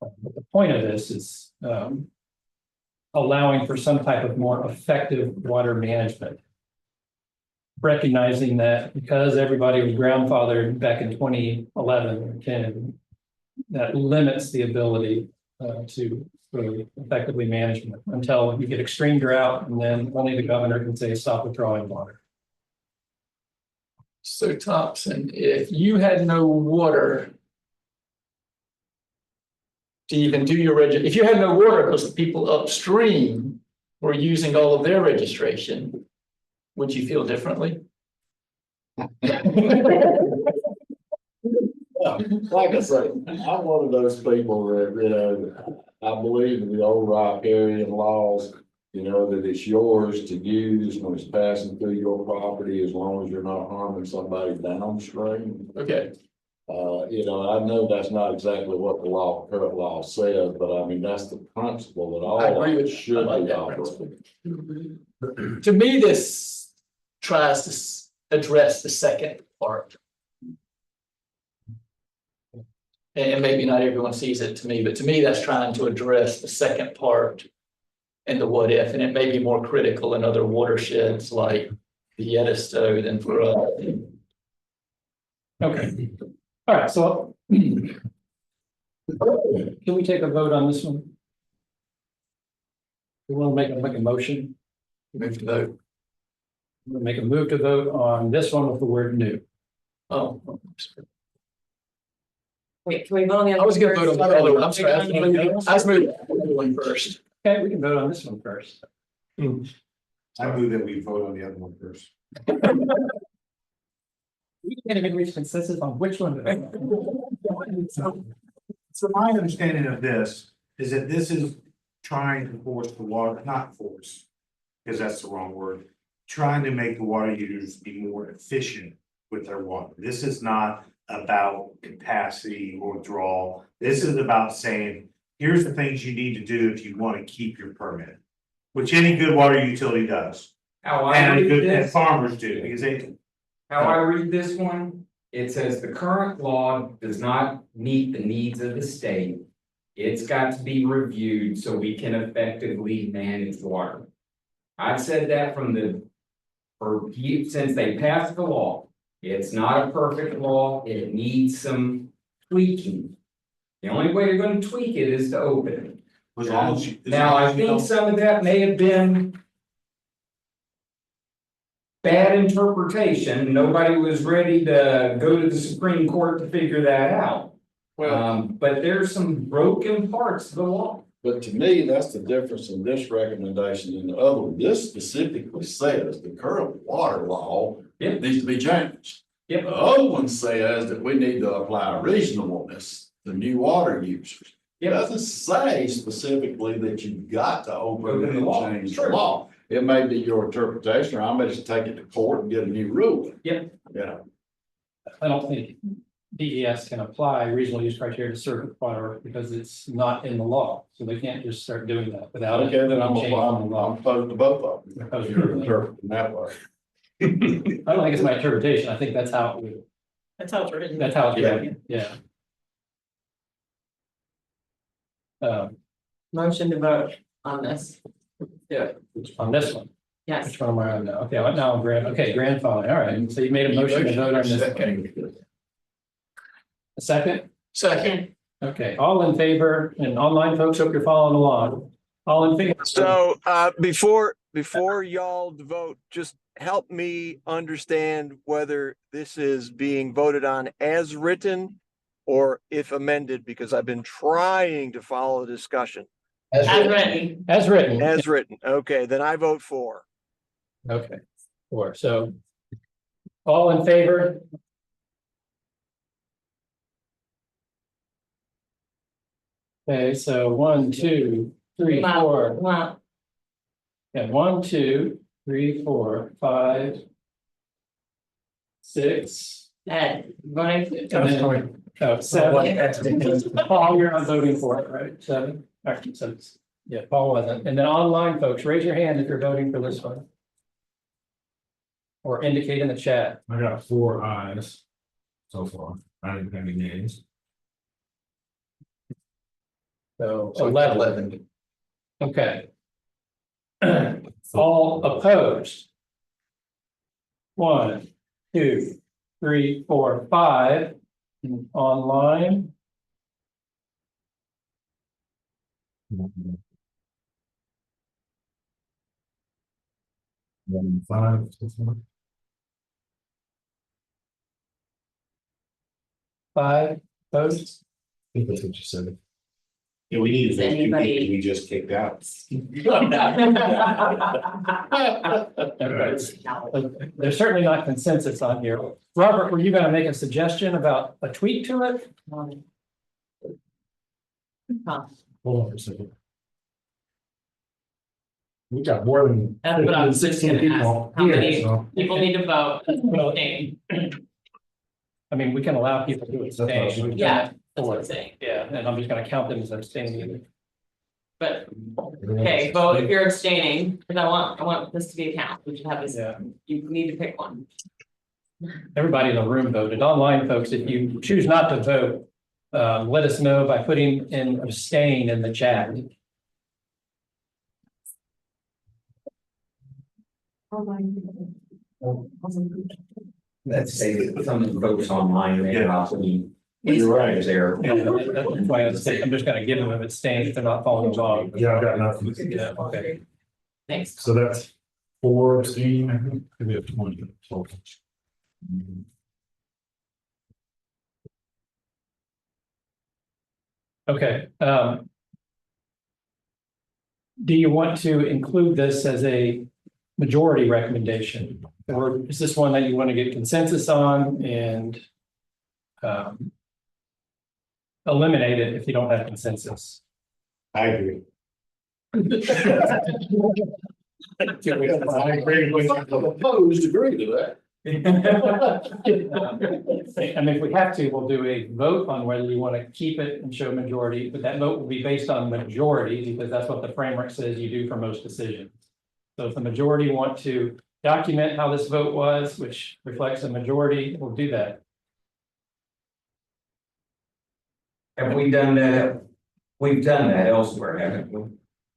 Speaker 6: But the point of this is, allowing for some type of more effective water management. Recognizing that because everybody was grandfathered back in 2011, that limits the ability to really effectively manage it until you get extreme drought, and then only the governor can say stop withdrawing water.
Speaker 8: So Thompson, if you had no water to even do your if you had no water because the people upstream were using all of their registration, would you feel differently?
Speaker 15: Like I say, I'm one of those people that, you know, I believe in the old riparian laws. You know, that it's yours to use when it's passing through your property, as long as you're not harming somebody downstream.
Speaker 8: Okay.
Speaker 15: You know, I know that's not exactly what the current law says, but I mean, that's the principle that all
Speaker 8: I agree
Speaker 15: of
Speaker 8: with
Speaker 15: it should
Speaker 8: I like
Speaker 15: be
Speaker 8: that
Speaker 15: operating.
Speaker 8: principle. To me, this tries to address the second part. And maybe not everyone sees it to me, but to me, that's trying to address the second part and the what if, and it may be more critical in other watersheds like the Yellowstone than for us.
Speaker 6: Okay, all right, so can we take a vote on this one? We want to make a motion.
Speaker 8: Move to vote.
Speaker 6: We'll make a move to vote on this one with the word new.
Speaker 8: Oh.
Speaker 2: Wait, can we vote on the other?
Speaker 8: I was gonna vote on the other one. I'm sorry. I
Speaker 2: Okay.
Speaker 8: was moving one first.
Speaker 6: Okay, we can vote on this one first.
Speaker 9: I move that we vote on the other one first.
Speaker 6: We can't even reach consensus on which one to vote on.
Speaker 9: So my understanding of this is that this is trying to force the water, not force, because that's the wrong word. Trying to make the water users be more efficient with their water. This is not about capacity or withdrawal. This is about saying, here's the things you need to do if you want to keep your permit. Which any good water utility does.
Speaker 3: How I
Speaker 9: And
Speaker 3: read
Speaker 9: good, and
Speaker 3: this,
Speaker 9: farmers do, because they.
Speaker 3: how I read this one, it says the current law does not meet the needs of the state. It's got to be reviewed so we can effectively manage water. I've said that since they passed the law. It's not a perfect law, it needs some tweaking. The only way you're gonna tweak it is to open it. Now, I think some of that may have been bad interpretation. Nobody was ready to go to the Supreme Court to figure that out. But there's some broken parts of the law.
Speaker 15: But to me, that's the difference in this recommendation and the other one. This specifically says the current water law needs to be changed.
Speaker 6: Yep.
Speaker 15: The other one says that we need to apply reasonableness to new water users. It doesn't say specifically that you've got to open it and change the law. It may be your interpretation, or I may just take it to court and get a new rule.
Speaker 6: Yep.
Speaker 15: Yeah.
Speaker 6: I don't think DES can apply reasonable use criteria to surface water because it's not in the law. So they can't just start doing that without.
Speaker 15: Okay, then I'm
Speaker 6: changing the law.
Speaker 15: opposed to both of them.
Speaker 6: Opposed to
Speaker 15: You're
Speaker 6: both.
Speaker 15: interpreting that way.
Speaker 6: I don't think it's my interpretation. I think that's how it,
Speaker 2: That's how it's written.
Speaker 6: that's how it's written, yeah.
Speaker 2: Motion to vote on this.
Speaker 6: Yeah. On this one,
Speaker 2: Yes.
Speaker 6: which one am I on now? Okay, now I'm grandfather, all right, so you made a motion to vote on this. A second?
Speaker 8: Second.
Speaker 6: Okay, all in favor, and online folks, hope you're following along. All in favor?
Speaker 4: So before y'all vote, just help me understand whether this is being voted on as written or if amended, because I've been trying to follow the discussion.
Speaker 2: As written.
Speaker 6: As written.
Speaker 4: As written. Okay, then I vote for.
Speaker 6: Okay, so all in favor? Okay, so 1, 2, 3, 4.
Speaker 2: Wow.
Speaker 6: Yeah, 1, 2, 3, 4, 5, 6.
Speaker 2: Ed, voting.
Speaker 6: Oh, 7. Paul, you're not voting for it, right? 7. Actually, 6. Yeah, Paul wasn't. And then online folks, raise your hand if you're voting for this one. Or indicate in the chat.
Speaker 1: I got 4 ayes so far. I didn't have any nays.
Speaker 6: So
Speaker 8: So
Speaker 6: 11. Okay. All opposed? 1, 2, 3, 4, 5. Online,
Speaker 1: Five.
Speaker 6: 5 votes.
Speaker 1: I think that's what you said.
Speaker 9: Yeah, we need
Speaker 2: Does
Speaker 9: those two people
Speaker 2: anybody-
Speaker 9: we just kicked out.
Speaker 6: There's certainly not consensus on here. Robert, were you gonna make a suggestion about a tweak to it?
Speaker 1: Hold on for a second. We got more than
Speaker 2: That's what I was
Speaker 1: 16
Speaker 2: gonna ask.
Speaker 1: people
Speaker 2: How
Speaker 1: here,
Speaker 2: many
Speaker 1: so.
Speaker 2: people need to vote? Abstain.
Speaker 6: I mean, we can allow people to abstain. We've done
Speaker 2: Yeah,
Speaker 6: that
Speaker 2: that's what
Speaker 6: before.
Speaker 2: I'm saying.
Speaker 6: Yeah, and I'm just gonna count them as abstaining.
Speaker 2: But, okay, vote if you're abstaining, because I want this to be a count. We should have this,
Speaker 6: Yeah,
Speaker 2: you need to pick one.
Speaker 6: everybody in the room voted. Online, folks, if you choose not to vote, let us know by putting in abstain in the chat.
Speaker 3: Let's say some of the folks online, they possibly.
Speaker 9: You're right.
Speaker 3: There.
Speaker 6: Yeah, that's why I'm just gonna give them abstain if they're not following along.
Speaker 1: Yeah, I've got nothing.
Speaker 6: Yeah, okay.
Speaker 2: Thanks.
Speaker 1: So that's 4 abstaining, I think. We have 20 total.
Speaker 6: Okay, do you want to include this as a majority recommendation? Or is this one that you want to get consensus on and eliminate it if you don't have consensus?
Speaker 9: I agree.
Speaker 11: I opposed, agree to that.
Speaker 6: I mean, if we have to, we'll do a vote on whether you want to keep it and show majority, but that vote will be based on majority because that's what the framework says you do for most decisions. So if the majority want to document how this vote was, which reflects a majority, we'll do that.
Speaker 3: Have we done that? We've done that elsewhere, haven't we?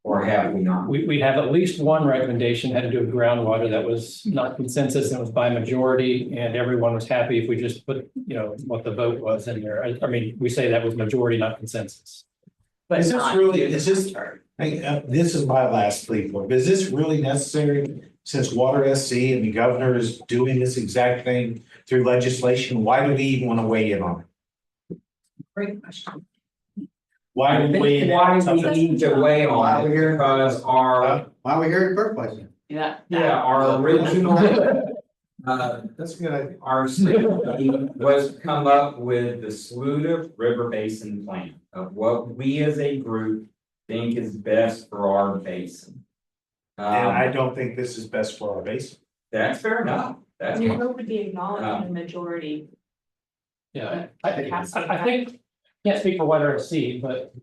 Speaker 3: Or have we not?
Speaker 6: We have at least one recommendation had to do with groundwater that was not consensus and it was by majority and everyone was happy if we just put, you know, what the vote was in there. I mean, we say that was majority, not consensus.
Speaker 2: But
Speaker 9: Is this
Speaker 2: not
Speaker 9: really,
Speaker 2: in
Speaker 9: is
Speaker 2: the
Speaker 9: this,
Speaker 2: chart.
Speaker 9: this is my last plea for, but is this really necessary? Since Water SC and the governor is doing this exact thing through legislation, why do we even want to weigh in on it?
Speaker 5: Great question.
Speaker 9: Why do we weigh in?
Speaker 3: Why
Speaker 9: on
Speaker 3: we
Speaker 9: something?
Speaker 3: need to weigh on it because our,
Speaker 14: Why are we here in the first place?
Speaker 6: Yeah.
Speaker 3: our original.
Speaker 9: That's a good idea.
Speaker 3: Our study was to come up with the Saluda River Basin plan of what we as a group think is best for our basin.
Speaker 9: And I don't think this is best for our basin.
Speaker 3: That's fair enough. That's.
Speaker 16: We would be acknowledging the majority.
Speaker 6: Yeah, I think, can't speak for Water SC, but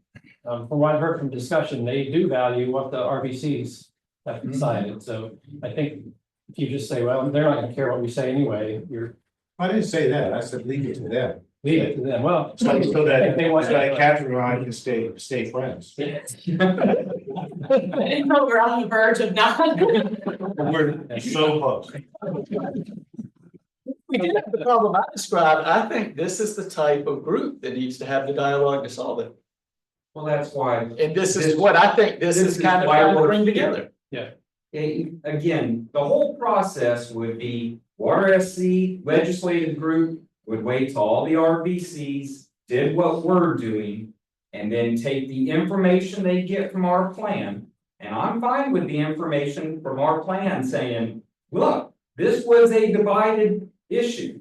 Speaker 6: from what I've heard from discussion, they do value what the RBCs have decided. So I think if you just say, well, they're not gonna care what we say anyway, you're
Speaker 9: I didn't say that. I said leave it to them.
Speaker 6: leave it to them. Well.
Speaker 9: So that,
Speaker 6: if they want
Speaker 9: so that
Speaker 6: to-
Speaker 9: Catherine and I can stay friends.
Speaker 2: I know we're on the verge of not.
Speaker 9: We're so close.
Speaker 8: The problem I described, I think this is the type of group that needs to have the dialogue to solve it.
Speaker 3: Well, that's why.
Speaker 8: And this is what I think this is kind of
Speaker 3: why
Speaker 8: trying to
Speaker 3: we're
Speaker 8: bring
Speaker 3: here.
Speaker 8: together.
Speaker 3: Again, the whole process would be Water SC legislative group would wait till all the RBCs did what we're doing. And then take the information they get from our plan. And I'm fine with the information from our plan saying, look, this was a divided issue.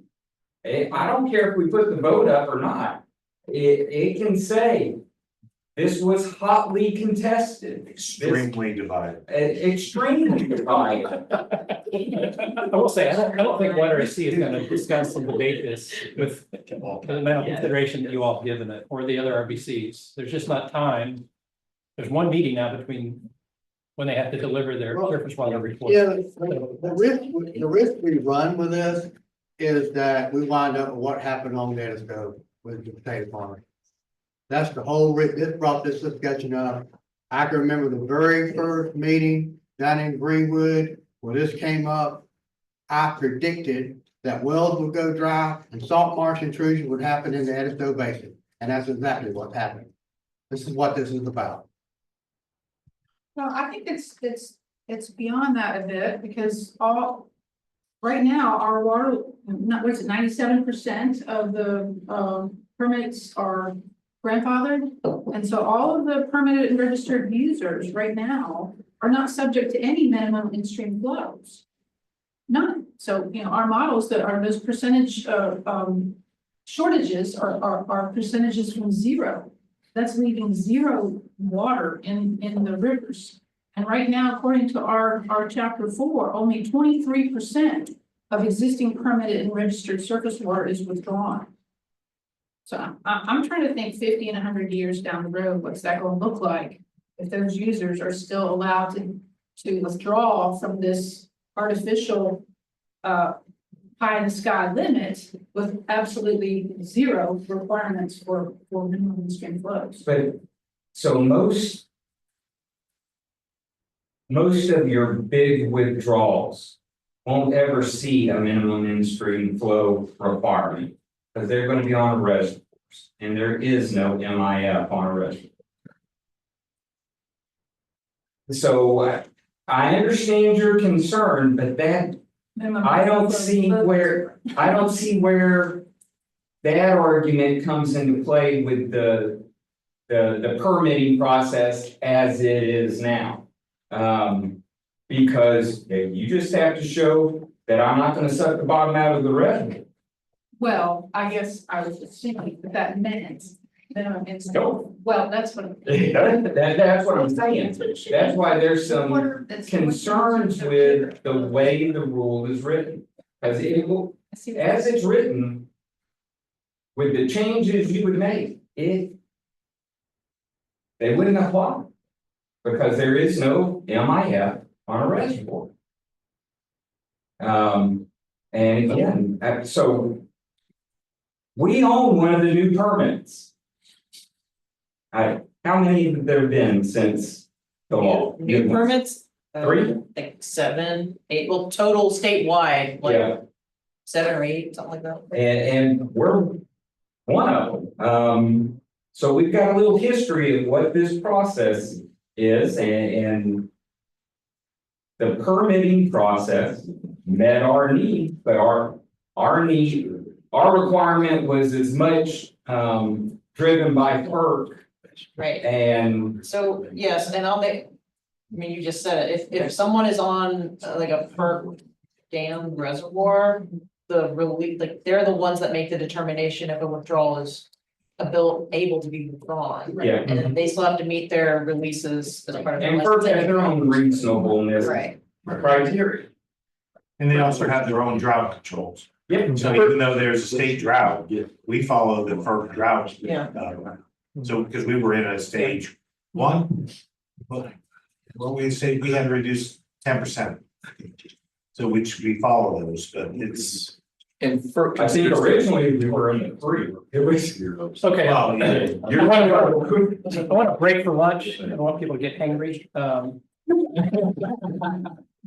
Speaker 3: I don't care if we put the vote up or not. It can say. This was hotly contested.
Speaker 9: Extremely divided.
Speaker 3: Extremely divided.
Speaker 6: I will say, I don't think Water SC is gonna discuss and debate this with the amount of consideration that you all have given it, or the other RBCs. There's just not time. There's one meeting now between when they have to deliver their surface water report.
Speaker 14: Yeah, the risk we run with this is that we wind up with what happened on Gettysburg with the state farm. That's the whole, this brought this discussion up. I can remember the very first meeting down in Greenwood, where this came up. I predicted that wells would go dry and salt marsh intrusion would happen in the Edisto Basin, and that's exactly what happened. This is what this is about.
Speaker 5: Well, I think it's beyond that a bit, because right now, our water, not, what is it, 97% of the permits are grandfathered. And so all of the permitted and registered users right now are not subject to any minimum in-stream flows. None. So, you know, our models that are those percentage shortages are percentages from zero. That's leaving zero water in the rivers. And right now, according to our chapter 4, only 23% of existing permitted and registered surface water is withdrawn. So I'm trying to think 50 and 100 years down the road, what's that going to look like if those users are still allowed to withdraw from this artificial pie in the sky limit with absolutely zero requirements for minimum stream flows.
Speaker 3: But, so most of your big withdrawals won't ever see a minimum in-stream flow requirement, because they're going to be on reservoirs, and there is no MIF on a reservoir. So I understand your concern, but that I don't see where that argument comes into play with the permitting process as it is now. Because you just have to show that I'm not going to suck the bottom out of the reservoir.
Speaker 5: Well, I guess I was just thinking that meant minimum
Speaker 3: No.
Speaker 5: well, that's what.
Speaker 3: That's what I'm saying. That's why there's some concerns with the way the rule is written. As it will, as it's written, with the changes you would make, they wouldn't apply. Because there is no MIF on a reservoir. And again, so we own one of the new permits. How many have there been since the law?
Speaker 13: New permits?
Speaker 3: 3?
Speaker 13: I think 7, 8, well, total statewide, like 7 or 8, something like that.
Speaker 3: And we're one of them. So we've got a little history of what this process is, and the permitting process met our need, but our requirement was as much driven by FERC.
Speaker 13: Right.
Speaker 3: And
Speaker 13: so, yes, and I mean, you just said it, if someone is on like a FERC dam reservoir, like they're the ones that make the determination if a withdrawal is able to be withdrawn.
Speaker 3: Yeah.
Speaker 13: And then they still have to meet their releases as part of
Speaker 3: and FERC has their own reasonableness criteria.
Speaker 9: And they also have their own drought controls.
Speaker 3: Yep.
Speaker 9: So even though there's a state drought, we follow the FERC drought. So because we were in a stage 1. Well, we say we had to reduce 10%. So which we follow those, but it's.
Speaker 8: And FERC.
Speaker 3: I think originally we were in the 3. It was.
Speaker 6: Okay.
Speaker 9: Well, yeah.
Speaker 6: I want to break for lunch. I don't want people to get hangry.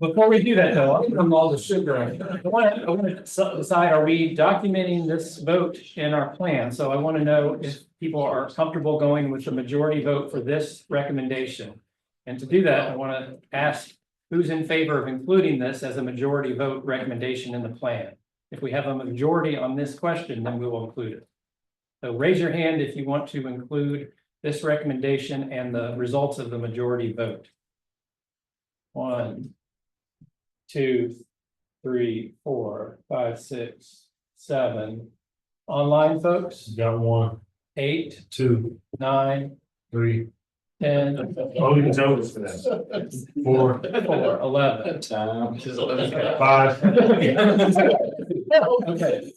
Speaker 6: Before we do that though, I'm all the sugar. I want to decide, are we documenting this vote in our plan? So I want to know if people are comfortable going with the majority vote for this recommendation. And to do that, I want to ask who's in favor of including this as a majority vote recommendation in the plan. If we have a majority on this question, then we will include it. So raise your hand if you want to include this recommendation and the results of the majority vote. 1, 2, 3, 4, 5, 6, 7. Online folks?
Speaker 1: Got 1,
Speaker 6: 8,
Speaker 1: 2,
Speaker 6: 9,
Speaker 1: 3.
Speaker 6: 10.
Speaker 9: Oh, it's over for that.
Speaker 1: 4,
Speaker 6: 11.
Speaker 1: 5.
Speaker 6: Okay.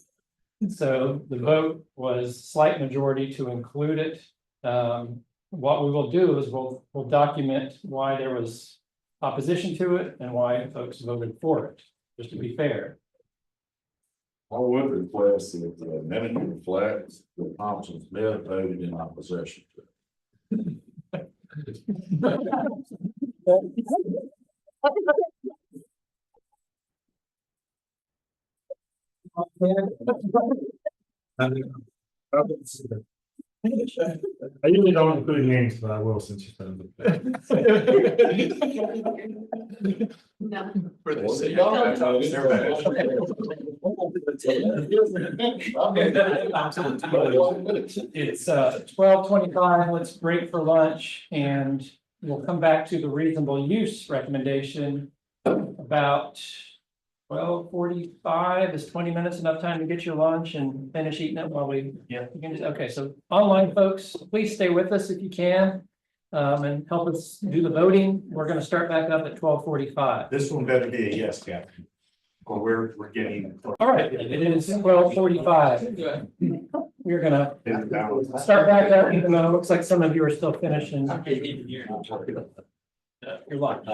Speaker 6: So the vote was slight majority to include it. What we will do is we'll document why there was opposition to it and why folks voted for it, just to be fair.
Speaker 15: I would request that the minute reflects that Thompson Smith voted in opposition to it.
Speaker 1: I usually don't include names, but I will since you said it.
Speaker 16: No.
Speaker 8: For the city.
Speaker 6: It's 12:25. Let's break for lunch and we'll come back to the reasonable use recommendation. About 12:45. Is 20 minutes enough time to get your lunch and finish eating it while we? Yeah. Okay, so online folks, please stay with us if you can. And help us do the voting. We're gonna start back up at 12:45.
Speaker 9: This one better be a yes, Captain. Or we're getting.
Speaker 6: All right, it is 12:45. We're gonna start back up, even though it looks like some of you are still finishing. You're locked.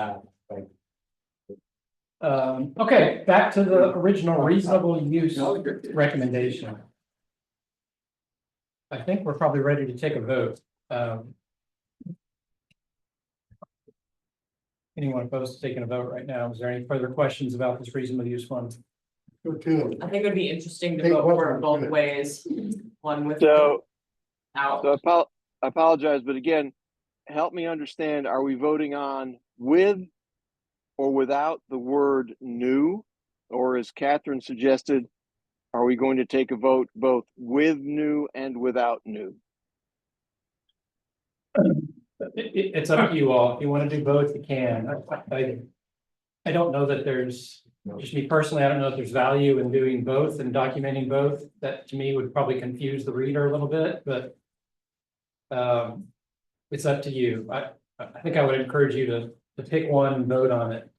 Speaker 6: Okay, back to the original reasonable use recommendation. I think we're probably ready to take a vote. Anyone opposed to taking a vote right now? Is there any further questions about this reasonable use one?
Speaker 2: I think it would be interesting to vote for it both ways, one with.
Speaker 17: So
Speaker 2: Out.
Speaker 17: I apologize, but again, help me understand, are we voting on with or without the word new? Or as Catherine suggested, are we going to take a vote both with new and without new?
Speaker 6: It's up to you all. If you want to do both, you can. I don't know that there's, just me personally, I don't know if there's value in doing both and documenting both. That to me would probably confuse the reader a little bit, but it's up to you. I think I would encourage you to pick one and vote on it.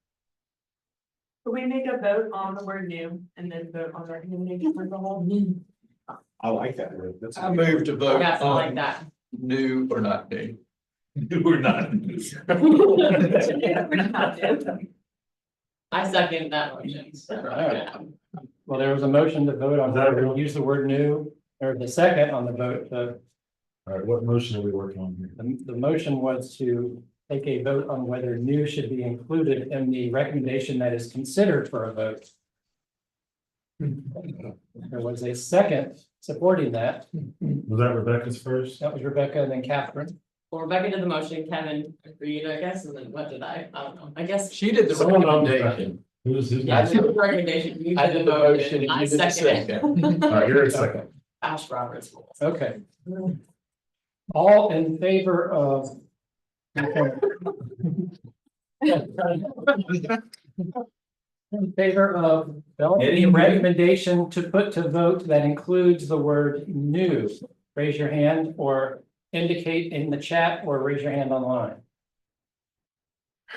Speaker 16: Could we make a vote on the word new and then vote on the recommendation for the whole?
Speaker 9: I like that word.
Speaker 8: I move to vote
Speaker 2: Yes, I like
Speaker 8: on
Speaker 2: that.
Speaker 8: new or not new.
Speaker 9: We're not.
Speaker 2: I second that motion.
Speaker 6: Well, there was a motion to vote on whether to use the word new, or the second on the vote.
Speaker 1: All right, what motion are we working on here?
Speaker 6: The motion was to take a vote on whether new should be included in the recommendation that is considered for a vote. There was a second supporting that.
Speaker 1: Was that Rebecca's first?
Speaker 6: That was Rebecca and then Catherine.
Speaker 2: Well, Rebecca did the motion, Kevin agreed, I guess, and then what did I don't know, I guess.
Speaker 8: She did the recommendation.
Speaker 1: Who's
Speaker 2: I did the recommendation, you
Speaker 8: I
Speaker 2: did
Speaker 8: did
Speaker 2: the
Speaker 8: the
Speaker 2: motion,
Speaker 8: motion,
Speaker 2: I
Speaker 8: and you did the
Speaker 2: second it.
Speaker 1: All right, you're a second.
Speaker 2: Ash Roberts rules.
Speaker 6: Okay. All in favor of. In favor of the recommendation to put to vote that includes the word new, raise your hand or indicate in the chat or raise your hand online.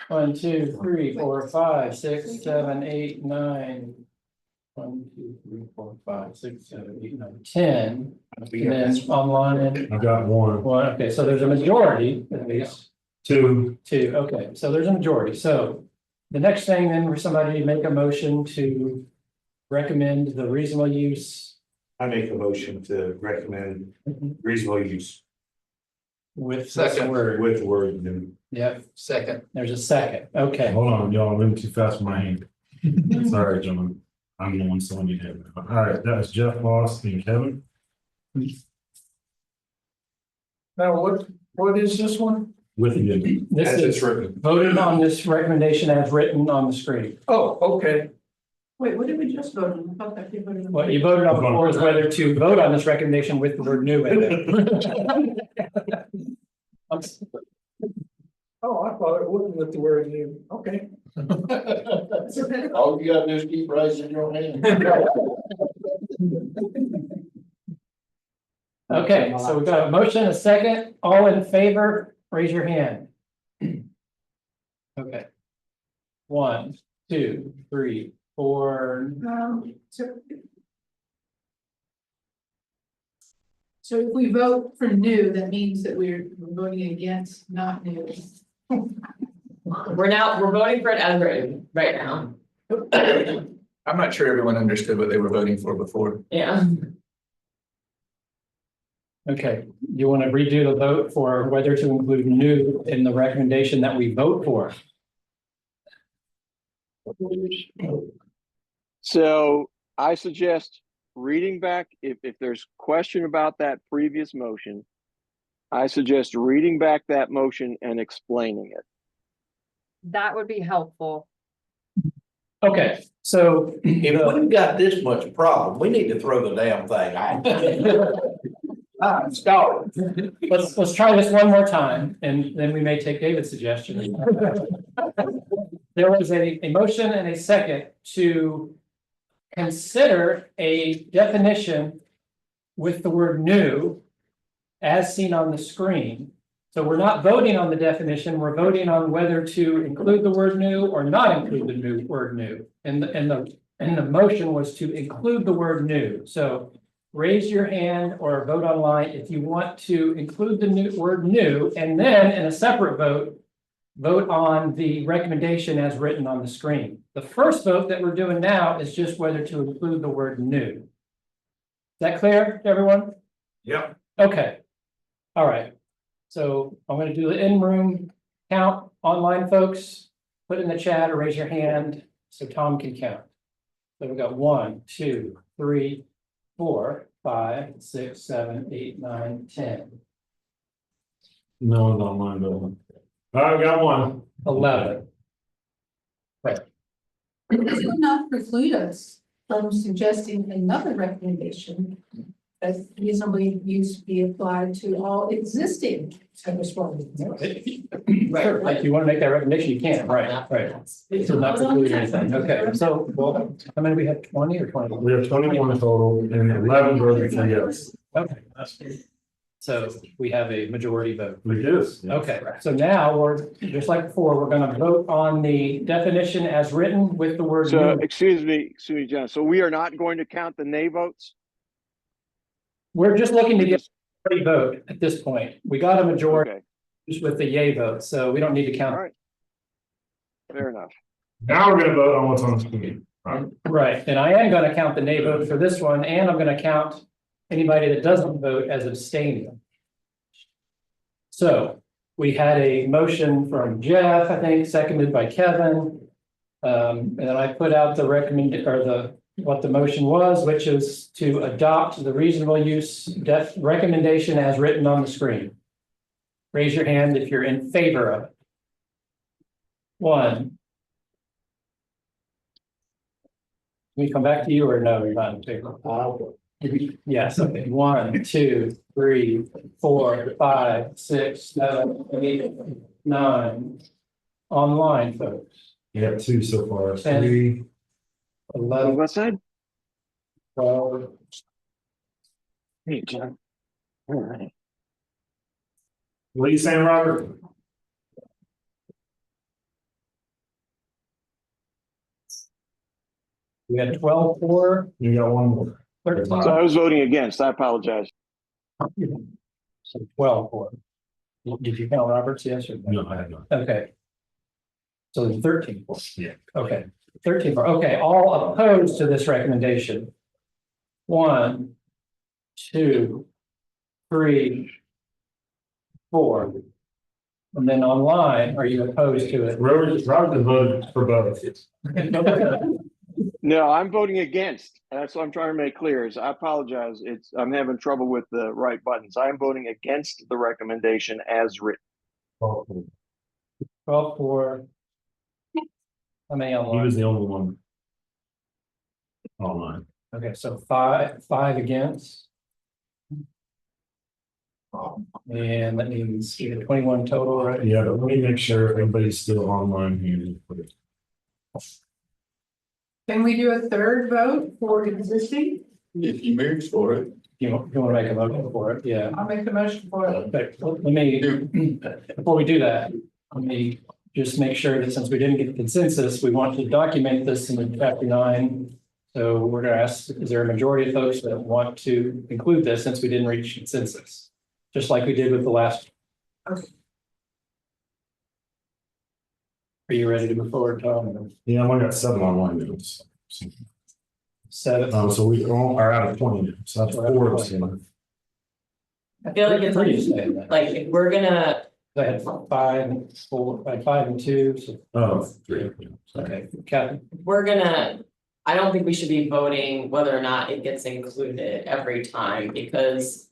Speaker 6: 1, 2, 3, 4, 5, 6, 7, 8, 9. 1, 2, 3, 4, 5, 6, 7, 8, 9, 10. And then online.
Speaker 1: I've got one.
Speaker 6: One, okay, so there's a majority at least.
Speaker 1: Two.
Speaker 6: Two, okay, so there's a majority. So the next thing then for somebody to make a motion to recommend the reasonable use.
Speaker 9: I make a motion to recommend reasonable use
Speaker 6: With this
Speaker 8: Second.
Speaker 6: word.
Speaker 9: with the word new.
Speaker 6: Yep,
Speaker 8: Second.
Speaker 6: there's a second, okay.
Speaker 1: Hold on, y'all, I'm moving too fast for my hand. Sorry, gentlemen. I'm the one selling you here. All right, that was Jeff Moss and Kevin.
Speaker 11: Now, what is this one?
Speaker 1: With you.
Speaker 6: This
Speaker 9: As it's
Speaker 6: is
Speaker 9: written.
Speaker 6: voted on this recommendation as written on the screen.
Speaker 11: Oh, okay.
Speaker 5: Wait, what did we just vote on? I thought that we voted on.
Speaker 6: What you voted on before is whether to vote on this recommendation with the word new in it.
Speaker 11: Oh, I thought it wasn't with the word new. Okay.
Speaker 15: All you gotta do is keep raising your hand.
Speaker 6: Okay, so we've got a motion, a second, all in favor, raise your hand. Okay. 1, 2, 3, 4.
Speaker 5: So if we vote for new, that means that we're voting against not new.
Speaker 2: We're voting for it as written right now.
Speaker 8: I'm not sure everyone understood what they were voting for before.
Speaker 2: Yeah.
Speaker 6: Okay, you want to redo the vote for whether to include new in the recommendation that we vote for?
Speaker 17: So I suggest reading back, if there's question about that previous motion, I suggest reading back that motion and explaining it.
Speaker 13: That would be helpful.
Speaker 6: Okay, so
Speaker 11: If we've got this much problem, we need to throw the damn thing out. Start.
Speaker 6: let's try this one more time, and then we may take David's suggestion. There was a motion and a second to consider a definition with the word new as seen on the screen. So we're not voting on the definition, we're voting on whether to include the word new or not include the new word new. And the motion was to include the word new. So raise your hand or vote online if you want to include the word new, and then in a separate vote, vote on the recommendation as written on the screen. The first vote that we're doing now is just whether to include the word new. Is that clear to everyone?
Speaker 1: Yep.
Speaker 6: Okay. All right. So I'm going to do the in-room count. Online folks, put in the chat or raise your hand so Tom can count. So we've got 1, 2, 3, 4, 5, 6, 7, 8, 9, 10.
Speaker 1: No one's online, though. I got one.
Speaker 6: 11.
Speaker 5: This would not preclude us from suggesting another recommendation that reasonably use be applied to all existing service providers.
Speaker 6: Right, like you want to make that recommendation, you can, right. So not preclude anything. Okay, so, well, how many we have, 20 or 21?
Speaker 1: We have 21 total and 11 voted for yes.
Speaker 6: Okay. So we have a majority vote.
Speaker 1: We do.
Speaker 6: Okay, so now we're, just like before, we're gonna vote on the definition as written with the word
Speaker 17: So,
Speaker 6: new.
Speaker 17: excuse me, John, so we are not going to count the nay votes?
Speaker 6: We're just looking to get a majority vote at this point. We got a majority
Speaker 17: Okay,
Speaker 6: just with the yay vote, so we don't need to count.
Speaker 17: all right. Fair enough.
Speaker 1: Now we're gonna vote on what's on the screen.
Speaker 6: Right, and I am gonna count the nay vote for this one, and I'm gonna count anybody that doesn't vote as abstaining. So we had a motion from Jeff, I think, seconded by Kevin. And then I put out the what the motion was, which is to adopt the reasonable use recommendation as written on the screen. Raise your hand if you're in favor of it. 1. Can we come back to you or no, you're not in favor? Yes, okay. 1, 2, 3, 4, 5, 6, 7, 8, 9. Online, folks.
Speaker 1: You have 2 so far.
Speaker 6: 10.
Speaker 1: 3.
Speaker 6: 11.
Speaker 17: What side?
Speaker 6: 12.
Speaker 17: Hey, John. All right.
Speaker 1: What are you saying, Robert?
Speaker 6: We had 12 for.
Speaker 1: You got one more.
Speaker 6: 13.
Speaker 17: So I was voting against, I apologize.
Speaker 6: So 12 for. Did you count Roberts? Yes or no?
Speaker 1: No, I have not.
Speaker 6: Okay. So there's 13 for.
Speaker 1: Yeah.
Speaker 6: Okay. 13 for. Okay. All opposed to this recommendation. 1, 2, 3, 4. And then online, are you opposed to it?
Speaker 1: Robert voted for both.
Speaker 17: No, I'm voting against. That's what I'm trying to make clear is I apologize. I'm having trouble with the right buttons. I am voting against the recommendation as written.
Speaker 6: 12 for. How many
Speaker 1: He
Speaker 6: online?
Speaker 1: was the only one online.
Speaker 6: Okay, so 5 against. And that means you had 21 total, right?
Speaker 1: Yeah, but let me make sure everybody's still online here.
Speaker 5: Can we do a third vote for existing?
Speaker 15: If he moves for it.
Speaker 6: You want to make a motion for it? Yeah.
Speaker 5: I'll make the motion for it.
Speaker 6: But let me, before we do that, let me just make sure that since we didn't get the consensus, we want to document this in chapter 9. So we're going to ask, is there a majority of folks that want to include this since we didn't reach consensus? Just like we did with the last.
Speaker 5: Okay.
Speaker 6: Are you ready to move forward, Tom?
Speaker 1: Yeah, I only got 7 online.
Speaker 10: 7.
Speaker 1: So we all are out of 20 now, so that's 4 of 7.
Speaker 2: I feel like it's
Speaker 10: Pretty saying that.
Speaker 2: like, if we're gonna,
Speaker 10: I had 5 and 4, I had 5 and 2, so.
Speaker 1: Oh, 3.
Speaker 10: Okay, Kathy.
Speaker 2: we're gonna, I don't think we should be voting whether or not it gets included every time, because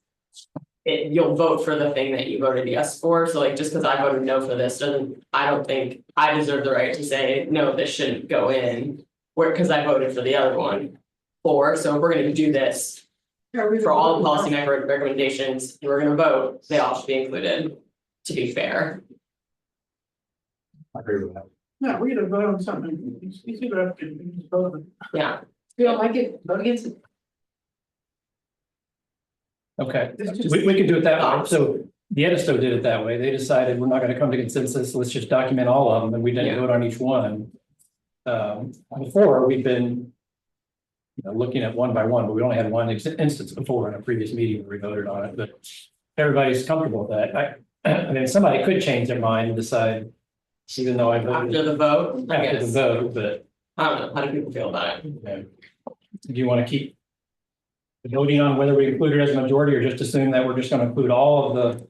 Speaker 2: you'll vote for the thing that you voted yes for, so like, just because I voted no for this doesn't, I don't think I deserve the right to say, no, this shouldn't go in. Because I voted for the other one, so if we're gonna do this, for all the policy recommendations, we're gonna vote, they all should be included, to be fair.
Speaker 9: I agree with that.
Speaker 5: No, we're gonna vote on something. You see what I'm doing?
Speaker 2: Yeah.
Speaker 5: You don't like it, vote against it.
Speaker 10: Okay,
Speaker 5: It's just-
Speaker 10: we can do it that way. So the Edisto did it that way. They decided we're not gonna come to consensus. Let's just document all of them, and we didn't
Speaker 2: Yeah.
Speaker 10: vote on each one. Before, we've been looking at one by one, but we only had one instance before in a previous meeting where we voted on it, but everybody's comfortable with that. I mean, somebody could change their mind and decide, even though I voted
Speaker 2: After the vote, I
Speaker 10: after the
Speaker 2: guess,
Speaker 10: vote, but
Speaker 2: I don't know, how do people feel about it?
Speaker 10: do you want to keep voting on whether we include it as a majority, or just assume that we're just going to include all of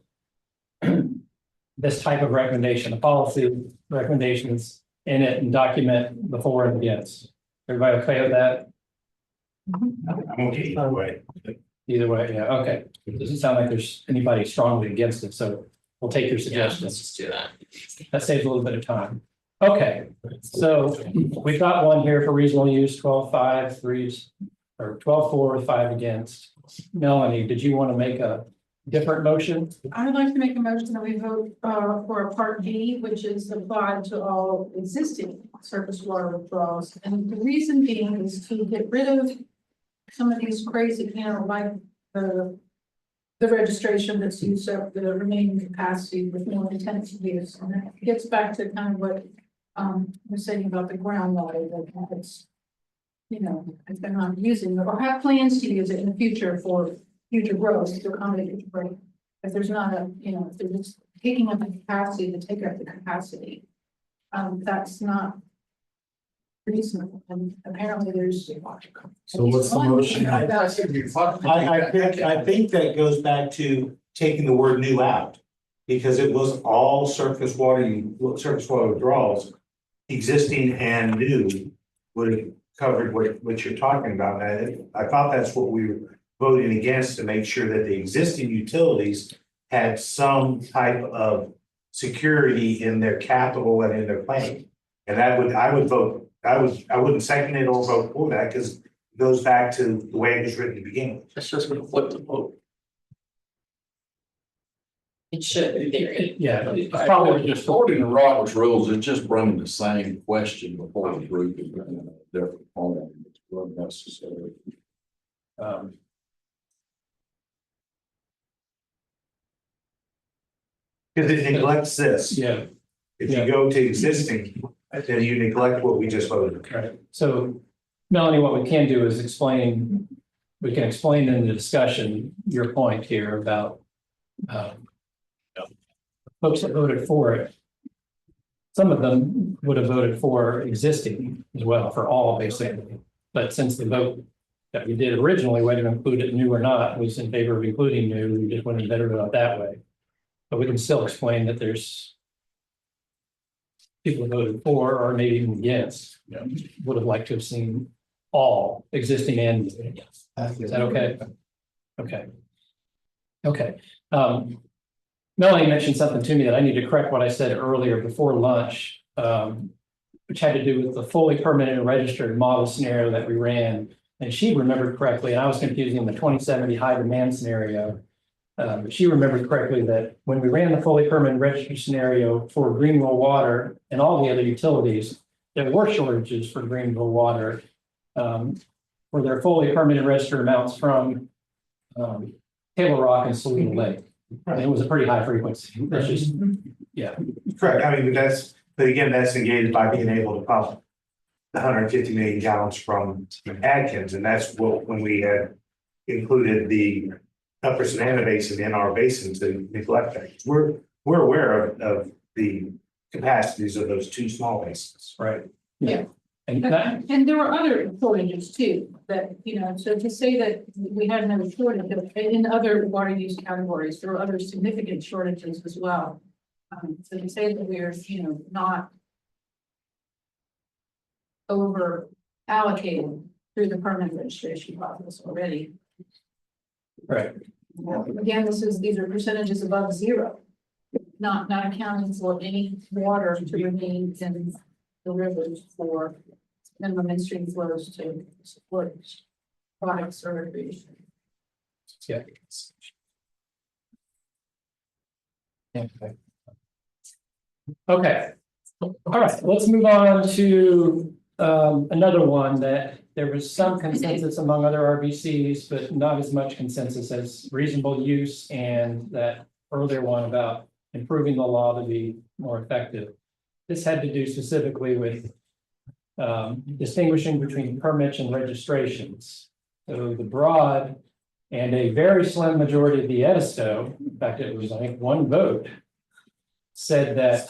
Speaker 10: the this type of recommendation, the policy recommendations in it, and document the for and against? Everybody okay with that?
Speaker 9: I'm okay either way.
Speaker 10: Either way, yeah, okay. It doesn't sound like there's anybody strongly against it, so we'll take your
Speaker 2: Yeah,
Speaker 10: suggestions.
Speaker 2: let's just do that.
Speaker 10: That saves a little bit of time. Okay, so we've got one here for reasonable use, 12-5, 3, or 12-4, 5 against. Melanie, did you want to make a different motion?
Speaker 5: I would like to make a motion that we vote for a part B, which is applied to all existing surface water withdrawals. And the reason being is to get rid of some of these crazy, like the registration that's used up the remaining capacity with no intensive use. And that gets back to kind of what we're saying about the groundwater, that it's, if they're not using it or have plans to use it in the future for future growth, to accommodate future growth. If there's not if they're just taking up the capacity to take up the capacity, that's not reasonable. And apparently there's.
Speaker 1: So what's the motion?
Speaker 9: I think that goes back to taking the word new out. Because it was all surface water withdrawals, existing and new, would have covered what you're talking about. And I thought that's what we were voting against, to make sure that the existing utilities had some type of security in their capital and in their planning. And I wouldn't second it or vote for that, because it goes back to the way it was written to begin with.
Speaker 11: That's just gonna flip the vote.
Speaker 2: It should, in theory.
Speaker 10: Yeah, it's probably just.
Speaker 15: According to Robert's rules, it's just bringing the same question before the group in a different form. It's unnecessary.
Speaker 9: Because it neglects this.
Speaker 10: Yeah.
Speaker 9: If you go to existing, then you neglect what we just voted.
Speaker 10: Right, so Melanie, what we can do is we can explain in the discussion your point here about folks that voted for it. Some of them would have voted for existing as well, for all basically. But since the vote that we did originally, whether to include it new or not, was in favor of including new, we just went better about that way. But we can still explain that there's people who voted for, or maybe even against, would have liked to have seen all existing and new. Is that okay? Okay. Okay. Melanie mentioned something to me that I need to correct what I said earlier before lunch, which had to do with the fully permitted and registered model scenario that we ran. And she remembered correctly, and I was confusing the 2070 high demand scenario. She remembered correctly that when we ran the fully permitted and registered scenario for Greenville Water and all the other utilities, there were shortages for Greenville Water, for their fully permitted registered amounts from Table Rock and Saluda Lake. And it was a pretty high frequency. That's just, yeah.
Speaker 9: Correct. I mean, but again, that's negated by being able to pump 150 million gallons from Adkins. And that's when we had included the Upper Savannah Basin in our basin, to neglect that. We're aware of the capacities of those two small basins.
Speaker 10: Right.
Speaker 5: Yeah.
Speaker 10: And that,
Speaker 5: And there were other shortages too, that, you know, so to say that we had another shortage in other water use categories, there were other significant shortages as well. So to say that we're, you know, not over allocated through the permanent registration process already.
Speaker 10: right,
Speaker 5: Again, these are percentages above zero, not accounting for any water to remain in the rivers for minimum in-stream flows to support products or recreation.
Speaker 10: yeah. Okay, all right, let's move on to another one that there was some consensus among other RBCs, but not as much consensus as reasonable use and that earlier one about improving the law to be more effective. This had to do specifically with distinguishing between permits and registrations. So the broad and a very slim majority of the edisto, in fact, it was, I think, one vote, said that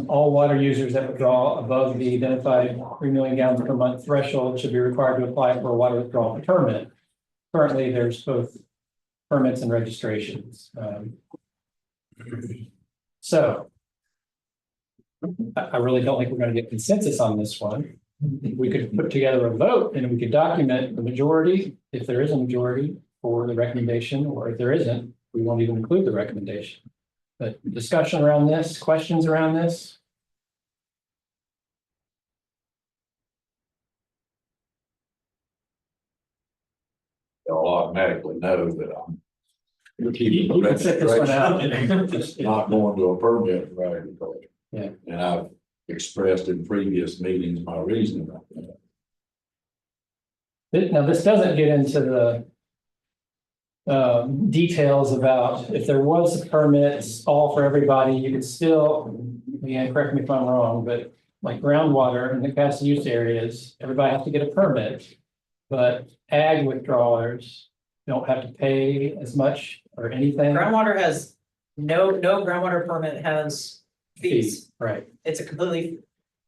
Speaker 10: all water users that withdraw above the identified 3 million gallons per month threshold should be required to apply for a water withdrawal permit. Currently, there's both permits and registrations. So I really don't think we're going to get consensus on this one. We could put together a vote and we could document the majority, if there is a majority, for the recommendation, or if there isn't, we won't even include the recommendation. But discussion around this, questions around this?
Speaker 15: They'll automatically know that I'm keeping
Speaker 10: You
Speaker 15: the
Speaker 10: can set this one out.
Speaker 15: registration, not going to a permit for agriculture.
Speaker 10: Yeah.
Speaker 15: And I've expressed in previous meetings my reasoning about that.
Speaker 10: Now, this doesn't get into the details about if there was permits all for everybody, you could still, again, correct me if I'm wrong, but like groundwater in the capacity use areas, everybody has to get a permit. But ag withdrawers don't have to pay as much or anything.
Speaker 13: Groundwater has, no groundwater permit has fees.
Speaker 10: Right,
Speaker 13: It's a completely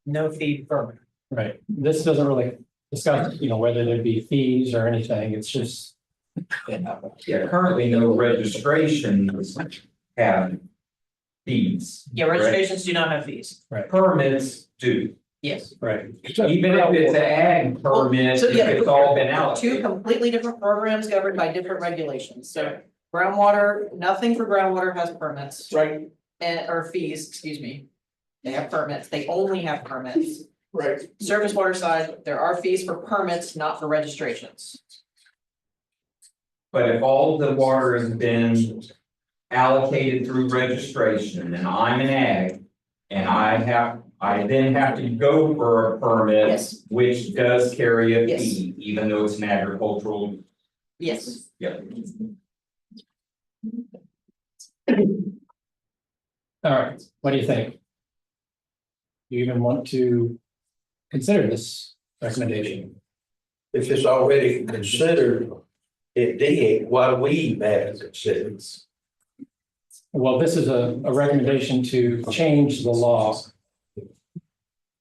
Speaker 13: no fee permit.
Speaker 10: right. This doesn't really discuss, you know, whether there'd be fees or anything. It's just.
Speaker 3: Yeah, currently no registrations have fees.
Speaker 13: Yeah, registrations do not have fees.
Speaker 3: Permits do.
Speaker 13: Yes.
Speaker 10: Right.
Speaker 3: Even if it's an ag permit,
Speaker 13: So,
Speaker 3: if
Speaker 13: yeah,
Speaker 3: it's all been
Speaker 13: Two
Speaker 3: allocated.
Speaker 13: completely different programs governed by different regulations. So groundwater, nothing for groundwater has permits.
Speaker 11: Right.
Speaker 13: Or fees, excuse me. They have permits. They only have permits.
Speaker 11: Right.
Speaker 13: Surface water side, there are fees for permits, not for registrations.
Speaker 3: But if all the water has been allocated through registration and I'm an ag. And I then have to go for a permit.
Speaker 13: Yes.
Speaker 3: Which does carry a
Speaker 13: Yes.
Speaker 3: fee, even though it's an agricultural.
Speaker 13: Yes.
Speaker 3: Yep.
Speaker 10: All right, what do you think? Do you even want to consider this recommendation?
Speaker 11: If it's already considered, it did, why do we even have to consider it?
Speaker 10: Well, this is a recommendation to change the law.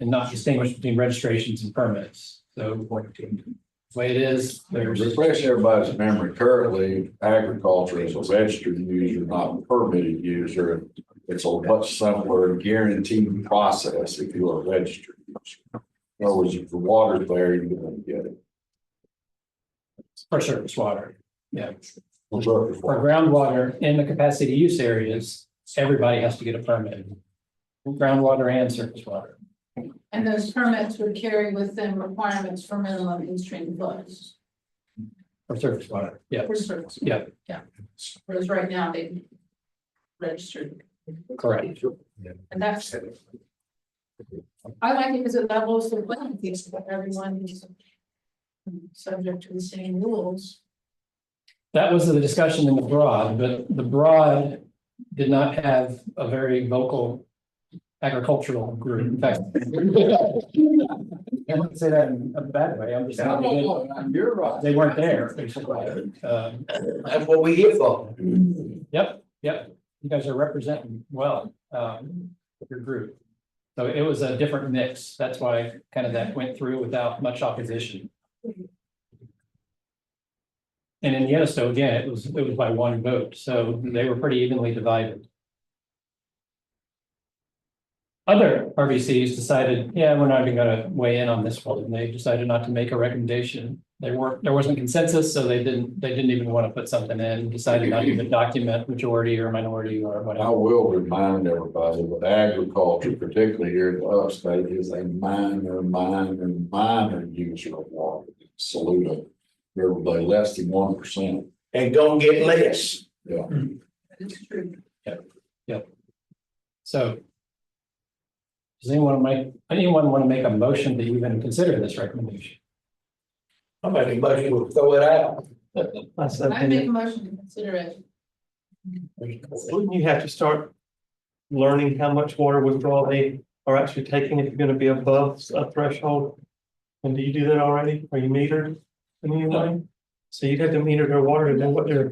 Speaker 10: And not distinguish between registrations and permits, so the way it is, there's.
Speaker 15: Refresh everybody's memory, currently agriculture is a registered user, not a permitted user. It's a much simpler guaranteed process if you're a registered user. In other words, if the water's there, you're gonna get it.
Speaker 10: For surface water, yeah.
Speaker 15: For surface
Speaker 10: For
Speaker 15: water.
Speaker 10: groundwater in the capacity use areas, everybody has to get a permit. Groundwater and surface water.
Speaker 5: And those permits would carry with them requirements for minimum in-stream flows.
Speaker 10: For surface water, yeah,
Speaker 5: For service.
Speaker 10: yeah,
Speaker 5: Whereas right now they registered,
Speaker 10: correct.
Speaker 5: and that's. I like it because it levels the playing field for everyone who's subject to the same rules.
Speaker 10: That was the discussion in the broad, but the broad did not have a very vocal agricultural group. In fact, I wouldn't say that in a bad way. I'm just saying
Speaker 15: You're right.
Speaker 10: they weren't there, basically.
Speaker 11: That's what we here for.
Speaker 10: Yep. You guys are representing well, your group.
Speaker 6: So it was a different mix. That's why kind of that went through without much opposition. And in Yellowstone, again, it was by one vote, so they were pretty evenly divided. Other RBCs decided, yeah, we're not even gonna weigh in on this one, and they decided not to make a recommendation. There wasn't consensus, so they didn't even want to put something in, decided not to even document majority or minority or
Speaker 15: I
Speaker 6: whatever.
Speaker 15: will remind everybody that agriculture, particularly here in the upstate, is a minor user of water. Saluda, everybody less than 1%.
Speaker 11: And gonna get less.
Speaker 15: Yeah.
Speaker 5: That's true.
Speaker 6: Yep. So. Does anyone want to make a motion to even consider this recommendation?
Speaker 11: I'm making a motion, we'll throw it out.
Speaker 5: I make a motion to consider it.
Speaker 10: Wouldn't you have to start learning how much water withdrawal they are actually taking if you're gonna be above a threshold? And do you do that already? Are you metered in any way? So you'd have to meter their water and then what they're,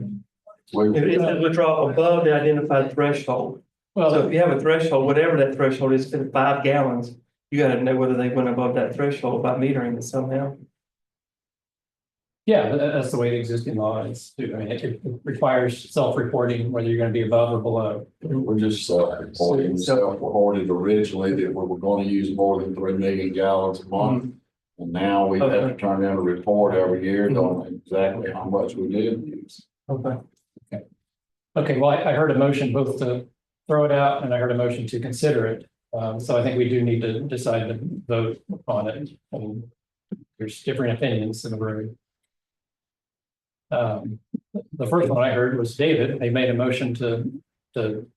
Speaker 10: if it withdraw above the identified threshold.
Speaker 6: Well,
Speaker 10: So if you have a threshold, whatever that threshold is, for 5 gallons, you gotta know whether they went above that threshold by metering it somehow.
Speaker 6: yeah, that's the way the existing law is too. I mean, it requires self-reporting whether you're going to be above or below.
Speaker 15: We're just self-reported originally that we were going to use more than 3 million gallons a month. And now we have to turn in a report every year on exactly how much we did use.
Speaker 10: Okay.
Speaker 6: Okay, well, I heard a motion both to throw it out and I heard a motion to consider it. So I think we do need to decide to vote on it. I mean, there's different opinions in the room. The first one I heard was David. They made a motion to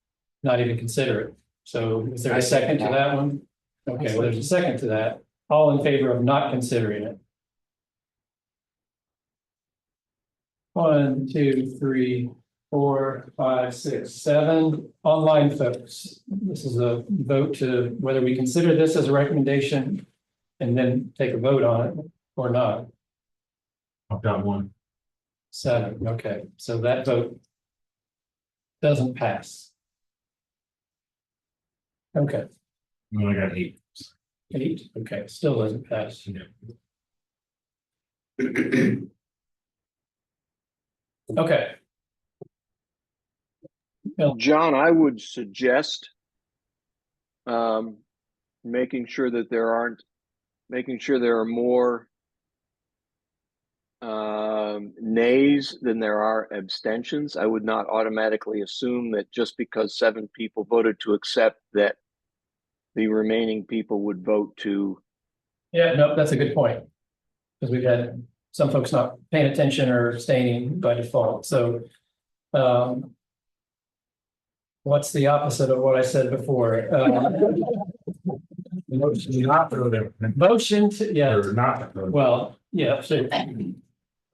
Speaker 6: not even consider it. So is there a second to that one? Okay, well, there's a second to that. All in favor of not considering it? 1, 2, 3, 4, 5, 6, 7. Online folks, this is a vote to whether we consider this as a recommendation and then take a vote on it or not.
Speaker 1: I've got 1.
Speaker 6: 7, okay, so that vote doesn't pass. Okay.
Speaker 1: And I got 8.
Speaker 6: 8, okay, still doesn't pass. Okay.
Speaker 17: John, I would suggest making sure that there are more nays than there are abstentions. I would not automatically assume that just because 7 people voted to accept that the remaining people would vote to.
Speaker 6: Yeah, no, that's a good point. Because we've had some folks not paying attention or abstaining by default, so. What's the opposite of what I said before?
Speaker 1: Motion to not throw them.
Speaker 6: Motion to, yeah,
Speaker 1: Or not.
Speaker 6: well, yeah, so.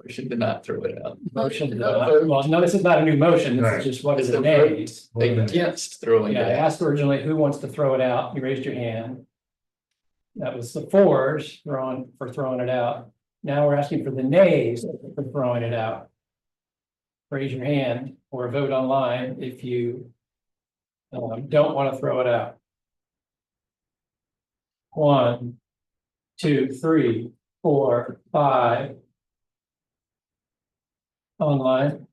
Speaker 8: Motion to not throw it out.
Speaker 6: Motion, well, no, this is not a new motion, this
Speaker 1: Right.
Speaker 6: is just what is
Speaker 8: It's
Speaker 6: it
Speaker 8: a vote.
Speaker 6: nays?
Speaker 8: Against throwing
Speaker 6: Yeah, I
Speaker 8: it out.
Speaker 6: asked originally who wants to throw it out, you raised your hand. That was the 4s for throwing it out. Now we're asking for the nays for throwing it out. Raise your hand or vote online if you don't want to throw it out. 1, 2, 3, 4, 5. Online.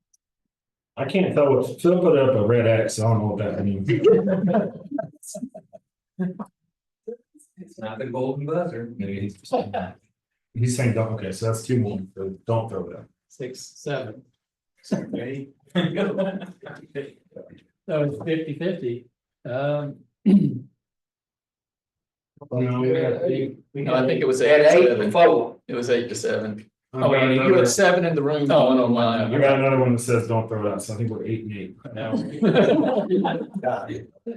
Speaker 1: I can't tell what, Phil put up a red X, I don't know what that means.
Speaker 3: It's not the golden buzzer.
Speaker 1: Maybe he's saying, don't, okay, so that's 2 more, so don't throw it out.
Speaker 6: 6, 7. 8. So it's 50-50.
Speaker 1: No, we got
Speaker 8: No, I think it was
Speaker 11: At
Speaker 8: 8 to
Speaker 11: 8
Speaker 8: 7.
Speaker 11: 4.
Speaker 8: It was 8 to 7.
Speaker 6: Oh, Andy,
Speaker 8: You had 7 in the room, and 1 online.
Speaker 1: I got another one that says don't throw it out, so I think we're 8 and 8.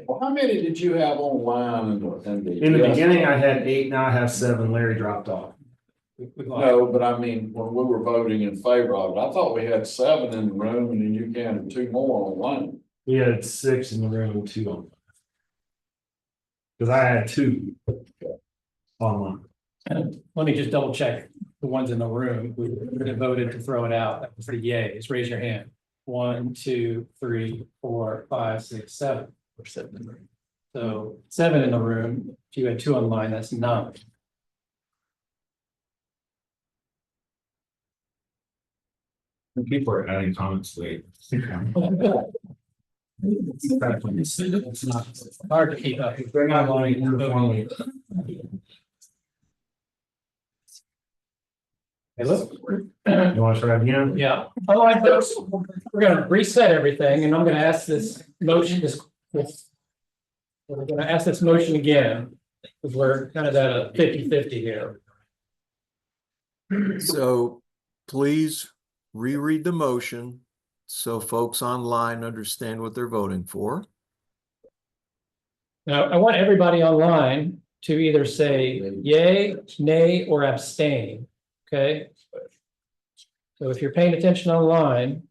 Speaker 15: Well, how many did you have online
Speaker 1: In the beginning, I had 8, now I have 7, Larry dropped off.
Speaker 15: No, but I mean, when we were voting in favor of it, I thought we had 7 in the room and then you counted 2 more online.
Speaker 1: We had 6 in the room, 2 on. Because I had 2 online.
Speaker 6: And let me just double check the ones in the room who voted to throw it out for the yays. Raise your hand. 1, 2, 3, 4, 5, 6, 7.
Speaker 8: Or 7 in the room.
Speaker 6: So 7 in the room, if you had 2 online, that's 9.
Speaker 1: People are adding comments late.
Speaker 6: It's not hard to keep up.
Speaker 1: They're not going uniformly.
Speaker 6: Hey, look.
Speaker 1: You want to try again?
Speaker 6: Yeah, all right, folks, we're gonna reset everything, and I'm gonna ask this motion, we're gonna ask this motion again, because we're kind of at a 50-50 here.
Speaker 4: So please reread the motion so folks online understand what they're voting for.
Speaker 6: Now, I want everybody online to either say yay, nay, or abstain, okay? So if you're paying attention online,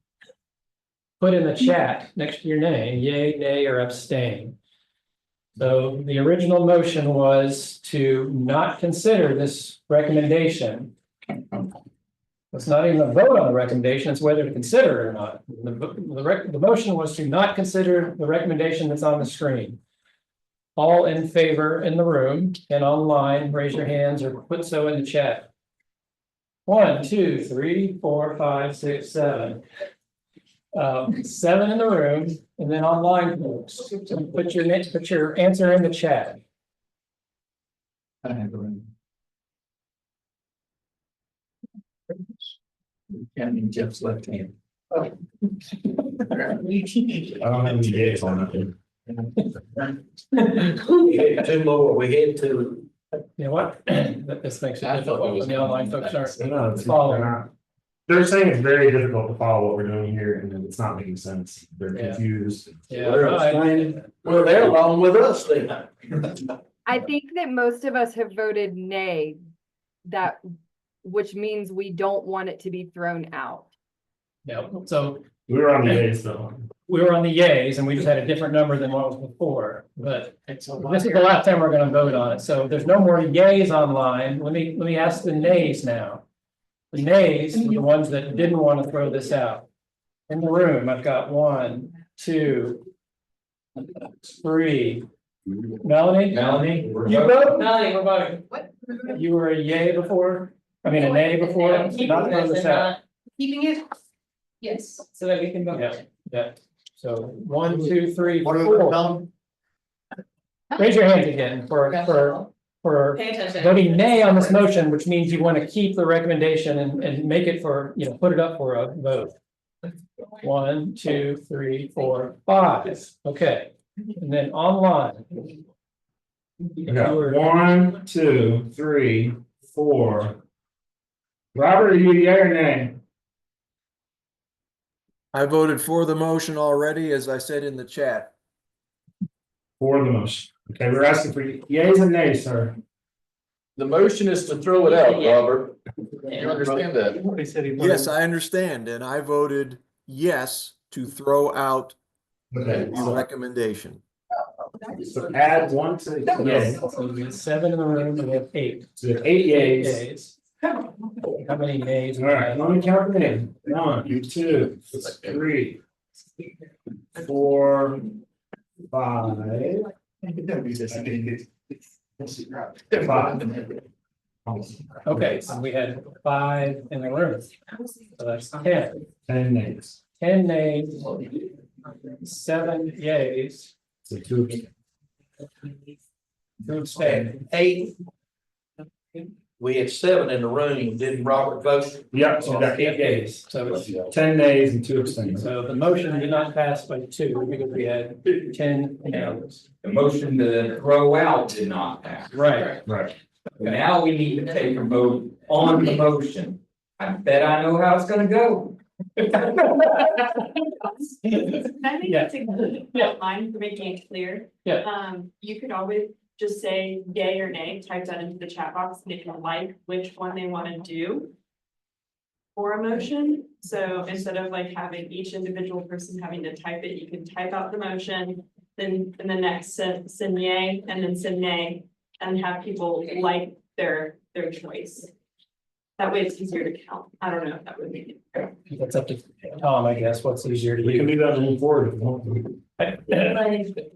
Speaker 6: put in the chat next to your name, yay, nay, or abstain. So the original motion was to not consider this recommendation. It's not even a vote on the recommendation, it's whether to consider it or not. The motion was to not consider the recommendation that's on the screen. All in favor in the room and online, raise your hands or put so in the chat. 1, 2, 3, 4, 5, 6, 7. 7 in the room, and then online, folks. So put your answer in the chat.
Speaker 8: I have a room. Counting Jeff's left hand.
Speaker 1: I don't have any days on that.
Speaker 11: We had 2 more, we had 2.
Speaker 6: You know what? This makes it
Speaker 8: I thought it
Speaker 6: difficult
Speaker 8: was
Speaker 6: when the online folks aren't
Speaker 1: No,
Speaker 6: following.
Speaker 1: they're saying it's very difficult to follow what we're doing here, and it's not making sense. They're
Speaker 6: Yeah.
Speaker 1: confused.
Speaker 6: Yeah,
Speaker 11: Well, they're along with us then.
Speaker 18: I think that most of us have voted nay, which means we don't want it to be thrown out.
Speaker 6: yeah, so
Speaker 1: We were on the days though.
Speaker 6: we were on the yays and we just had a different number than what was before, but this is the last time we're gonna vote on it. So there's no more yays online. Let me ask the nays now. The nays are the ones that didn't want to throw this out. In the room, I've got 1, 2, 3. Melanie?
Speaker 3: Melanie?
Speaker 6: You vote? Melanie, we're voting.
Speaker 5: What?
Speaker 6: You were a yay before? I mean, a nay before? Not throw this out.
Speaker 5: Keeping it? Yes.
Speaker 2: So that we can vote.
Speaker 6: Yeah, yeah. So 1, 2, 3,
Speaker 14: What are we
Speaker 6: 4.
Speaker 14: telling?
Speaker 6: Raise your hands again for
Speaker 2: Pay attention.
Speaker 6: voting nay on this motion, which means you want to keep the recommendation and make it for, put it up for a vote. 1, 2, 3, 4, 5. Okay, and then online.
Speaker 1: We got 1, 2, 3, 4. Robert, are you a yay or nay?
Speaker 4: I voted for the motion already, as I said in the chat.
Speaker 1: For the motion. Okay, we're asking for yays and nays, sir.
Speaker 8: The motion is to throw it out, Robert. You understand that?
Speaker 4: Yes, I understand, and I voted yes to throw out
Speaker 1: Okay.
Speaker 4: the recommendation.
Speaker 1: So add 1 to the yay.
Speaker 6: So we have 7 in the room and we have 8.
Speaker 1: So we have 8 yays.
Speaker 6: Yays. How many nays?
Speaker 1: All right, let me count the names. 1, 2, 3, 4, 5. 5.
Speaker 6: Okay, so we had 5 in the room. So that's 10.
Speaker 1: 10 nays.
Speaker 6: 10 nays, 7 yays,
Speaker 1: So 2.
Speaker 6: 2 abstain.
Speaker 11: 8. We had 7 in the room, didn't Robert vote?
Speaker 1: Yep, so we got 8 yays.
Speaker 6: So it's
Speaker 1: 10 nays and 2 abstains.
Speaker 6: So the motion did not pass by 2 because we had 10 nays.
Speaker 3: The motion to throw out did not pass.
Speaker 6: Right.
Speaker 1: Right.
Speaker 3: Now we need to take a vote on the motion. I bet I know how it's gonna go.
Speaker 16: I think that's a good outline for making it clear.
Speaker 6: Yeah.
Speaker 16: You could always just say yay or nay, type that into the chat box, and if you like which one they want to do for a motion. So instead of like having each individual person having to type it, you can type out the motion, then in the next send yay and then send nay, and have people like their choice. That way it's easier to count. I don't know if that would be.
Speaker 6: That's up to Tom, I guess, what's easier to
Speaker 1: We can
Speaker 6: use.
Speaker 1: do that moving forward if you want.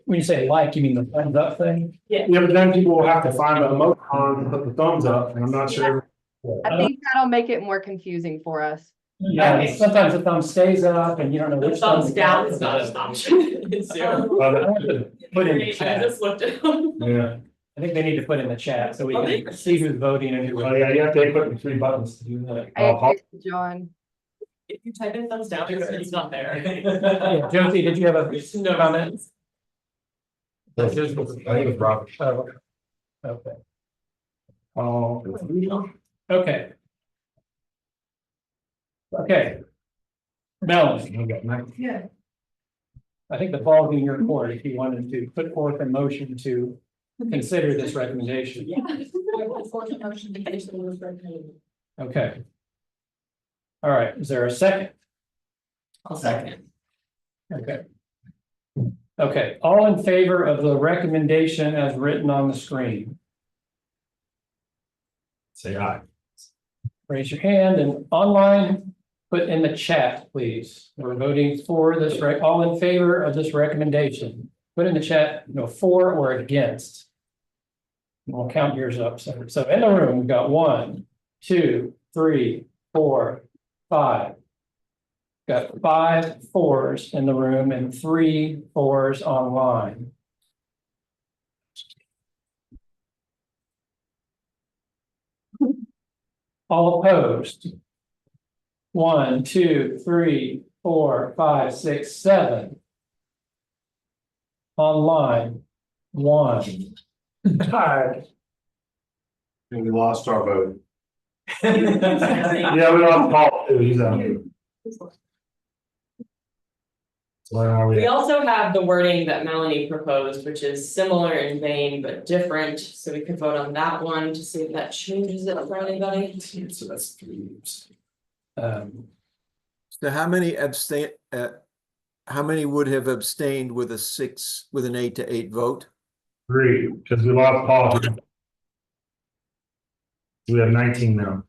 Speaker 6: When you say like, you mean the thumbs up thing?
Speaker 1: Yeah, but then people will have to find the emoticon and put the thumbs up, and I'm not sure.
Speaker 18: I think that'll make it more confusing for us.
Speaker 6: Yeah, sometimes the thumb stays up and you don't know
Speaker 2: The
Speaker 6: which
Speaker 2: thumbs
Speaker 6: thumb's
Speaker 2: down is not an option. It's zero.
Speaker 6: Put in the
Speaker 2: I
Speaker 6: chat.
Speaker 2: just looked at them.
Speaker 1: Yeah.
Speaker 6: I think they need to put in the chat so we can see who's voting and who.
Speaker 1: Oh, yeah, you have to put the 3 buttons to do that.
Speaker 18: I agree with John.
Speaker 2: If you type in thumbs down, it's not there.
Speaker 6: Yeah, Josie, did you have a
Speaker 2: No
Speaker 6: comment?
Speaker 1: I think it's Robert.
Speaker 6: Oh, okay.
Speaker 1: Oh.
Speaker 6: Okay. Okay. Melanie,
Speaker 1: Okay, nice.
Speaker 5: Yeah.
Speaker 6: I think the ball's in your court if you wanted to put forth a motion to consider this recommendation. Okay. All right, is there a second?
Speaker 2: I'll second.
Speaker 6: Okay. Okay, all in favor of the recommendation as written on the screen,
Speaker 1: Say aye.
Speaker 6: raise your hand, and online, put in the chat, please. We're voting for this, all in favor of this recommendation. Put in the chat, for or against. And we'll count yours up. So in the room, we've got 1, 2, 3, 4, 5. Got 5 4s in the room and 3 4s online. All opposed. 1, 2, 3, 4, 5, 6, 7. Online, 1. Tied.
Speaker 9: And we lost our vote.
Speaker 1: Yeah, we lost Paul too, he's out. So where are we
Speaker 2: We
Speaker 1: at?
Speaker 2: also have the wording that Melanie proposed, which is similar in vein but different, so we could vote on that one to see if that changes it for anybody.
Speaker 1: So that's 3 years.
Speaker 4: So how many how many would have abstained with an 8-8 vote?
Speaker 1: 3, because we lost Paul. We have 19 now.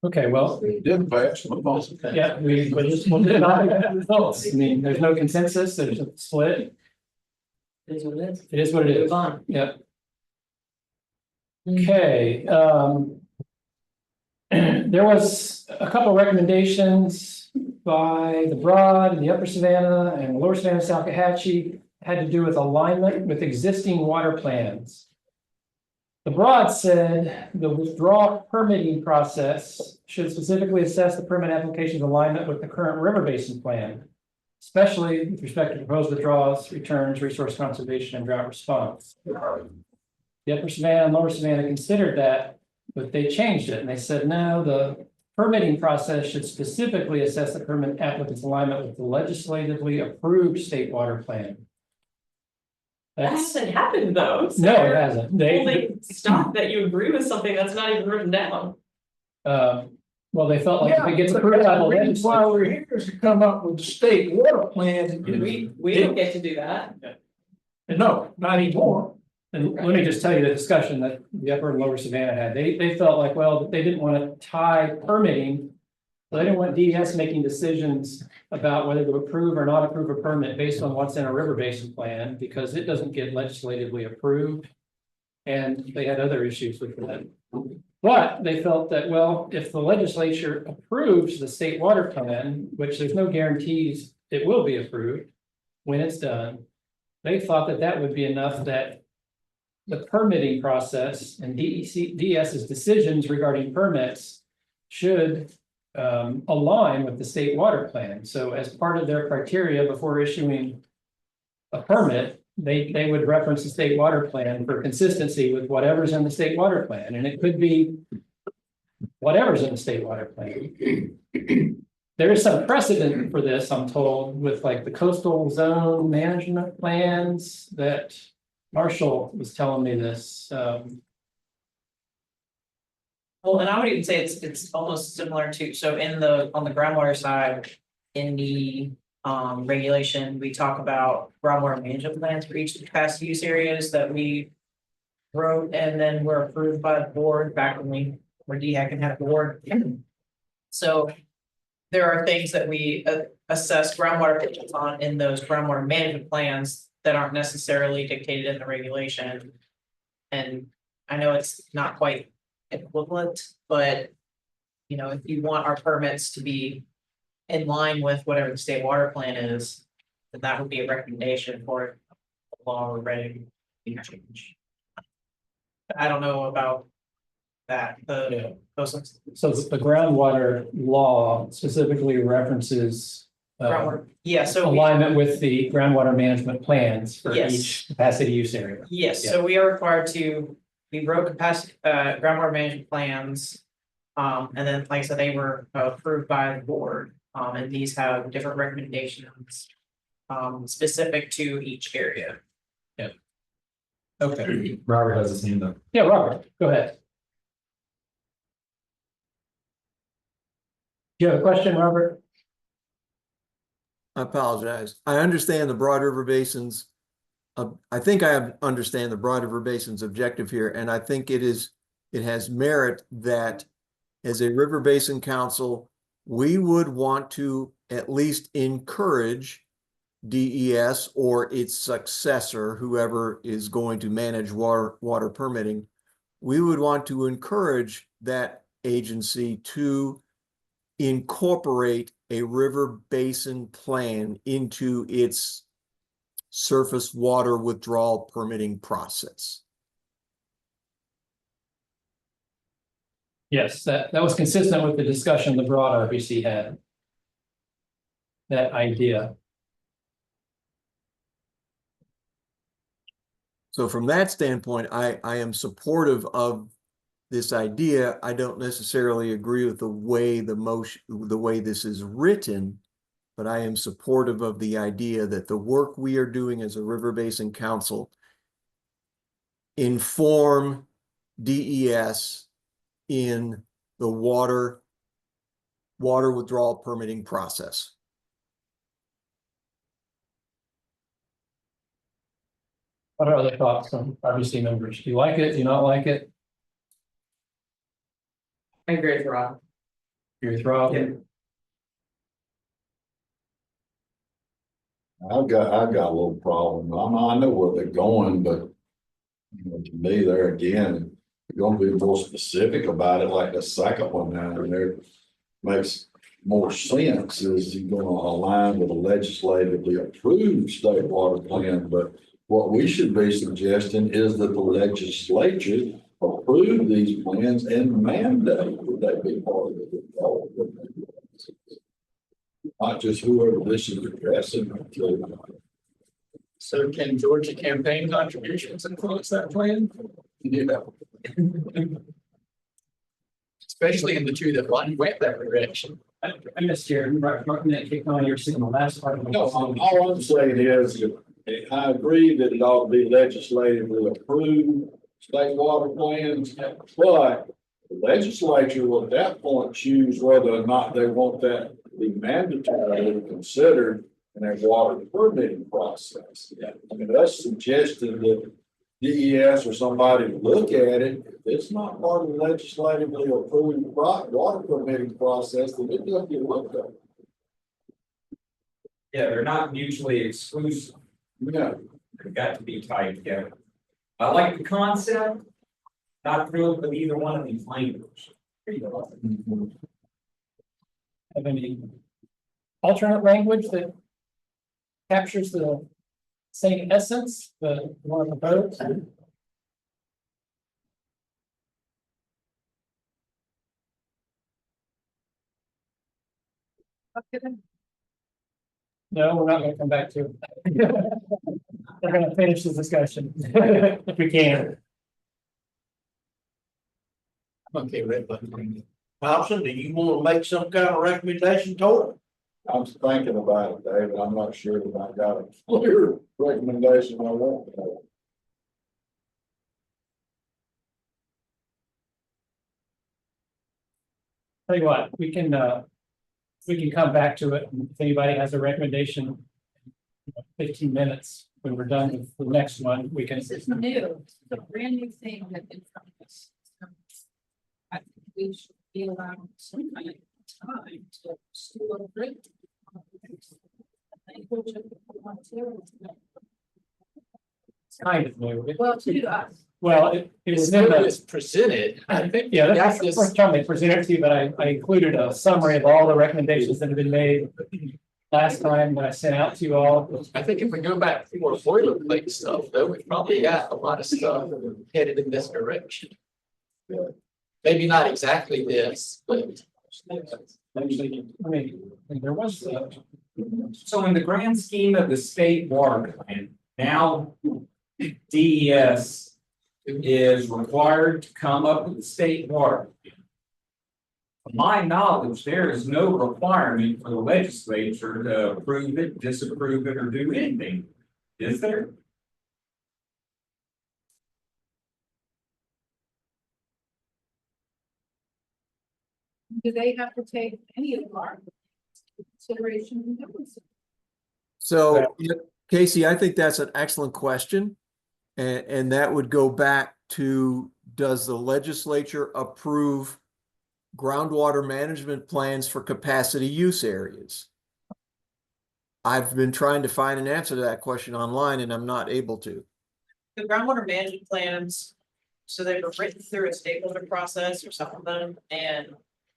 Speaker 6: Okay, well,
Speaker 15: Didn't pass.
Speaker 6: yeah, we just want to not have results. I mean, there's no consensus, there's a split.
Speaker 2: It is what it is.
Speaker 6: It is what it is.
Speaker 2: Move on.
Speaker 6: Yep. Okay, there was a couple of recommendations by the Broad and the Upper Savannah and Lower Savannah, Salkehatchie, had to do with alignment with existing water plans. The Broad said the withdrawal permitting process should specifically assess the permit application's alignment with the current river basin plan, especially with respect to proposed withdrawals, returns, resource conservation, and drought response. The Upper Savannah and Lower Savannah considered that, but they changed it and they said, no, the permitting process should specifically assess the permit applicant's alignment with the legislatively approved state water plan.
Speaker 2: That hasn't happened though. So
Speaker 6: No, it
Speaker 2: you're
Speaker 6: hasn't.
Speaker 2: holding stock that you agree with something that's not even written down.
Speaker 6: Well, they felt like if it gets approved by the
Speaker 11: Why
Speaker 6: legislature.
Speaker 11: we're here is to come up with the state water plan.
Speaker 2: We don't get to do that.
Speaker 11: No, not anymore.
Speaker 6: And let me just tell you the discussion that the Upper and Lower Savannah had. They felt like, well, they didn't want to tie permitting. So they didn't want DES making decisions about whether to approve or not approve a permit based on what's in a river basin plan, because it doesn't get legislatively approved. And they had other issues with that. But they felt that, well, if the legislature approves the state water plan, which there's no guarantees it will be approved when it's done, they thought that that would be enough that the permitting process and DES's decisions regarding permits should align with the state water plan. So as part of their criteria before issuing a permit, they would reference the state water plan for consistency with whatever's in the state water plan. And it could be whatever's in the state water plan. There is some precedent for this, I'm told, with like the coastal zone management plans that Marshall was telling me this.
Speaker 13: Well, and I would even say it's almost similar to, so on the groundwater side, in the regulation, we talk about groundwater management plans for each of the capacity use areas that we wrote and then were approved by the board back when we were DHEC and had a board. So there are things that we assess groundwater pitches on in those groundwater management plans that aren't necessarily dictated in the regulation. And I know it's not quite equivalent, but you know, if you want our permits to be in line with whatever the state water plan is, then that would be a recommendation for the law or ready to change. I don't know about that, those.
Speaker 6: So the groundwater law specifically references.
Speaker 13: Groundwater, yeah, so.
Speaker 6: Alignment with the groundwater management plans for
Speaker 13: Yes.
Speaker 6: each capacity use area.
Speaker 13: Yes, so we are required to, we wrote capacity, groundwater management plans. And then, like I said, they were approved by the board, and these have different recommendations. Specific to each area.
Speaker 6: Yeah. Okay.
Speaker 1: Robert has his hand up.
Speaker 6: Yeah, Robert, go ahead. Do you have a question, Robert?
Speaker 4: I apologize. I understand the Broad River Basin's, I think I understand the Broad River Basin's objective here, and I think it has merit that as a River Basin Council, we would want to at least encourage DES or its successor, whoever is going to manage water permitting. We would want to encourage that agency to incorporate a river basin plan into its surface water withdrawal permitting process.
Speaker 6: Yes, that was consistent with the discussion the broad RBC had. That idea.
Speaker 4: So from that standpoint, I am supportive of this idea. I don't necessarily agree with the way the way this is written, but I am supportive of the idea that the work we are doing as a River Basin Council inform DES in the water withdrawal permitting process.
Speaker 6: What are other thoughts from RBC members? Do you like it? Do you not like it?
Speaker 2: I agree with Rob.
Speaker 6: Agree with Rob?
Speaker 2: Yeah.
Speaker 15: I've got a little problem. I know where they're going, but you know, to me, there again, you're gonna be more specific about it, like the second one down there makes more sense. Is you're gonna align with a legislatively approved state water plan, but what we should be suggesting is that the legislature approve these plans and mandate that they be part of it. Not just whoever this is addressing.
Speaker 8: So can Georgia campaign contributions influence that plan? Yeah. Especially in the two that went that direction.
Speaker 6: I missed your kick on your signal last part.
Speaker 15: No, all I'm saying is, I agree that it ought to be legislatively approved state water plans, but the legislature will at that point choose whether or not they want that to be mandatory or considered in their water permitting process. I mean, that's suggesting that DES or somebody look at it. If it's not part of the legislatively approved water permitting process, then it doesn't get looked at.
Speaker 3: Yeah, they're not mutually exclusive.
Speaker 15: No.
Speaker 3: They've got to be tied together. I like the concept, not thrilled with either one of these languages.
Speaker 6: Have any alternate language that captures the same essence, the one proposed? No, we're not gonna come back to it. We're gonna finish the discussion if we can.
Speaker 8: Okay, red button.
Speaker 11: Thompson, do you want to make some kind of recommendation toward it?
Speaker 15: I'm thinking about it, David. I'm not sure that I got a clear recommendation I want.
Speaker 6: Tell you what, we can we can come back to it. If anybody has a recommendation, 15 minutes, when we're done with the next one, we can.
Speaker 5: This is new, it's a brand new thing that in front of us. I think we should be allowed some kind of time to still break.
Speaker 6: It's kind of new.
Speaker 5: Well, to us.
Speaker 6: Well, it was in
Speaker 8: It's
Speaker 6: the,
Speaker 8: presented, I think.
Speaker 6: yeah, that's the first time they presented it to you, but I included a summary of all the recommendations that have been made last time that I sent out to you all.
Speaker 8: I think if we go back to more boilerplate stuff, though, we probably got a lot of stuff headed in this direction. Maybe not exactly this, but.
Speaker 6: Actually, I mean, there was,
Speaker 3: So in the grand scheme of the state water plan, now DES is required to come up with the state water. To my knowledge, there is no requirement for the legislature to approve it, disapprove it, or do anything. Is there?
Speaker 5: Do they have to take any of our consideration?
Speaker 4: So, Casey, I think that's an excellent question. And that would go back to, does the legislature approve groundwater management plans for capacity use areas? I've been trying to find an answer to that question online and I'm not able to.
Speaker 13: The groundwater management plans, so they were written through a stakeholder process or some of them, and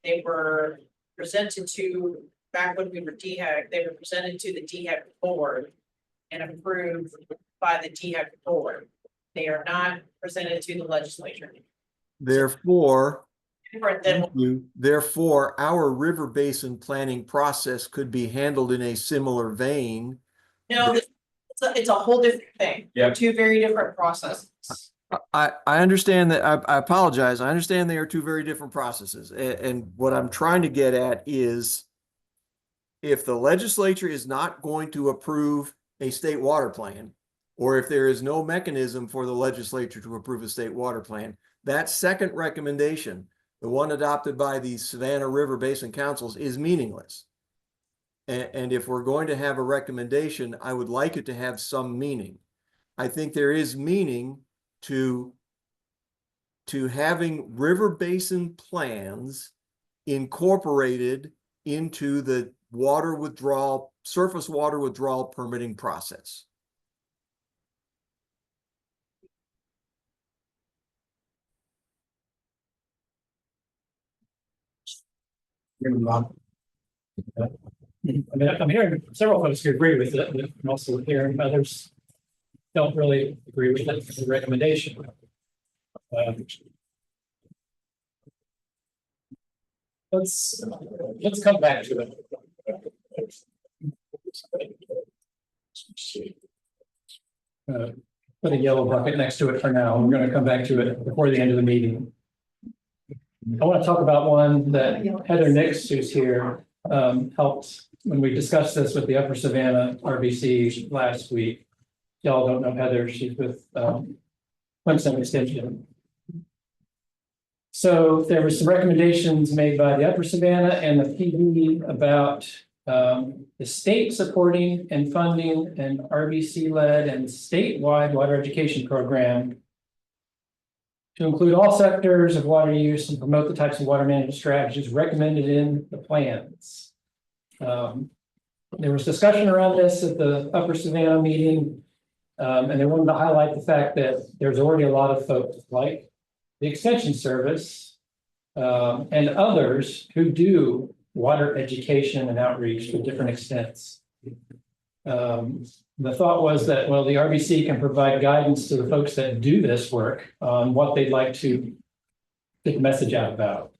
Speaker 13: they were presented to, back when we were DHEC, they were presented to the DHEC board and approved by the DHEC board. They are not presented to the legislature.
Speaker 4: Therefore,
Speaker 13: Different than,
Speaker 4: therefore, our river basin planning process could be handled in a similar vein.
Speaker 13: no, it's a whole different thing.
Speaker 3: Yeah.
Speaker 13: Two very different processes.
Speaker 4: I understand that. I apologize. I understand they are two very different processes. And what I'm trying to get at is, if the legislature is not going to approve a state water plan, or if there is no mechanism for the legislature to approve a state water plan, that second recommendation, the one adopted by the Savannah River Basin Councils, is meaningless. And if we're going to have a recommendation, I would like it to have some meaning. I think there is meaning to having river basin plans incorporated into the water withdrawal, surface water withdrawal permitting process.
Speaker 6: I'm hearing several folks who agree with it, but I'm also hearing others don't really agree with it as a recommendation. Let's come back to it. Put a yellow bucket next to it for now. We're going to come back to it before the end of the meeting. I want to talk about one that Heather Nix, who's here, helped when we discussed this with the Upper Savannah RBC last week. Y'all don't know Heather, she's with Clemson Extension. So there were some recommendations made by the Upper Savannah and the PD about the state supporting and funding an RBC-led and statewide water education program to include all sectors of water use and promote the types of water management strategies recommended in the plans. There was discussion around this at the Upper Savannah meeting, and they wanted to highlight the fact that there's already a lot of folks like the Extension Service and others who do water education and outreach to different extents. The thought was that, well, the RBC can provide guidance to the folks that do this work on what they'd like to get the message out about.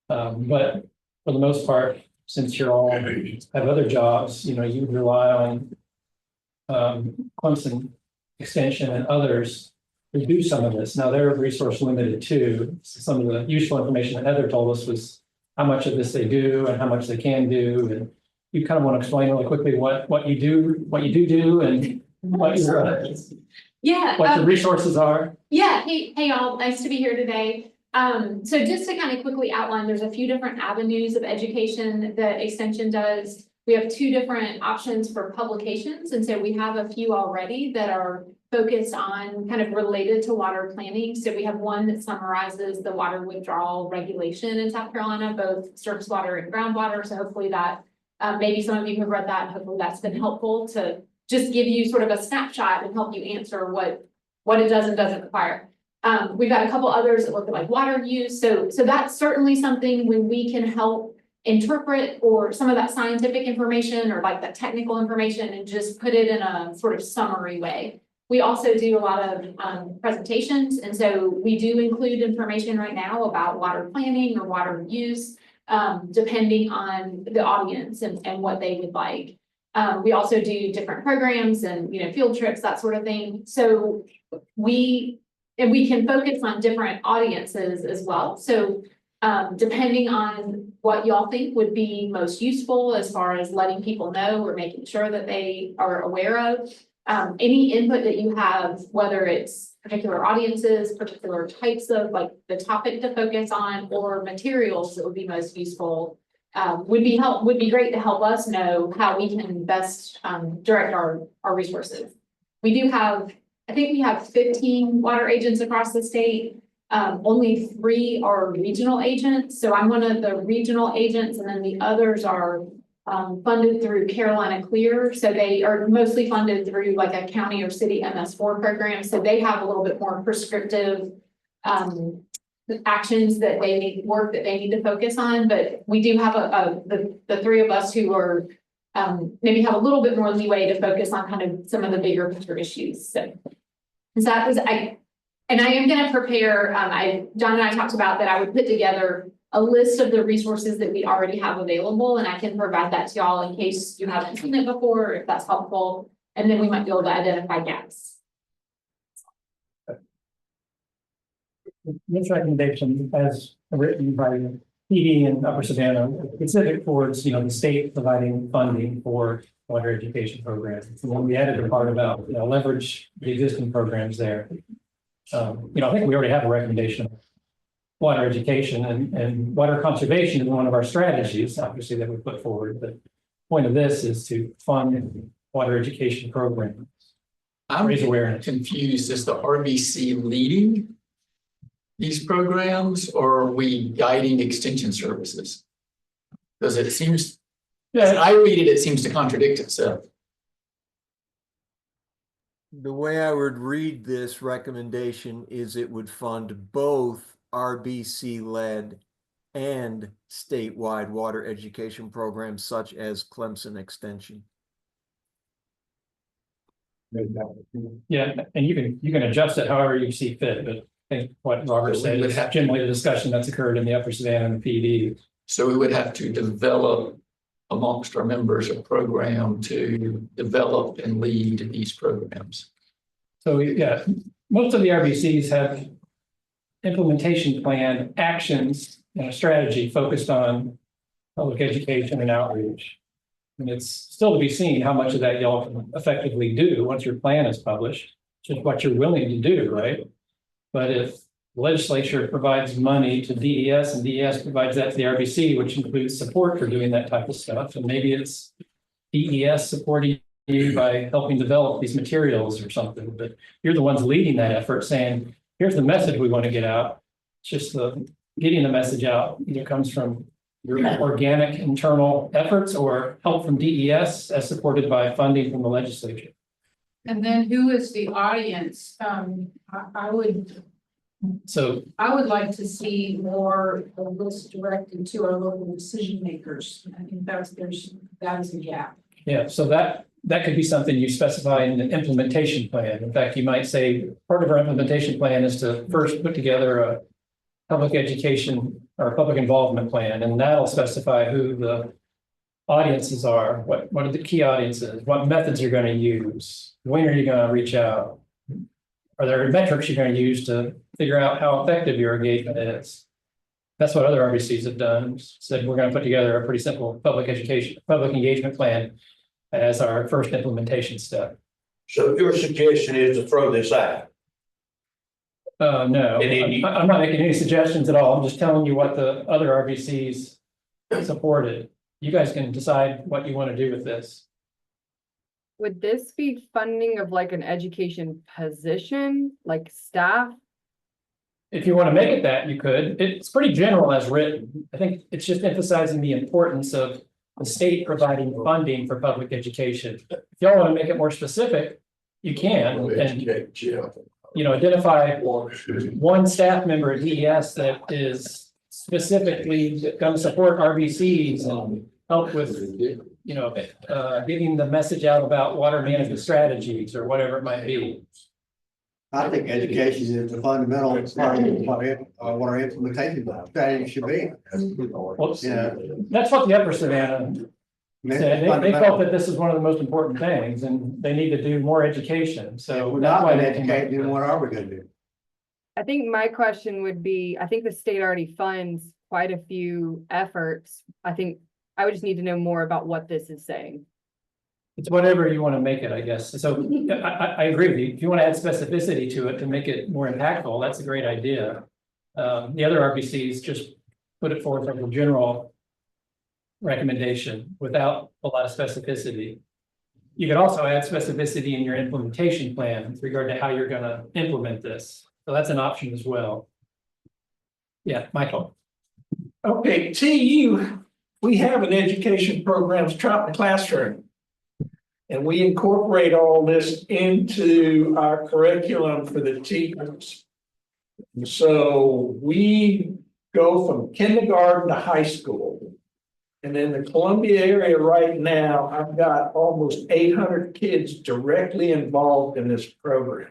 Speaker 6: But for the most part, since you're all have other jobs, you know, you would rely on Clemson Extension and others who do some of this. Now they're resource limited too. Some of the useful information that Heather told us was how much of this they do and how much they can do. And you kind of want to explain really quickly what you do, and what your
Speaker 19: Yeah,
Speaker 6: what the resources are.
Speaker 19: yeah. Hey, all. Nice to be here today. So just to kind of quickly outline, there's a few different avenues of education that Extension does. We have two different options for publications, and so we have a few already that are focused on kind of related to water planning. So we have one that summarizes the water withdrawal regulation in South Carolina, both surface water and groundwater. So hopefully that, maybe some of you have read that, and hopefully that's been helpful to just give you sort of a snapshot and help you answer what it does and doesn't require. We've got a couple others that look at like water use. So that's certainly something when we can help interpret or some of that scientific information or like that technical information and just put it in a sort of summary way. We also do a lot of presentations. And so we do include information right now about water planning or water use, depending on the audience and what they would like. We also do different programs and, field trips, that sort of thing. So we can focus on different audiences as well. So depending on what y'all think would be most useful as far as letting people know or making sure that they are aware of, any input that you have, whether it's particular audiences, particular types of like the topic to focus on or materials that would be most useful, would be great to help us know how we can best direct our resources. We do have, I think we have 15 water agents across the state. Only 3 are regional agents. So I'm one of the regional agents, and then the others are funded through Carolina Clear. So they are mostly funded through like a county or city MS4 program. So they have a little bit more prescriptive actions that they need, work that they need to focus on. But we do have the 3 of us who are maybe have a little bit more leeway to focus on kind of some of the bigger picture issues. So that was, I am going to prepare, John and I talked about that I would put together a list of the resources that we already have available, and I can provide that to y'all in case you haven't seen it before, if that's helpful, and then we might be able to identify gaps.
Speaker 10: This recommendation, as written by the PD in Upper Savannah, specific towards, the state providing funding for water education programs. And when we added the part about, leverage the existing programs there, I think we already have a recommendation of water education and water conservation is one of our strategies, obviously, that we put forward. The point of this is to fund water education programs.
Speaker 8: I'm
Speaker 10: raise awareness.
Speaker 8: confused. Is the RBC leading these programs, or are we guiding extension services? Because it seems, as I read it, it seems to contradict itself.
Speaker 4: The way I would read this recommendation is it would fund both RBC-led and statewide water education programs such as Clemson Extension.
Speaker 10: Yeah, and you can adjust it however you see fit, but I think what Robert said is generally the discussion that's occurred in the Upper Savannah and the PD.
Speaker 8: So we would have to develop amongst our members a program to develop and lead these programs.
Speaker 10: So yeah, most of the RBCs have implementation plan actions and a strategy focused on public education and outreach. And it's still to be seen how much of that y'all can effectively do once your plan is published, just what you're willing to do, right? But if the legislature provides money to DES and DES provides that to the RBC, which includes support for doing that type of stuff, and maybe it's DES supporting you by helping develop these materials or something, but you're the ones leading that effort saying, here's the message we want to get out. It's just the getting the message out either comes from your organic internal efforts or help from DES as supported by funding from the legislature.
Speaker 5: And then who is the audience? I would like to see more of this directed to our local decision makers. I think that is a gap.
Speaker 10: Yeah, so that could be something you specify in the implementation plan. In fact, you might say part of our implementation plan is to first put together a public education or public involvement plan, and that'll specify who the audiences are, what are the key audiences, what methods you're going to use, when are you going to reach out, are there metrics you're going to use to figure out how effective your engagement is. That's what other RBCs have done. Said we're going to put together a pretty simple public engagement plan as our first implementation step.
Speaker 11: So your suggestion is to throw this out?
Speaker 6: No,
Speaker 12: And then you-
Speaker 6: I'm not making any suggestions at all. I'm just telling you what the other RBCs supported. You guys can decide what you want to do with this.
Speaker 18: Would this be funding of like an education position, like staff?
Speaker 6: If you want to make it that, you could. It's pretty general as written. I think it's just emphasizing the importance of the state providing funding for public education. If y'all want to make it more specific, you can, and identify one staff member at DES that is specifically going to support RBCs and help with, getting the message out about water management strategies or whatever it might be.
Speaker 14: I think education is the fundamental part of what our implementation strategy should be. Yeah.
Speaker 6: That's what the Upper Savannah said. They felt that this is one of the most important things and they need to do more education. So
Speaker 14: We're
Speaker 6: that's
Speaker 14: not
Speaker 6: why
Speaker 14: going to
Speaker 6: they came up
Speaker 14: educate,
Speaker 6: with
Speaker 14: then what
Speaker 6: this.
Speaker 14: are we going to do?
Speaker 18: I think my question would be, I think the state already funds quite a few efforts. I think I would just need to know more about what this is saying.
Speaker 6: It's whatever you want to make it, I guess. So I agree with you. If you want to add specificity to it to make it more impactful, that's a great idea. The other RBCs just put it forth as a general recommendation without a lot of specificity. You could also add specificity in your implementation plan with regard to how you're going to implement this. So that's an option as well. Yeah, Michael.
Speaker 11: Okay, TU, we have an education program, classroom. And we incorporate all this into our curriculum for the teachers. So we go from kindergarten to high school. And in the Columbia area right now, I've got almost 800 kids directly involved in this program.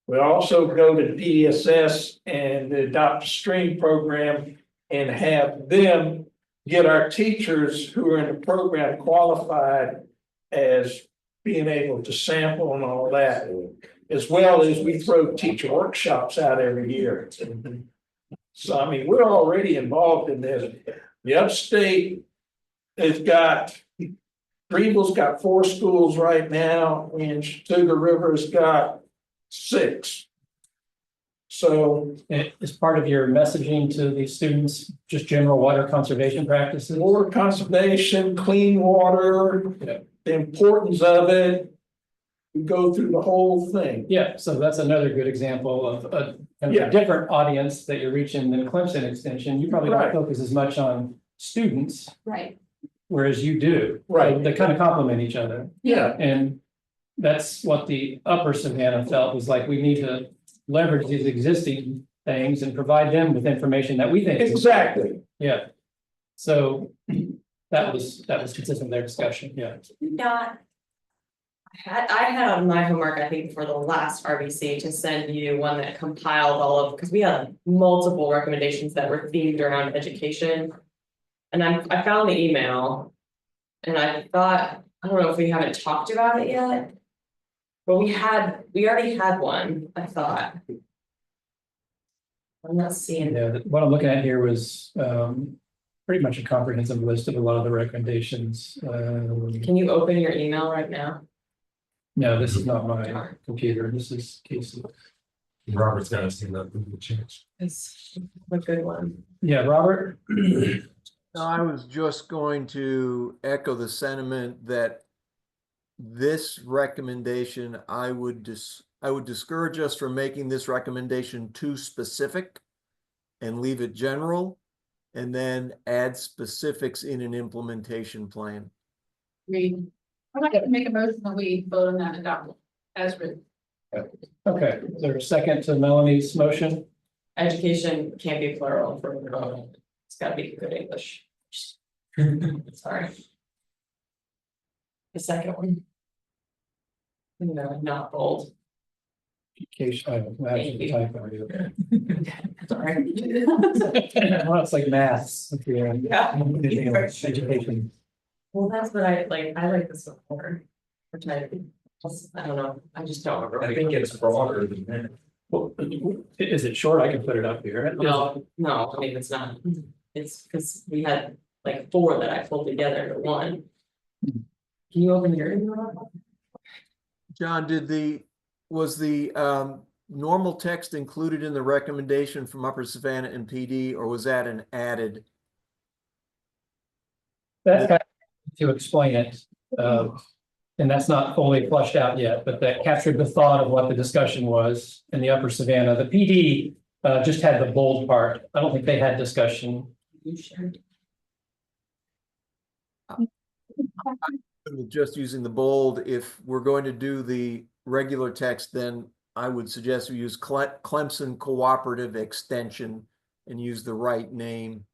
Speaker 11: We also go to DSS and the Adopt a Stream program and have them get our teachers who are in the program qualified as being able to sample and all that, as well as we throw teacher workshops out every year. So, I mean, we're already involved in this. The upstate has got, Greenville's got 4 schools right now, and Chattooga River's got 6. So
Speaker 6: as part of your messaging to these students, just general water conservation practices?
Speaker 11: Water conservation, clean water, the importance of it. We go through the whole thing.
Speaker 6: Yeah, so that's another good example of a kind of a different audience that you're reaching than Clemson Extension. You probably don't focus as much on students.
Speaker 19: Right.
Speaker 6: Whereas you do.
Speaker 11: Right.
Speaker 6: So they kind of complement each other.
Speaker 11: Yeah.
Speaker 6: And that's what the Upper Savannah felt was like, we need to leverage these existing things and provide them with information that we think.
Speaker 11: Exactly.
Speaker 6: Yeah. So that was consistent with their discussion, yeah.
Speaker 2: Not. I had on my homework, I think, for the last RBC to send you one that compiled all of, because we had multiple recommendations that were themed around education. And I found the email. And I thought, I don't know if we haven't talked about it yet. But we already had one, I thought. I'm not seeing.
Speaker 6: Yeah, what I'm looking at here was pretty much a comprehensive list of a lot of the recommendations.
Speaker 2: Can you open your email right now?
Speaker 6: No, this is not my computer. This is Casey.
Speaker 1: Robert's got to see that Google change.
Speaker 2: It's a good one.
Speaker 6: Yeah, Robert.
Speaker 4: No, I was just going to echo the sentiment that this recommendation, I would discourage us from making this recommendation too specific and leave it general, and then add specifics in an implementation plan.
Speaker 5: Read. I'd like to make a motion that we vote on that adopt as written.
Speaker 6: Okay, is there a second to Melanie's motion?
Speaker 2: Education can't be plural for the moment. It's gotta be good English. Sorry. The second one. No, not bold.
Speaker 6: Education,
Speaker 2: Thank you.
Speaker 6: typo here.
Speaker 2: Sorry.
Speaker 6: Well, it's like maths.
Speaker 2: Yeah.
Speaker 6: Education.
Speaker 2: Well, that's what I like this one more. Which I don't know, I just don't remember.
Speaker 12: I think it's broader than that.
Speaker 6: Well, is it short? I can put it up here.
Speaker 2: No, I mean, it's not. It's because we had like 4 that I pulled together into one. Can you open your email?
Speaker 4: John, was the normal text included in the recommendation from Upper Savannah and PD, or was that an added?
Speaker 6: That's kind of to explain it. And that's not fully flushed out yet, but that captured the thought of what the discussion was in the Upper Savannah. The PD just had the bold part. I don't think they had discussion.
Speaker 4: Just using the bold, if we're going to do the regular text, then I would suggest we use Clemson Cooperative Extension and use the right name.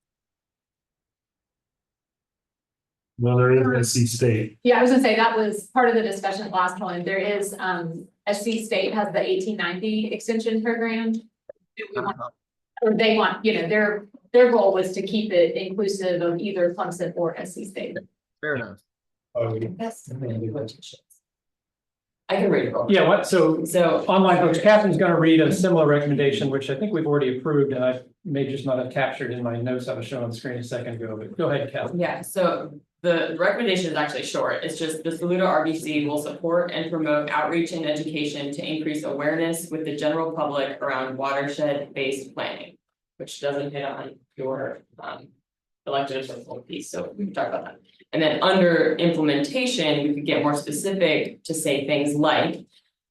Speaker 1: Well, there is SC State.
Speaker 19: Yeah, I was gonna say that was part of the discussion last one. There is, SC State has the 1890 extension program. Or they want, their goal was to keep it inclusive of either Clemson or SC State.
Speaker 4: Fair enough.
Speaker 2: I can read it.
Speaker 6: Yeah, so online folks, Catherine's gonna read a similar recommendation, which I think we've already approved, and I may just not have captured in my notes I was showing on the screen a second ago, but go ahead, Catherine.
Speaker 2: Yeah, so the recommendation is actually short. It's just the Saluda RBC will support and promote outreach and education to increase awareness with the general public around watershed-based planning, which doesn't hit on your elected official piece, so we can talk about that. And then under implementation, we could get more specific to say things like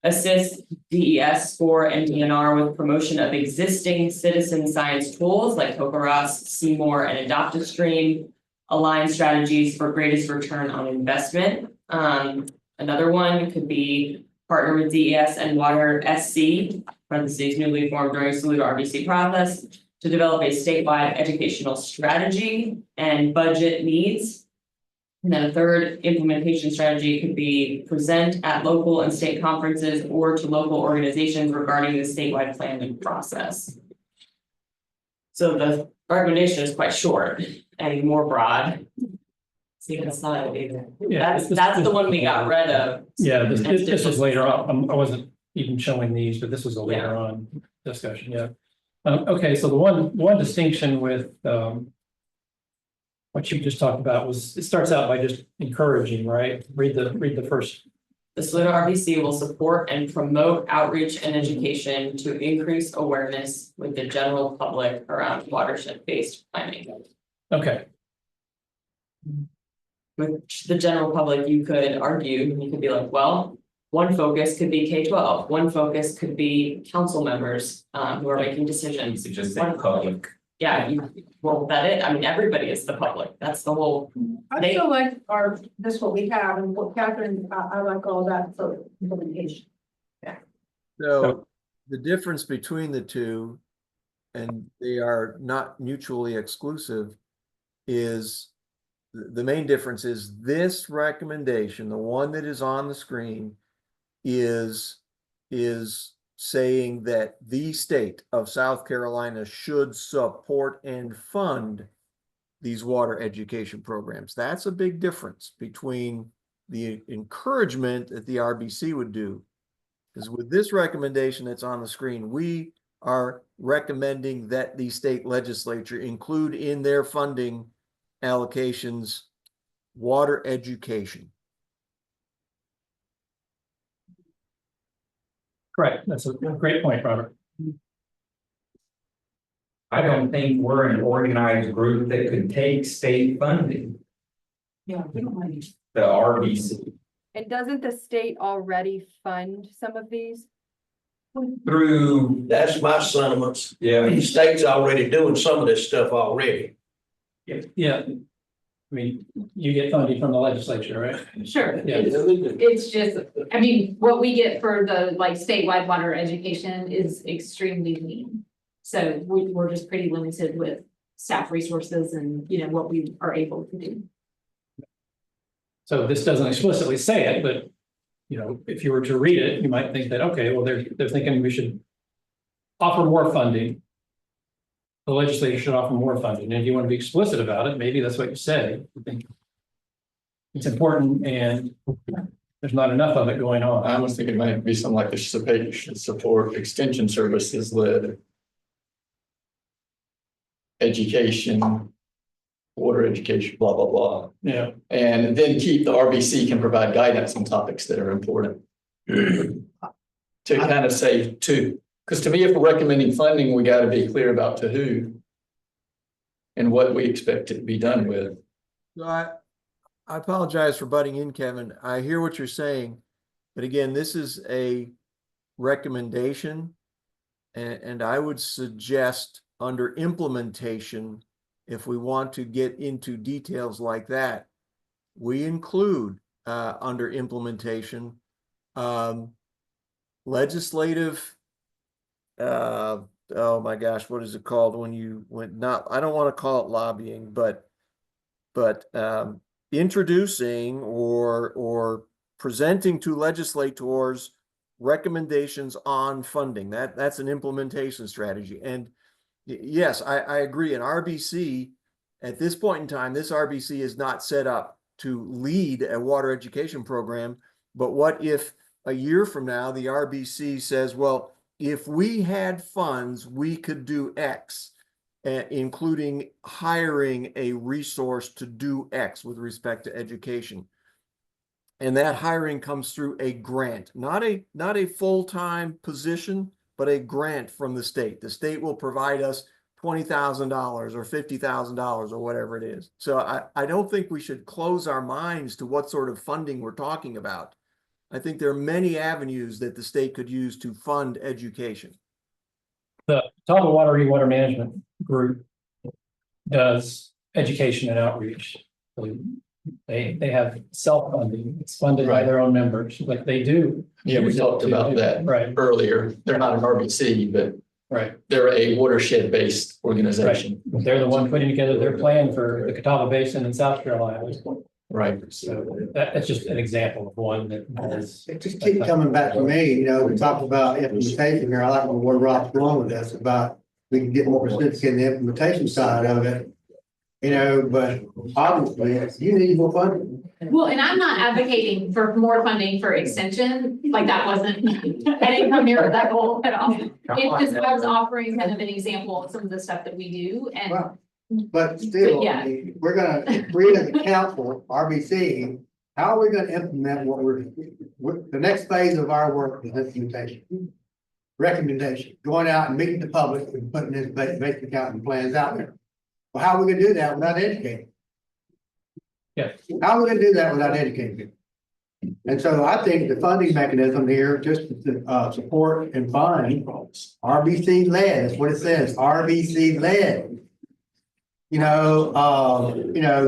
Speaker 2: assist DES, SCORE, and DNR with promotion of existing citizen science tools like CocoRoss, Seymour, and AdoptAStream, align strategies for greatest return on investment. Another one could be partner with DES and Water SC, parentheses newly formed during Saluda RBC process, to develop a statewide educational strategy and budget needs. And then a third implementation strategy could be present at local and state conferences or to local organizations regarding the statewide planning process. So the recommendation is quite short and more broad. See, that's not either.
Speaker 6: Yeah,
Speaker 2: That's the one we got rid of.
Speaker 6: Yeah, this was later on. I wasn't even showing these, but this was a later on discussion, yeah. Okay, so the one distinction with what you just talked about was, it starts out by just encouraging, right? Read the first.
Speaker 2: The Saluda RBC will support and promote outreach and education to increase awareness with the general public around watershed-based planning.
Speaker 6: Okay.
Speaker 2: With the general public, you could argue, you could be like, well, one focus could be K-12, one focus could be council members who are making decisions.
Speaker 3: Just say public.
Speaker 2: Yeah, well, I mean, everybody is the public, that's the whole.
Speaker 5: I feel like this what we have and what Catherine, I like all that for implementation.
Speaker 4: So the difference between the two, and they are not mutually exclusive, is the main difference is this recommendation, the one that is on the screen, is saying that the state of South Carolina should support and fund these water education programs. That's a big difference between the encouragement that the RBC would do. Because with this recommendation that's on the screen, we are recommending that the state legislature include in their funding allocations water education.
Speaker 6: Correct, that's a great point, Robert.
Speaker 3: I don't think we're an organized group that could take state funding,
Speaker 5: Yeah, we don't mind.
Speaker 3: the RBC,
Speaker 18: And doesn't the state already fund some of these?
Speaker 3: through,
Speaker 11: That's my sentiments.
Speaker 3: yeah,
Speaker 11: The state's already doing some of this stuff already.
Speaker 6: Yeah. I mean, you get funding from the legislature, right?
Speaker 19: Sure,
Speaker 6: Yeah.
Speaker 19: it's just, I mean, what we get for the like statewide water education is extremely lean. So we're just pretty limited with staff resources and, what we are able to do.
Speaker 6: So this doesn't explicitly say it, but, if you were to read it, you might think that, okay, well, they're thinking we should offer more funding. The legislature should offer more funding. And if you want to be explicit about it, maybe that's what you say. I think it's important and there's not enough of it going on.
Speaker 8: I was thinking it might be something like the support extension services led education, water education, blah, blah, blah.
Speaker 6: Yeah.
Speaker 8: And then keep the RBC can provide guidance on topics that are important. To kind of say two. Because to me, if we're recommending funding, we gotta be clear about to who. And what we expect it to be done with.
Speaker 4: So I apologize for butting in, Kevin. I hear what you're saying, but again, this is a recommendation. And I would suggest under implementation, if we want to get into details like that, we include under implementation legislative oh my gosh, what is it called when I don't want to call it lobbying, but introducing or presenting to legislators recommendations on funding. That's an implementation strategy. And yes, I agree. An RBC at this point in time, this RBC is not set up to lead a water education program. But what if a year from now, the RBC says, well, if we had funds, we could do X, including hiring a resource to do X with respect to education. And that hiring comes through a grant, not a full-time position, but a grant from the state. The state will provide us $20,000 or $50,000 or whatever it is. So I don't think we should close our minds to what sort of funding we're talking about. I think there are many avenues that the state could use to fund education.
Speaker 6: The Total Water Management Group does education and outreach. They have self-funding. It's funded by their own members, like they do.
Speaker 8: Yeah, we talked about that earlier. They're not an RBC, but they're a watershed-based organization.
Speaker 6: Right. They're the one putting together their plan for the Catawba Basin in South Carolina.
Speaker 8: Right.
Speaker 6: So that's just an example of one that has.
Speaker 14: It just keeps coming back to me, we talked about implementation here. I like where Rob's going with this about we can get more specific in the implementation side of it. But obviously you need more funding.
Speaker 19: Well, and I'm not advocating for more funding for extension, like that wasn't, I didn't come here with that goal at all. It just, I was offering kind of an example of some of the stuff that we do and.
Speaker 14: But still,
Speaker 19: yeah.
Speaker 14: We're gonna, if we as a council, RBC, how are we gonna implement the next phase of our work is implementation? Recommendation, going out and meeting the public and putting this basic accounting plans out there. Well, how are we gonna do that without educating?
Speaker 6: Yeah.
Speaker 14: How are we gonna do that without educating? And so I think the funding mechanism here, just to support and fund, RBC led, that's what it says, RBC led.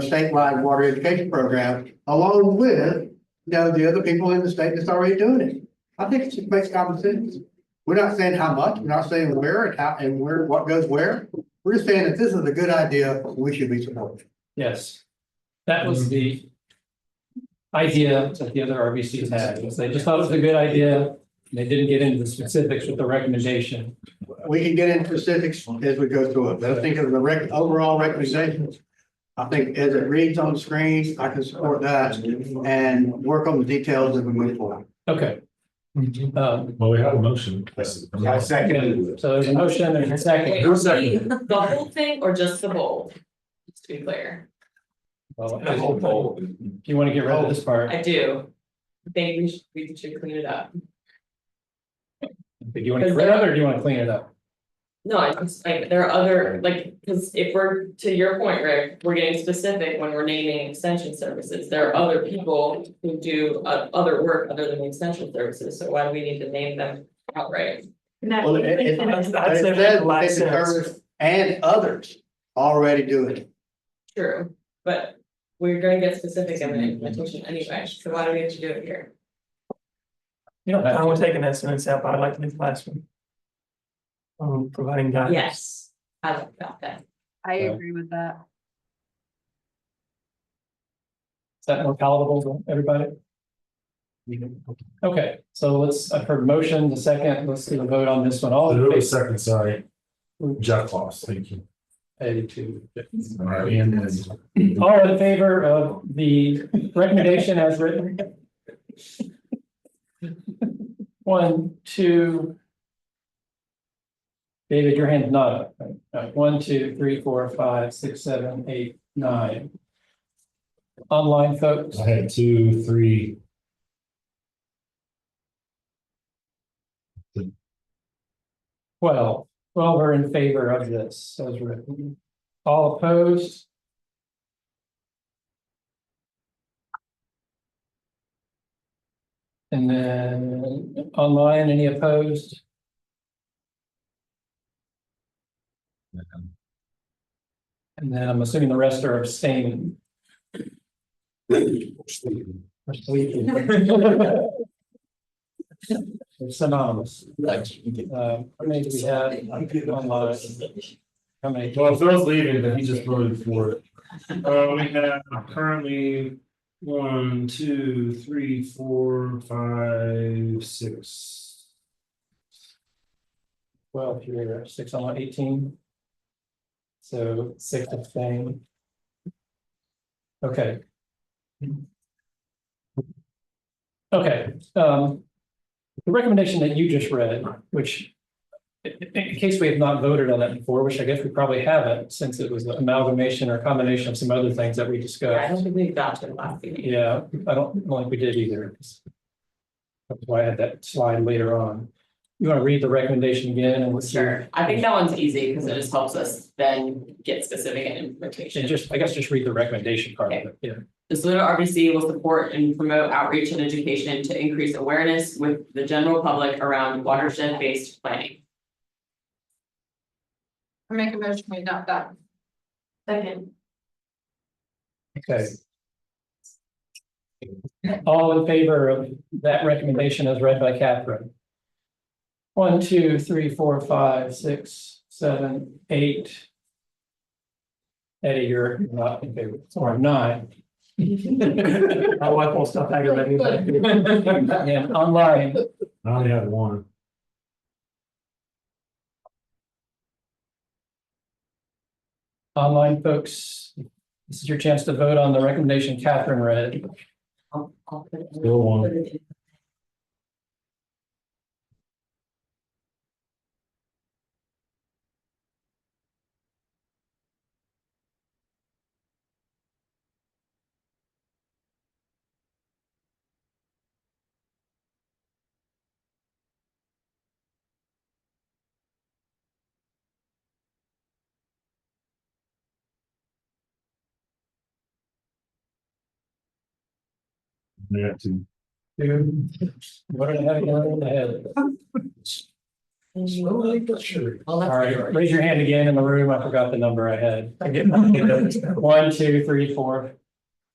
Speaker 14: Statewide water education program, along with, the other people in the state that's already doing it. I think it just makes common sense. We're not saying how much, we're not saying where and how and where, what goes where. We're just saying that this is a good idea, we should be supporting.
Speaker 6: Yes. That was the idea that the other RBCs had, was they just thought it was a good idea. They didn't get into the specifics with the recommendation.
Speaker 14: We can get into specifics as we go through it, but I think of the overall recommendations. I think as it reads on the screen, I can support that and work on the details as we move forward.
Speaker 6: Okay.
Speaker 1: Well, we have a motion.
Speaker 6: I second. So there's a motion, there's a second.
Speaker 2: Who's second? The whole thing or just the bold? Just to be clear.
Speaker 6: Well, if you want to get rid of this part.
Speaker 2: I do. I think we should clean it up.
Speaker 6: Do you want to get rid of it or do you want to clean it up?
Speaker 2: No, I just like there are other because if we're to your point, Rick, we're getting specific when we're naming extension services. There are other people who do other work other than extension services. So why do we need to name them outright?
Speaker 14: Well, and others already do it.
Speaker 2: True, but we're going to get specific in the implementation anyway. So why do we have to do it here?
Speaker 10: I want to take an sentence out, but I'd like to leave the last one. Providing guidance.
Speaker 2: Yes, I like that.
Speaker 18: I agree with that.
Speaker 6: Is that more palatable to everybody? Okay, so I've heard motion, the second, let's do the vote on this one. All in favor.
Speaker 1: Second, sorry. Jeff Kloss, thank you.
Speaker 6: 82.
Speaker 1: All right, and then.
Speaker 6: All in favor of the recommendation as written? 1, 2. David, your hand's not up. Right. 1, 2, 3, 4, 5, 6, 7, 8, 9. Online folks.
Speaker 1: I had 2, 3.
Speaker 6: 12. 12 are in favor of this, as written. All opposed? And then online, any opposed? And then I'm assuming the rest are abstaining. Or sleeping. It's synonymous. How many do we have online? How many?
Speaker 1: Well, Phil's leaving, but he just voted for it. We have currently 1, 2, 3, 4, 5, 6.
Speaker 6: 12 here, 6 on 18. So 6 abstain. Okay. Okay, the recommendation that you just read, which in case we have not voted on that before, which I guess we probably haven't, since it was an amalgamation or combination of some other things that we
Speaker 2: I
Speaker 6: discussed.
Speaker 2: don't think we got to the last meeting.
Speaker 6: Yeah, I don't think we did either. That's why I had that slide later on. You want to read the recommendation again and what's
Speaker 2: Sure, I think that one's easy because it just helps us then get specific and implementation.
Speaker 6: and just, I guess, just read the recommendation part of it, yeah.
Speaker 2: The Saluda RBC will support and promote outreach and education to increase awareness with the general public around watershed-based planning.
Speaker 5: I make a motion, we adopt that.
Speaker 2: Second.
Speaker 6: Okay. All in favor of that recommendation as read by Catherine? 1, 2, 3, 4, 5, 6, 7, 8. Eddie, you're not in favor, or 9. My wife won't stop aggravating me. Yeah, online.
Speaker 1: I only have 1.
Speaker 6: Online folks, this is your chance to vote on the recommendation Catherine read.
Speaker 2: I'll put it in.
Speaker 1: Still 1.
Speaker 2: Put it in.
Speaker 1: Yeah, 2.
Speaker 6: What did I have in the head? All right, raise your hand again in the room. I forgot the number I had. I get 1, 2, 3, 4.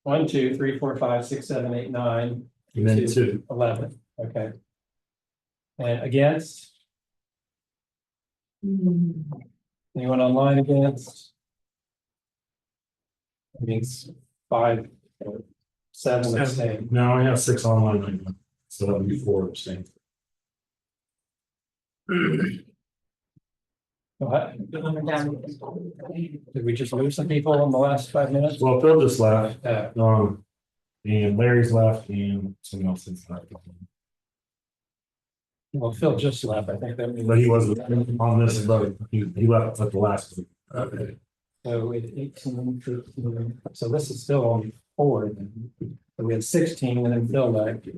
Speaker 6: 1, 2, 3, 4, 5, 6, 7, 8, 9.
Speaker 1: And then 2.
Speaker 6: 11. Okay. And against? Anyone online against? That means 5, 7 abstain.
Speaker 1: No, I have 6 online right now, so that'll be 4 abstain.
Speaker 6: What? Did we just lose some people in the last 5 minutes?
Speaker 1: Well, Phil just left,
Speaker 6: Yeah.
Speaker 1: and Larry's left, and someone else is left.
Speaker 6: Well, Phil just left. I think that means.
Speaker 1: But he wasn't on this vote. He left at the last vote.
Speaker 6: Okay. So with 18, 15, so this is still on 4. Then. So we had 16 and then Phil left.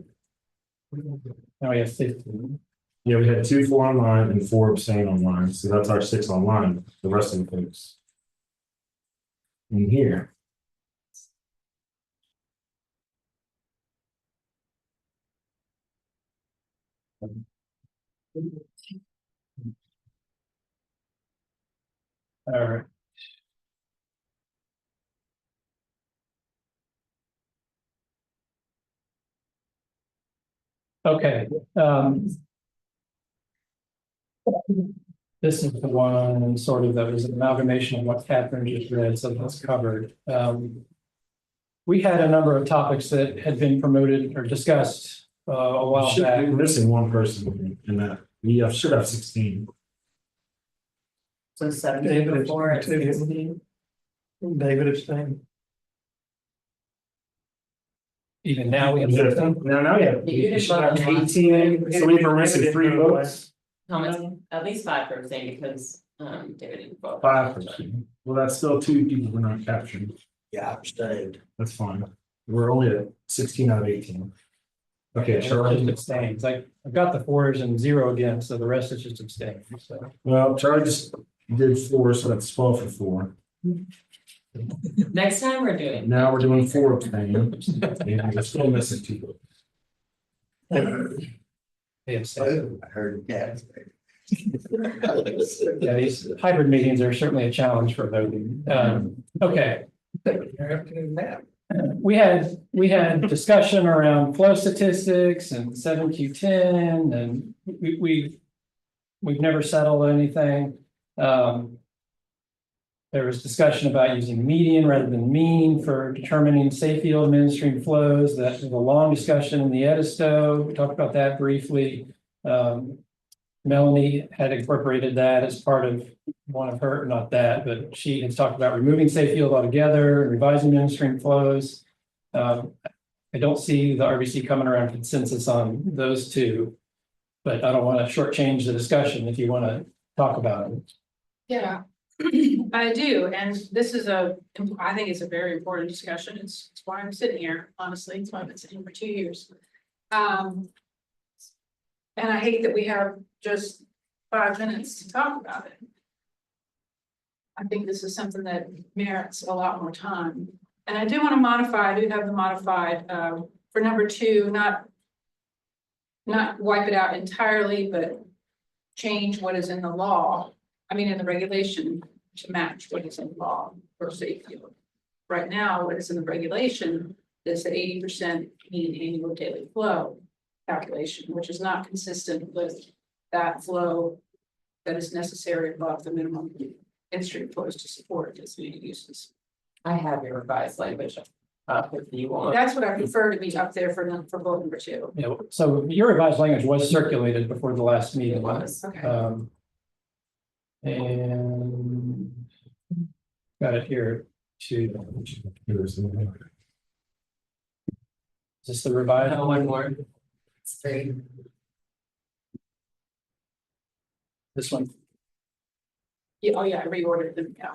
Speaker 6: Now we have 15.
Speaker 1: Yeah, we had 2 4 online and 4 abstain online, so that's our 6 online, the rest of the folks. In here.
Speaker 6: All right. Okay, this is the one sort of that was an amalgamation of what Catherine just read, so that's covered. We had a number of topics that had been promoted or discussed a while
Speaker 1: Should
Speaker 6: back.
Speaker 1: be missing 1 person in that. We should have 16.
Speaker 2: So 17 before it's 16.
Speaker 10: David abstained.
Speaker 6: Even now we have.
Speaker 1: Now we have.
Speaker 2: You
Speaker 1: We should have 18, so we were missing 3 votes.
Speaker 2: Thomas, at least 5 for abstaining because David didn't vote.
Speaker 1: 5 person. Well, that's still 2 people we're not capturing.
Speaker 11: Yeah, I abstained.
Speaker 1: That's fine. We're only at 16 out of 18. Okay,
Speaker 10: Just
Speaker 1: Charlie.
Speaker 10: abstains. I've got the 4s and 0 again, so the rest is just abstain, so.
Speaker 1: Well, Charlie just did 4, so that's 12 for 4.
Speaker 2: Next time we're doing.
Speaker 1: Now we're doing 4 abstain. And we're still missing 2.
Speaker 10: They abstain.
Speaker 14: I heard that.
Speaker 10: Yeah, these hybrid meetings are certainly a challenge for voting. Okay. We had discussion around flow statistics and 7Q10 and we've never settled anything. There was discussion about using median rather than mean for determining safe field midstream flows. That was a long discussion in the Edisto. We talked about that briefly. Melanie had incorporated that as part of one of her, not that, but she has talked about removing safe field altogether, revising midstream flows. I don't see the RBC coming around consensus on those two, but I don't want to shortchange the discussion if you want to talk about it.
Speaker 5: Yeah, I do, and this is I think it's a very important discussion. It's why I'm sitting here, honestly. It's why I've been sitting here for 2 years. And I hate that we have just 5 minutes to talk about it. I think this is something that merits a lot more time. And I do want to modify, I do have the modified for number 2, not wipe it out entirely, but change what is in the law. I mean, in the regulation to match what is in law for safe field. Right now, what is in the regulation is the 80% mean annual daily flow calculation, which is not consistent with that flow that is necessary above the minimum in-stream flows to support designated uses.
Speaker 2: I have your revised language. If you want.
Speaker 5: That's what I prefer to be up there for bullet number 2.
Speaker 10: Yeah, so your revised language was circulated before the last meeting.
Speaker 2: It was.
Speaker 5: Okay.
Speaker 10: And got it here too. Is this the revised?
Speaker 2: No, one more. It's 3.
Speaker 10: This one.
Speaker 5: Yeah, oh yeah, I reordered them. Yeah.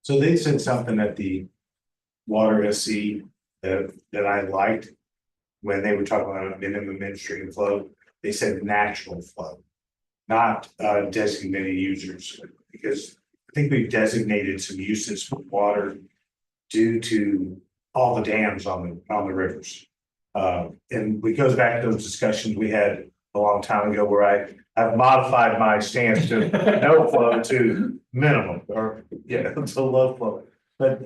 Speaker 9: So they said something at the water SC that I liked. When they were talking about minimum midstream flow, they said natural flow, not designated users, because I think we've designated some uses for water due to all the dams on the rivers. And it goes back to those discussions we had a long time ago where I've modified my stance to no flow to minimum or to low flow. But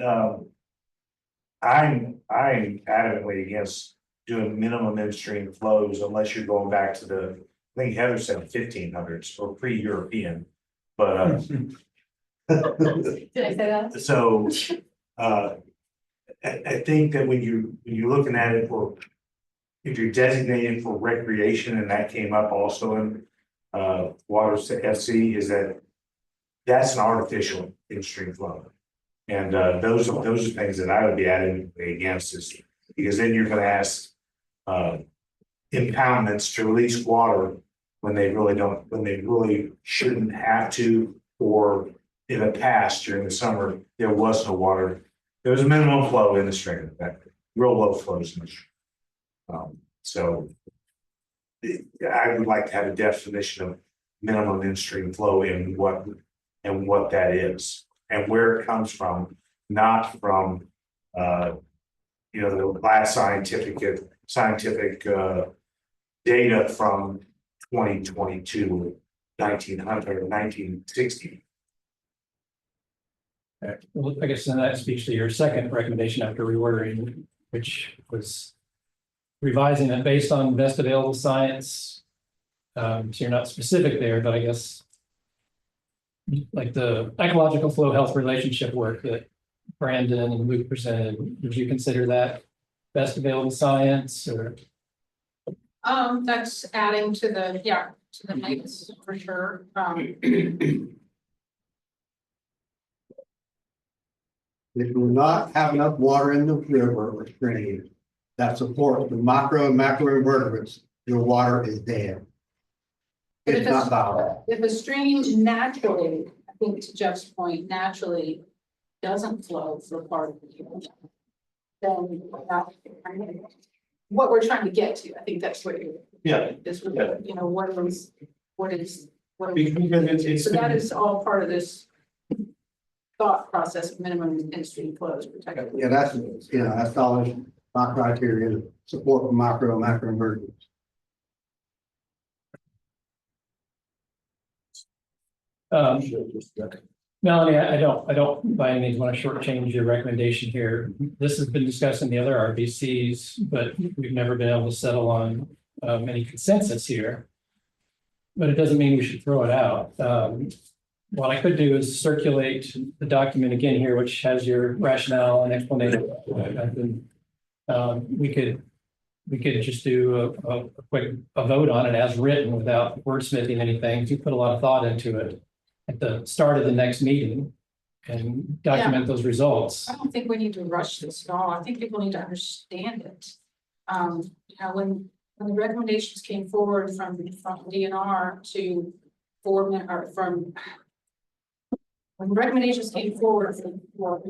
Speaker 9: I'm adamantly against doing minimum midstream flows unless you're going back to I think Heather said 1500s or pre-European, but
Speaker 5: Did I say that?
Speaker 9: so I think that when you're looking at it if you're designated for recreation, and that came up also in water FC, is that's an artificial in-stream flow. And those are things that I would be adamantly against, is because then you're gonna ask impoundments to release water when they really shouldn't have to, or in the past during the summer, there was no water. There was a minimum flow in the stream, in fact, real low flows in the stream. So I would like to have a definition of minimum in-stream flow and what that is and where it comes from, not from the last scientific data from 2022, 1900, 1960.
Speaker 10: Well, I guess then that speaks to your second recommendation after reordering, which was revising it based on best available science. So you're not specific there, but I guess like the ecological flow health relationship work that Brandon and Luke presented, would you consider that best available science or?
Speaker 5: That's adding to the mix for sure.
Speaker 14: If you do not have enough water in the river or stream that supports the micro and macro invertebrates, your water is dead.
Speaker 5: But
Speaker 14: It's not valid.
Speaker 5: if a stream naturally think to Jeff's point, naturally doesn't flow for part of the year. Then what we're trying to get to, I think that's what you're.
Speaker 1: Yeah.
Speaker 5: Is,
Speaker 1: Yeah.
Speaker 5: you know, what is.
Speaker 1: Because
Speaker 5: So that is all part of this thought process of minimum industry flows protected.
Speaker 14: Yeah, that's, that's all my criteria, support for micro and macro emergencies.
Speaker 6: Melanie, I don't by any means want to shortchange your recommendation here. This has been discussed in the other RBCs, but we've never been able to settle on any consensus here. But it doesn't mean we should throw it out. What I could do is circulate the document again here, which has your rationale and explanation. We could just do a quick vote on it as written without wordsmithing anything. You put a lot of thought into it at the start of the next meeting and document those results.
Speaker 5: I don't think we need to rush this at all. I think people need to understand it. When the recommendations came forward from DNR to board or from. When recommendations came forward for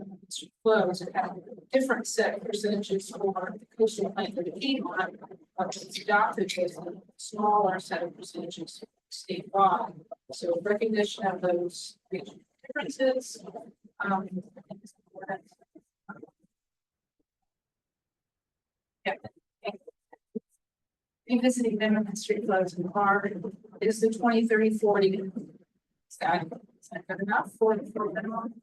Speaker 5: flows, it had a different set percentages for the coastal plain for the Piedmont, but it's adopted as a smaller set of percentages statewide. So recognition of those regional differences. Revisiting them in the street flows in the park is the 20-30-40. Is that good enough for minimum?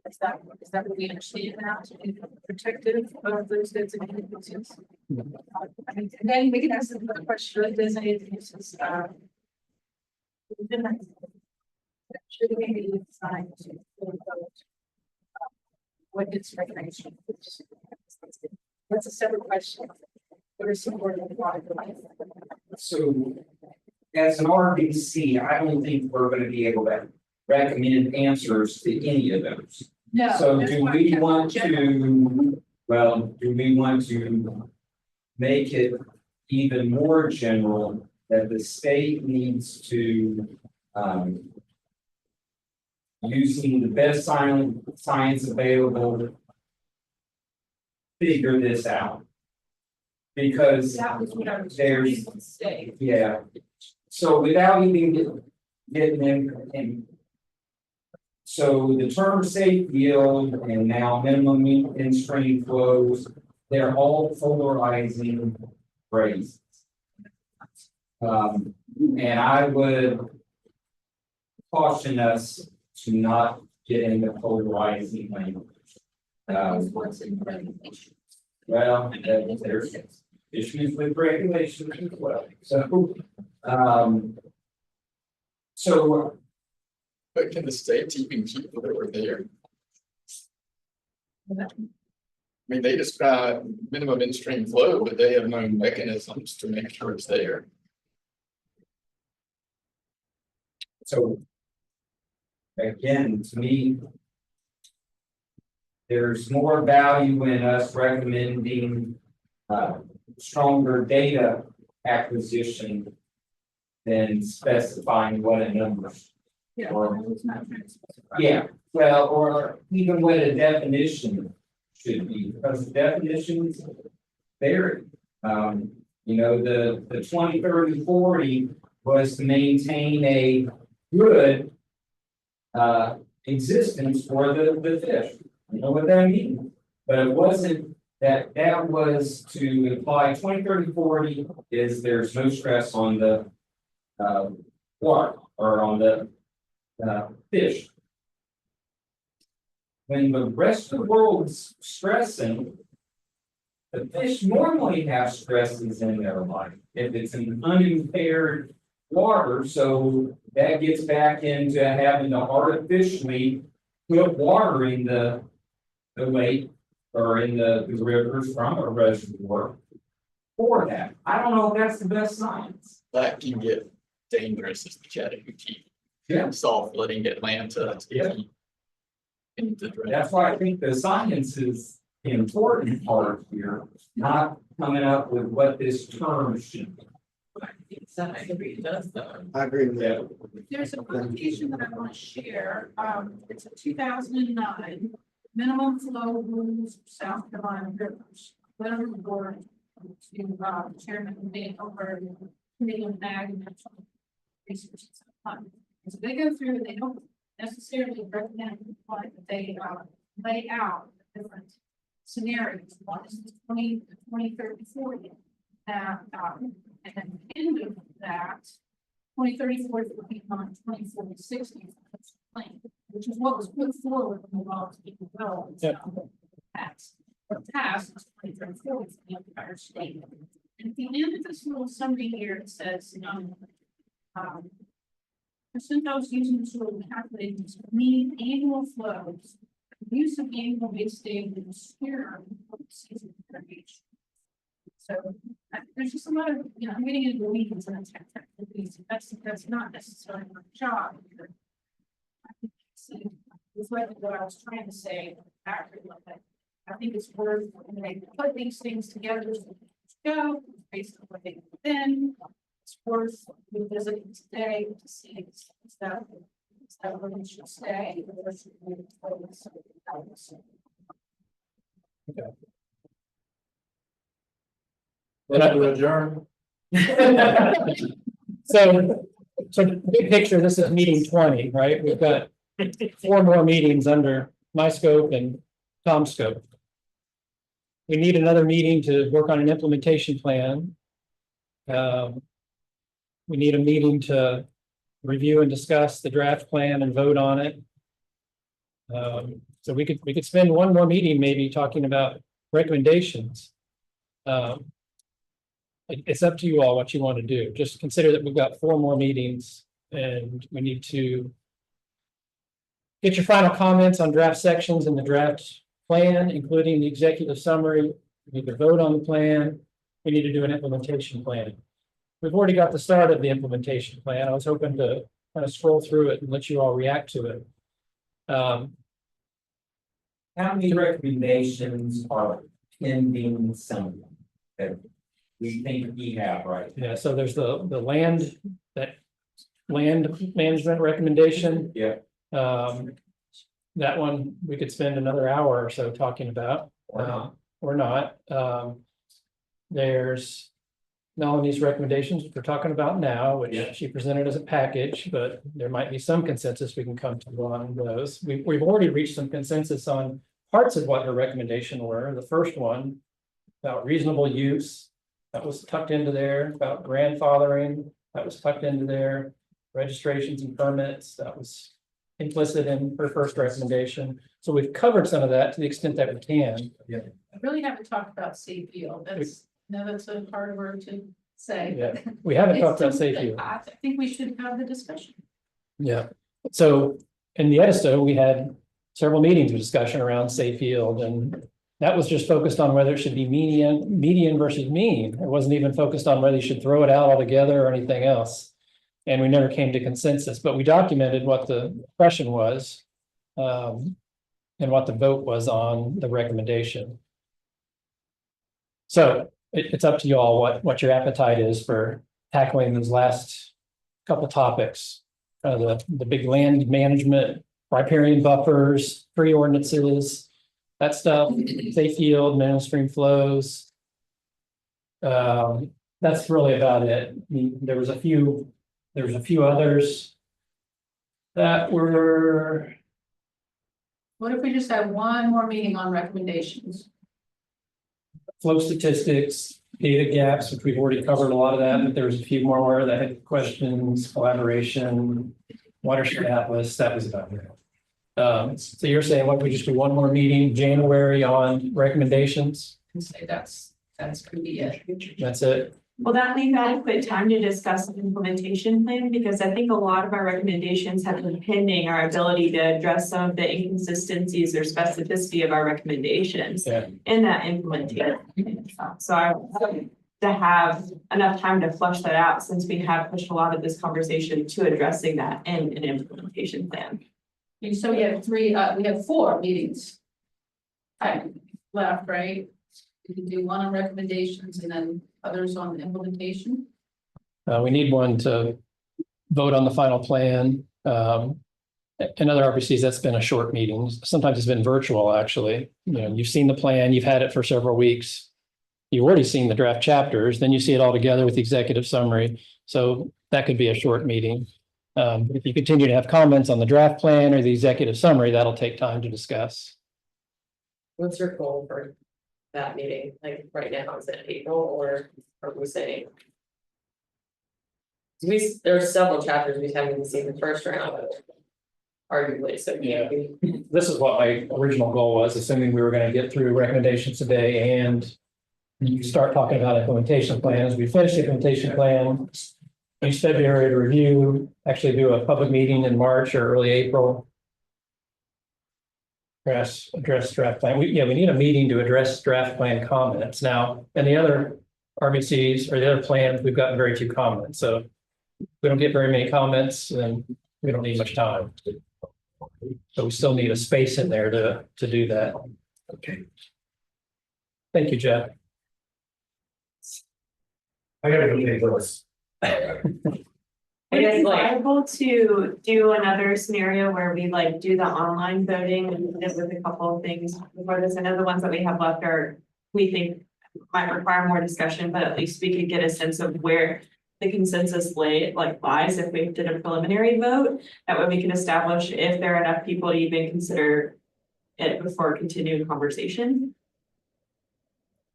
Speaker 5: Is that what we understand now to be protective of those designated uses? I mean, and then we can ask the question of designated uses. Should we be designed to what its recognition? That's a separate question. What is supporting the water life?
Speaker 3: So as an RBC, I don't think we're going to be able to recommend answers to any of those.
Speaker 5: No.
Speaker 3: So do we want to, make it even more general that the state needs to, using the best science available, figure this out? Because
Speaker 5: that was what I was trying to say.
Speaker 3: Yeah. So without even getting in. So the term safe yield and now minimum in-stream flows, they're all polarizing phrases. And I would caution us to not get into polarizing language.
Speaker 5: What's in regulation?
Speaker 3: Well, there's issues with regulations as well. So,
Speaker 8: but can the state even keep what were there? I mean, they describe minimum in-stream flow, but they have no mechanisms to make sure it's there.
Speaker 3: So again, to me, there's more value in us recommending stronger data acquisition than specifying what a number.
Speaker 5: Yeah.
Speaker 3: Yeah, well, or even what a definition should be, because the definitions vary. The 20, 30, 40 was to maintain a good existence for the fish. You know what that means? But it wasn't that was to imply 20, 30, 40 is there's no stress on the water or on the fish. When the rest of the world's stressing, the fish normally have stresses in their life. If it's an unimpaired water, so that gets back into having to artificially put water in the lake or in the rivers from a reservoir for that. I don't know if that's the best science.
Speaker 8: That can get dangerous as the Chattahoochee.
Speaker 3: Yeah.
Speaker 8: Salt flooding Atlanta.
Speaker 3: Yeah. That's why I think the science is the important part here, not coming up with what this term should be.
Speaker 5: I agree, it does though.
Speaker 14: I agree with that.
Speaker 5: There's a publication that I want to share, it's a 2009 minimum flow rules for South Carolina rivers. Letter of the board to Chairman over Committee on Ag and Natural Resources. So they go through, they don't necessarily recommend but they lay out the different scenarios. One is the 20, 30, 40. And then the end of that, 2034 would become 2040, 60, which is what was put forward in the law to be developed. Passed. Passed is 2034 for the entire state. And at the end of this little summary here, it says, percentiles using the tool calculations mean annual flows. Use of annual base data in season variation. So there's just a lot of, I'm getting into the weeds and that's not necessarily my job. It's what I was trying to say accurately. I think it's worth when they put these things together to go based on what they put in. It's worth revisiting today to see is that what it should stay.
Speaker 6: To adjourn. So big picture, this is meeting 20, right? We've got 4 more meetings under my scope and Tom's scope. We need another meeting to work on an implementation plan. We need a meeting to review and discuss the draft plan and vote on it. So we could spend one more meeting maybe talking about recommendations. It's up to you all what you want to do. Just consider that we've got 4 more meetings and we need to get your final comments on draft sections in the draft plan, including the executive summary. We need to vote on the plan. We need to do an implementation plan. We've already got the start of the implementation plan. I was hoping to kind of scroll through it and let you all react to it.
Speaker 3: How many recommendations are pending some that we think we have, right?
Speaker 6: Yeah, so there's the land management recommendation.
Speaker 3: Yeah.
Speaker 6: That one, we could spend another hour or so talking about, or not. There's Melanie's recommendations, which we're talking about now, which she presented as a package, but there might be some consensus we can come to on those. We've already reached some consensus on parts of what her recommendation were. The first one about reasonable use, that was tucked into there, about grandfathering, that was tucked into there, registrations and permits, that was implicit in her first recommendation. So we've covered some of that to the extent that we can.
Speaker 3: Yeah.
Speaker 5: I really haven't talked about safe field. That's a hard word to say.
Speaker 6: Yeah, we haven't talked about safe field.
Speaker 5: I think we should have the discussion.
Speaker 6: Yeah, so in the Edisto, we had several meetings of discussion around safe field, and that was just focused on whether it should be median versus mean. It wasn't even focused on whether you should throw it out altogether or anything else. And we never came to consensus, but we documented what the impression was and what the vote was on the recommendation. So it's up to you all what your appetite is for tackling these last couple topics. The big land management, riparian buffers, tree ordinances, that stuff, safe field, minimum stream flows. That's really about it. There was a few others that were.
Speaker 5: What if we just had one more meeting on recommendations?
Speaker 6: Flow statistics, data gaps, which we've already covered a lot of that, but there was a few more that had questions, collaboration, watershed atlas, that was about it. So you're saying, what, we just do one more meeting, January, on recommendations?
Speaker 5: And say that's gonna be it.
Speaker 6: That's it?
Speaker 16: Will that leave adequate time to discuss the implementation plan? Because I think a lot of our recommendations have been pending our ability to address some of the inconsistencies or specificity of our recommendations in that implementation. So I would to have enough time to flush that out, since we have pushed a lot of this conversation to addressing that in an implementation plan.
Speaker 5: And so we have we have 4 meetings left, right? We can do one on recommendations and then others on the implementation.
Speaker 6: We need one to vote on the final plan. In other RPCs, that's been a short meeting. Sometimes it's been virtual, actually. You've seen the plan, you've had it for several weeks. You've already seen the draft chapters, then you see it all together with the executive summary. So that could be a short meeting. If you continue to have comments on the draft plan or the executive summary, that'll take time to discuss.
Speaker 2: What's your goal for that meeting? Like right now, is it April or are we saying? There are several chapters we haven't even seen the first round of. Arguably, so
Speaker 6: Yeah, this is what my original goal was, assuming we were going to get through recommendations today and you start talking about implementation plans. We finished the implementation plan. Use February to review, actually do a public meeting in March or early April. Address draft plan. We need a meeting to address draft plan comments. Now, and the other RBCs or the other plans, we've gotten very few comments. So if we don't get very many comments, then we don't need much time. So we still need a space in there to do that. Okay. Thank you, Jeff.
Speaker 9: I gotta go take those.
Speaker 16: Would it be viable to do another scenario where we like do the online voting and live with a couple of things before this? I know the ones that we have left are, we think might require more discussion, but at least we could get a sense of where the consensus lies if we did a preliminary vote. That way we can establish if there are enough people to even consider it before continuing conversation.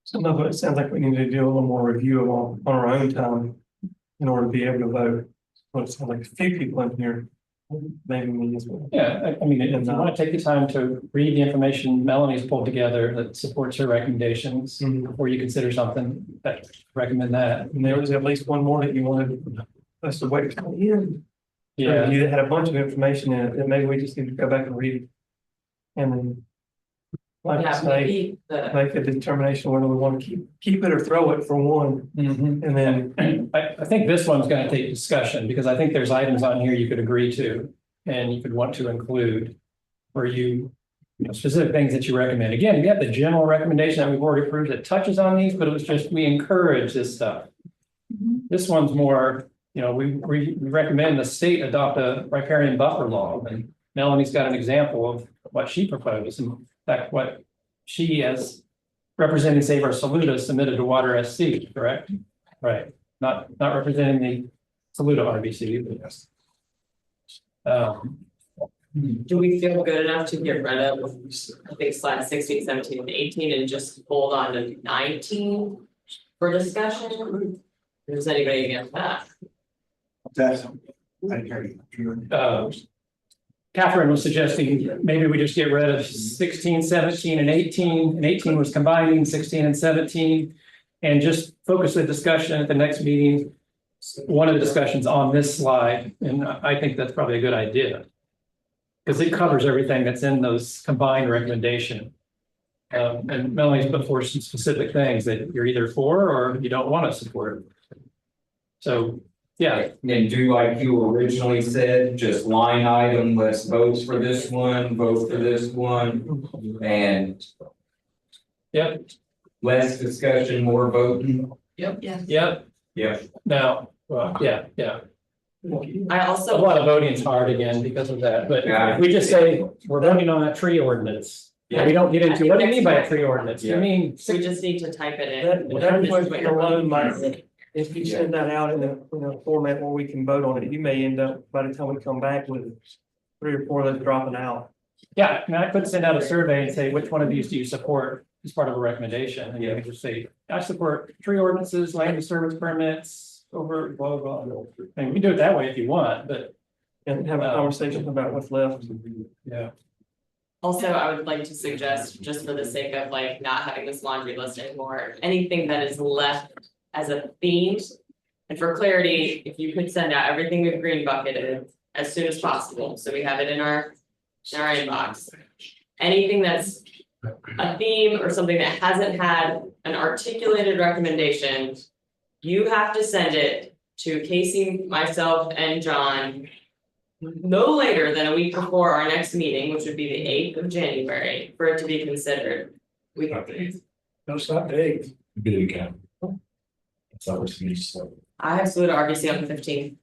Speaker 10: Some of it sounds like we need to do a little more review on our own time in order to be able to vote. Well, it sounds like a few people in here, maybe me as well.
Speaker 6: Yeah, I mean, if you want to take the time to read the information Melanie's pulled together that supports her recommendations before you consider something, that recommend that.
Speaker 10: And there was at least one more that you wanted us to wait till the end.
Speaker 6: Yeah.
Speaker 10: You had a bunch of information in it that maybe we just need to go back and read. And then, like I say, make a determination whether we want to keep it or throw it for one. And then
Speaker 6: I think this one's going to take discussion because I think there's items on here you could agree to and you could want to include where you know, specific things that you recommend. Again, we have the general recommendation that we've already approved that touches on these, but it was just we encourage this stuff. This one's more, you know, we recommend the state adopt a riparian buffer law, and Melanie's got an example of what she proposed. In fact, what she as representing Save Our Saluda submitted to Water SC, correct? Right, not representing the Saluda RBC, but yes.
Speaker 2: Do we feel good enough to get rid of, I think, slides 16, 17, and 18 and just hold on to 19 for discussion? Or is anybody against that?
Speaker 6: Catherine was suggesting maybe we just get rid of 16, 17, and 18. And 18 was combining 16 and 17 and just focus the discussion at the next meeting. One of the discussions on this slide, and I think that's probably a good idea. Because it covers everything that's in those combined recommendation. And Melanie's put forth some specific things that you're either for or you don't want to support. So, yeah.
Speaker 3: And do like you originally said, just line item, let's vote for this one, vote for this one, and.
Speaker 6: Yep.
Speaker 3: Less discussion, more voting.
Speaker 2: Yep. Yes.
Speaker 6: Yep.
Speaker 3: Yep.
Speaker 6: Now, well, yeah.
Speaker 2: I also.
Speaker 6: A lot of voting is hard again because of that, but if we just say we're voting on a tree ordinance. Yeah, we don't get into what do you mean by a tree ordinance? You mean
Speaker 2: we just need to type it in.
Speaker 10: That question alone might, if you send that out in a format where we can vote on it, you may end up, by the time we come back with 3 or 4 that's dropping out.
Speaker 6: Yeah, and I could send out a survey and say, which one of these do you support as part of a recommendation? And you can just say, I support tree ordinances, land disturbance permits, over blah, blah, blah. And we can do it that way if you want, but.
Speaker 10: And have a conversation about what's left.
Speaker 6: Yeah.
Speaker 2: Also, I would like to suggest, just for the sake of like not having this laundry list anymore, anything that is left as a theme. And for clarity, if you could send out everything we've green bucketed as soon as possible, so we have it in our inbox. Anything that's a theme or something that hasn't had an articulated recommendation, you have to send it to Casey, myself, and John no later than a week before our next meeting, which would be the 8th of January, for it to be considered.
Speaker 9: No, it's not the 8th. Be it again. That's how it's so.
Speaker 2: I have Saluda RBC on the 15th.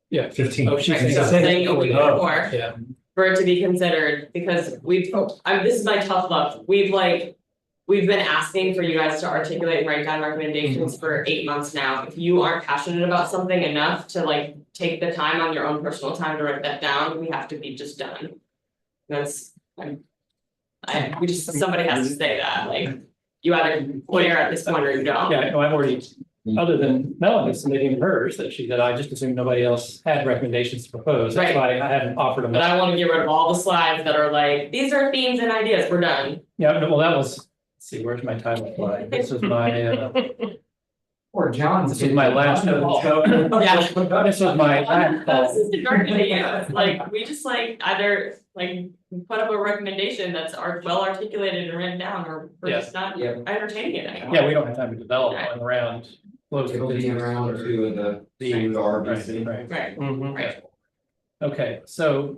Speaker 6: Yeah.
Speaker 1: 15.
Speaker 6: Oh, she's
Speaker 2: Right, so saying a week before.
Speaker 6: Yeah.
Speaker 2: For it to be considered, because this is my tough love, we've been asking for you guys to articulate and write down recommendations for 8 months now. If you aren't passionate about something enough to like take the time on your own personal time to write that down, we have to be just done. That's, somebody has to say that, like, you either clear at this point or you don't.
Speaker 6: Yeah, no, I've already, other than Melanie submitting hers, that she, that I just assumed nobody else had recommendations to propose. That's why I haven't offered them.
Speaker 2: But I wanna get rid of all the slides that are like, these are themes and ideas, we're done.
Speaker 6: Yeah, well, that was, let's see, where's my title slide? This is my,
Speaker 3: Or John's.
Speaker 6: this is my last.
Speaker 2: Yeah.
Speaker 6: This was my last.
Speaker 2: This is the dark idea, like, we just like either like put up a recommendation that's well articulated and written down, or we're just not entertaining it anymore.
Speaker 6: Yeah, we don't have time to develop one around.
Speaker 3: Around two of the RBC.
Speaker 2: Right.
Speaker 6: Right. Okay, so.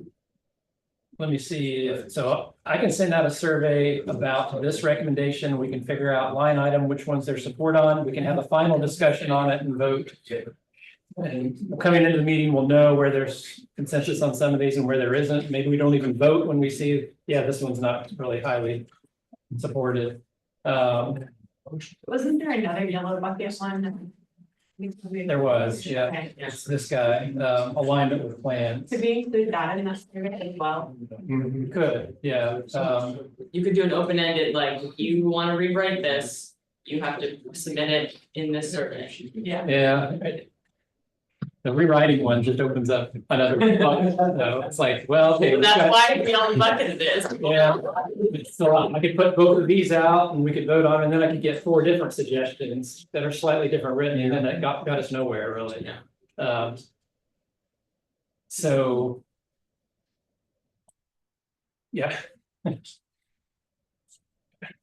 Speaker 6: Let me see, so I can send out a survey about this recommendation, we can figure out line item, which ones there's support on, we can have a final discussion on it and vote. And coming into the meeting, we'll know where there's consensus on some of these and where there isn't, maybe we don't even vote when we see, yeah, this one's not really highly supported.
Speaker 16: Wasn't there another yellow bucket one?
Speaker 6: There was, yeah,
Speaker 16: Okay.
Speaker 6: it's this guy, alignment with plans.
Speaker 16: Could we include that in that survey as well?
Speaker 6: Could, yeah,
Speaker 2: You could do an open-ended, like, if you wanna rewrite this, you have to submit it in this survey.
Speaker 16: Yeah.
Speaker 6: yeah. The rewriting one just opens up another bucket, so it's like, well, okay. we've
Speaker 2: That's
Speaker 6: got-
Speaker 2: why the yellow bucket it is.
Speaker 6: Yeah, so I could put both of these out and we could vote on, and then I could get 4 different suggestions that are slightly different written, and then that got us nowhere really. So. Yeah.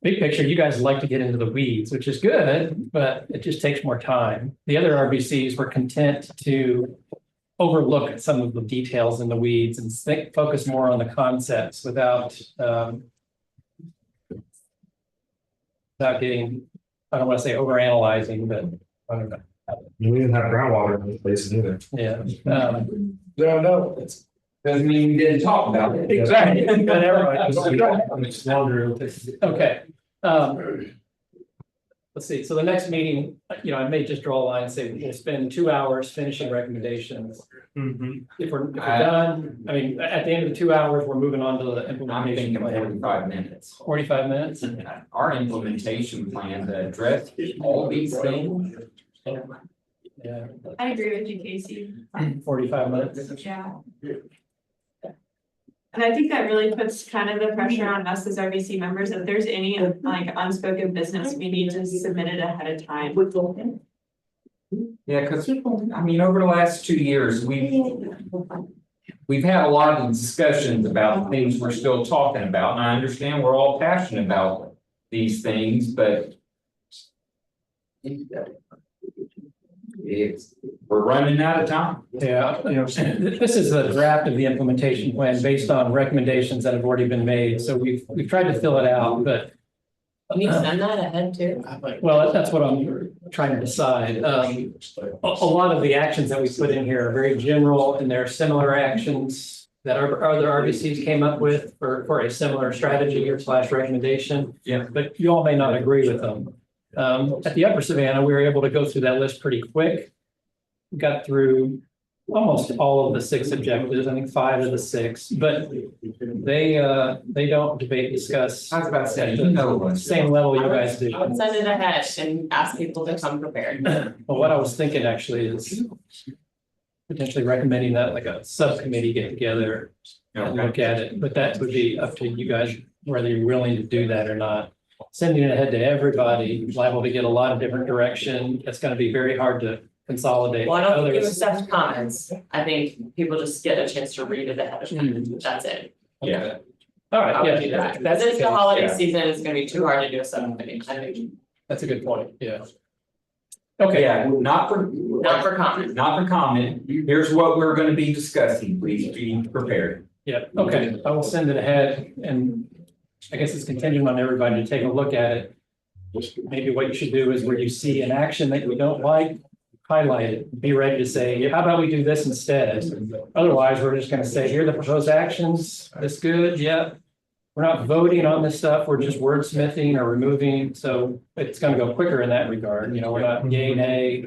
Speaker 6: Big picture, you guys like to get into the weeds, which is good, but it just takes more time. The other RBCs were content to overlook some of the details in the weeds and focus more on the concepts without getting, I don't want to say overanalyzing, but I don't know.
Speaker 1: We didn't have groundwater in those places either.
Speaker 6: Yeah.
Speaker 3: No, it's, doesn't mean we didn't talk about it.
Speaker 6: Exactly. But everyone-
Speaker 1: I'm just wondering.
Speaker 6: Okay. Let's see, so the next meeting, I may just draw a line and say we'll spend 2 hours finishing recommendations. If we're done, I mean, at the end of the 2 hours, we're moving on to the implementation plan.
Speaker 3: 45 minutes.
Speaker 6: 45 minutes?
Speaker 3: Our implementation plan to address all these things.
Speaker 6: Yeah,
Speaker 16: I agree with you, Casey.
Speaker 6: 45 minutes.
Speaker 16: Yeah. And I think that really puts kind of the pressure on us as RBC members, if there's any like unspoken business, we need to submit it ahead of time.
Speaker 3: Yeah, because I mean, over the last 2 years, we've had a lot of discussions about things we're still talking about, and I understand we're all passionate about these things, but we're running out of time.
Speaker 6: Yeah, this is a draft of the implementation plan based on recommendations that have already been made, so we've tried to fill it out, but.
Speaker 2: Can you send that ahead too?
Speaker 6: Well, that's what I'm trying to decide. A lot of the actions that we put in here are very general, and there are similar actions that our other RBCs came up with for a similar strategy or / recommendation.
Speaker 3: Yeah.
Speaker 6: But you all may not agree with them. At the Upper Savannah, we were able to go through that list pretty quick. We got through almost all of the 6 objectives, I think 5 of the 6, but they don't debate, discuss.
Speaker 3: I was about to say,
Speaker 6: Same level you guys do.
Speaker 2: I would send it ahead and ask people to come prepared.
Speaker 6: Well, what I was thinking actually is potentially recommending that like a subcommittee get together and look at it, but that would be up to you guys, whether you're willing to do that or not. Sending it ahead to everybody, liable to get a lot of different direction. It's going to be very hard to consolidate.
Speaker 2: Well, I don't think you accept comments. I think people just get a chance to read it ahead of time. That's it.
Speaker 6: Yeah. All right,
Speaker 2: I would do
Speaker 6: yeah,
Speaker 2: that.
Speaker 6: that's
Speaker 2: Since the holiday
Speaker 6: yeah.
Speaker 2: season, it's gonna be too hard to do a subcommittee. I think.
Speaker 6: That's a good point, yeah. Okay.
Speaker 3: Yeah, not for
Speaker 2: comment.
Speaker 3: Not for comment. Here's what we're going to be discussing. Please be prepared.
Speaker 6: Yeah, okay, I will send it ahead, and I guess it's contingent on everybody to take a look at it. Maybe what you should do is where you see an action that you don't like, highlight it, be ready to say, how about we do this instead? Otherwise, we're just gonna say, here are the proposed actions, this good, yeah. We're not voting on this stuff, we're just wordsmithing or removing, so it's gonna go quicker in that regard, you know, we're not yay, nay,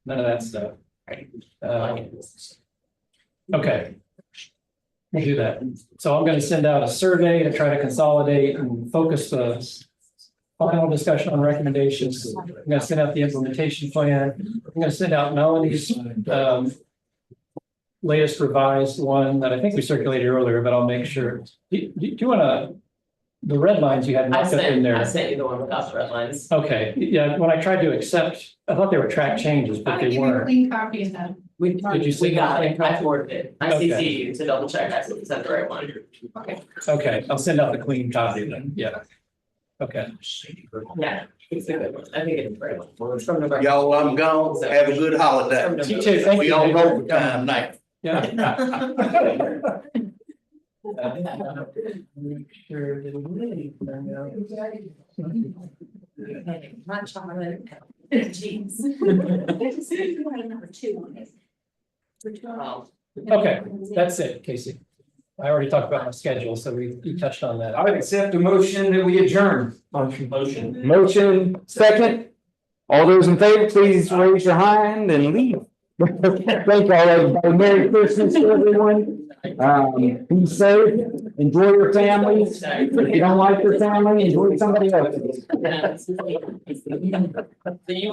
Speaker 6: none of that stuff. Okay. We'll do that. So I'm gonna send out a survey to try to consolidate and focus the final discussion on recommendations. I'm gonna send out the implementation plan. I'm gonna send out Melanie's latest revised one that I think we circulated earlier, but I'll make sure. Do you wanna, the red lines you had
Speaker 2: I
Speaker 6: marked up in there?
Speaker 2: sent you the one without the red lines.
Speaker 6: Okay, yeah, when I tried to accept, I thought they were track changes, but they
Speaker 5: Give me a
Speaker 6: weren't.
Speaker 5: clean copy of that.
Speaker 6: Did you see
Speaker 2: We got
Speaker 6: that?
Speaker 2: it, I forwarded it, I
Speaker 6: Okay.
Speaker 2: CC you to double check, I sent the right one.
Speaker 5: Okay.
Speaker 6: Okay, I'll send out the clean copy then, yeah. Okay.
Speaker 2: Yeah, it's a good one, I think it's the right one. It's from November.
Speaker 11: Y'all, I'm gone. Have a good holiday.
Speaker 6: You too, thank
Speaker 11: We
Speaker 6: you.
Speaker 11: on overtime now.
Speaker 6: Yeah.
Speaker 19: Not chocolate. Jeez. Number 2 on it.
Speaker 6: Okay, that's it, Casey. I already talked about my schedule, so you touched on that.
Speaker 3: I would accept a motion that we adjourn.
Speaker 12: Motion.
Speaker 3: Motion second. All those in favor, please raise your hand and leave. Thank you all, everybody. Merry Christmas to everyone. Be safe, enjoy your families. If you don't like your family, enjoy somebody else's.
Speaker 2: So you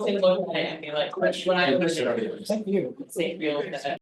Speaker 2: can look at it and be like, when I.
Speaker 6: Thank you.
Speaker 2: Safe, you'll look at it.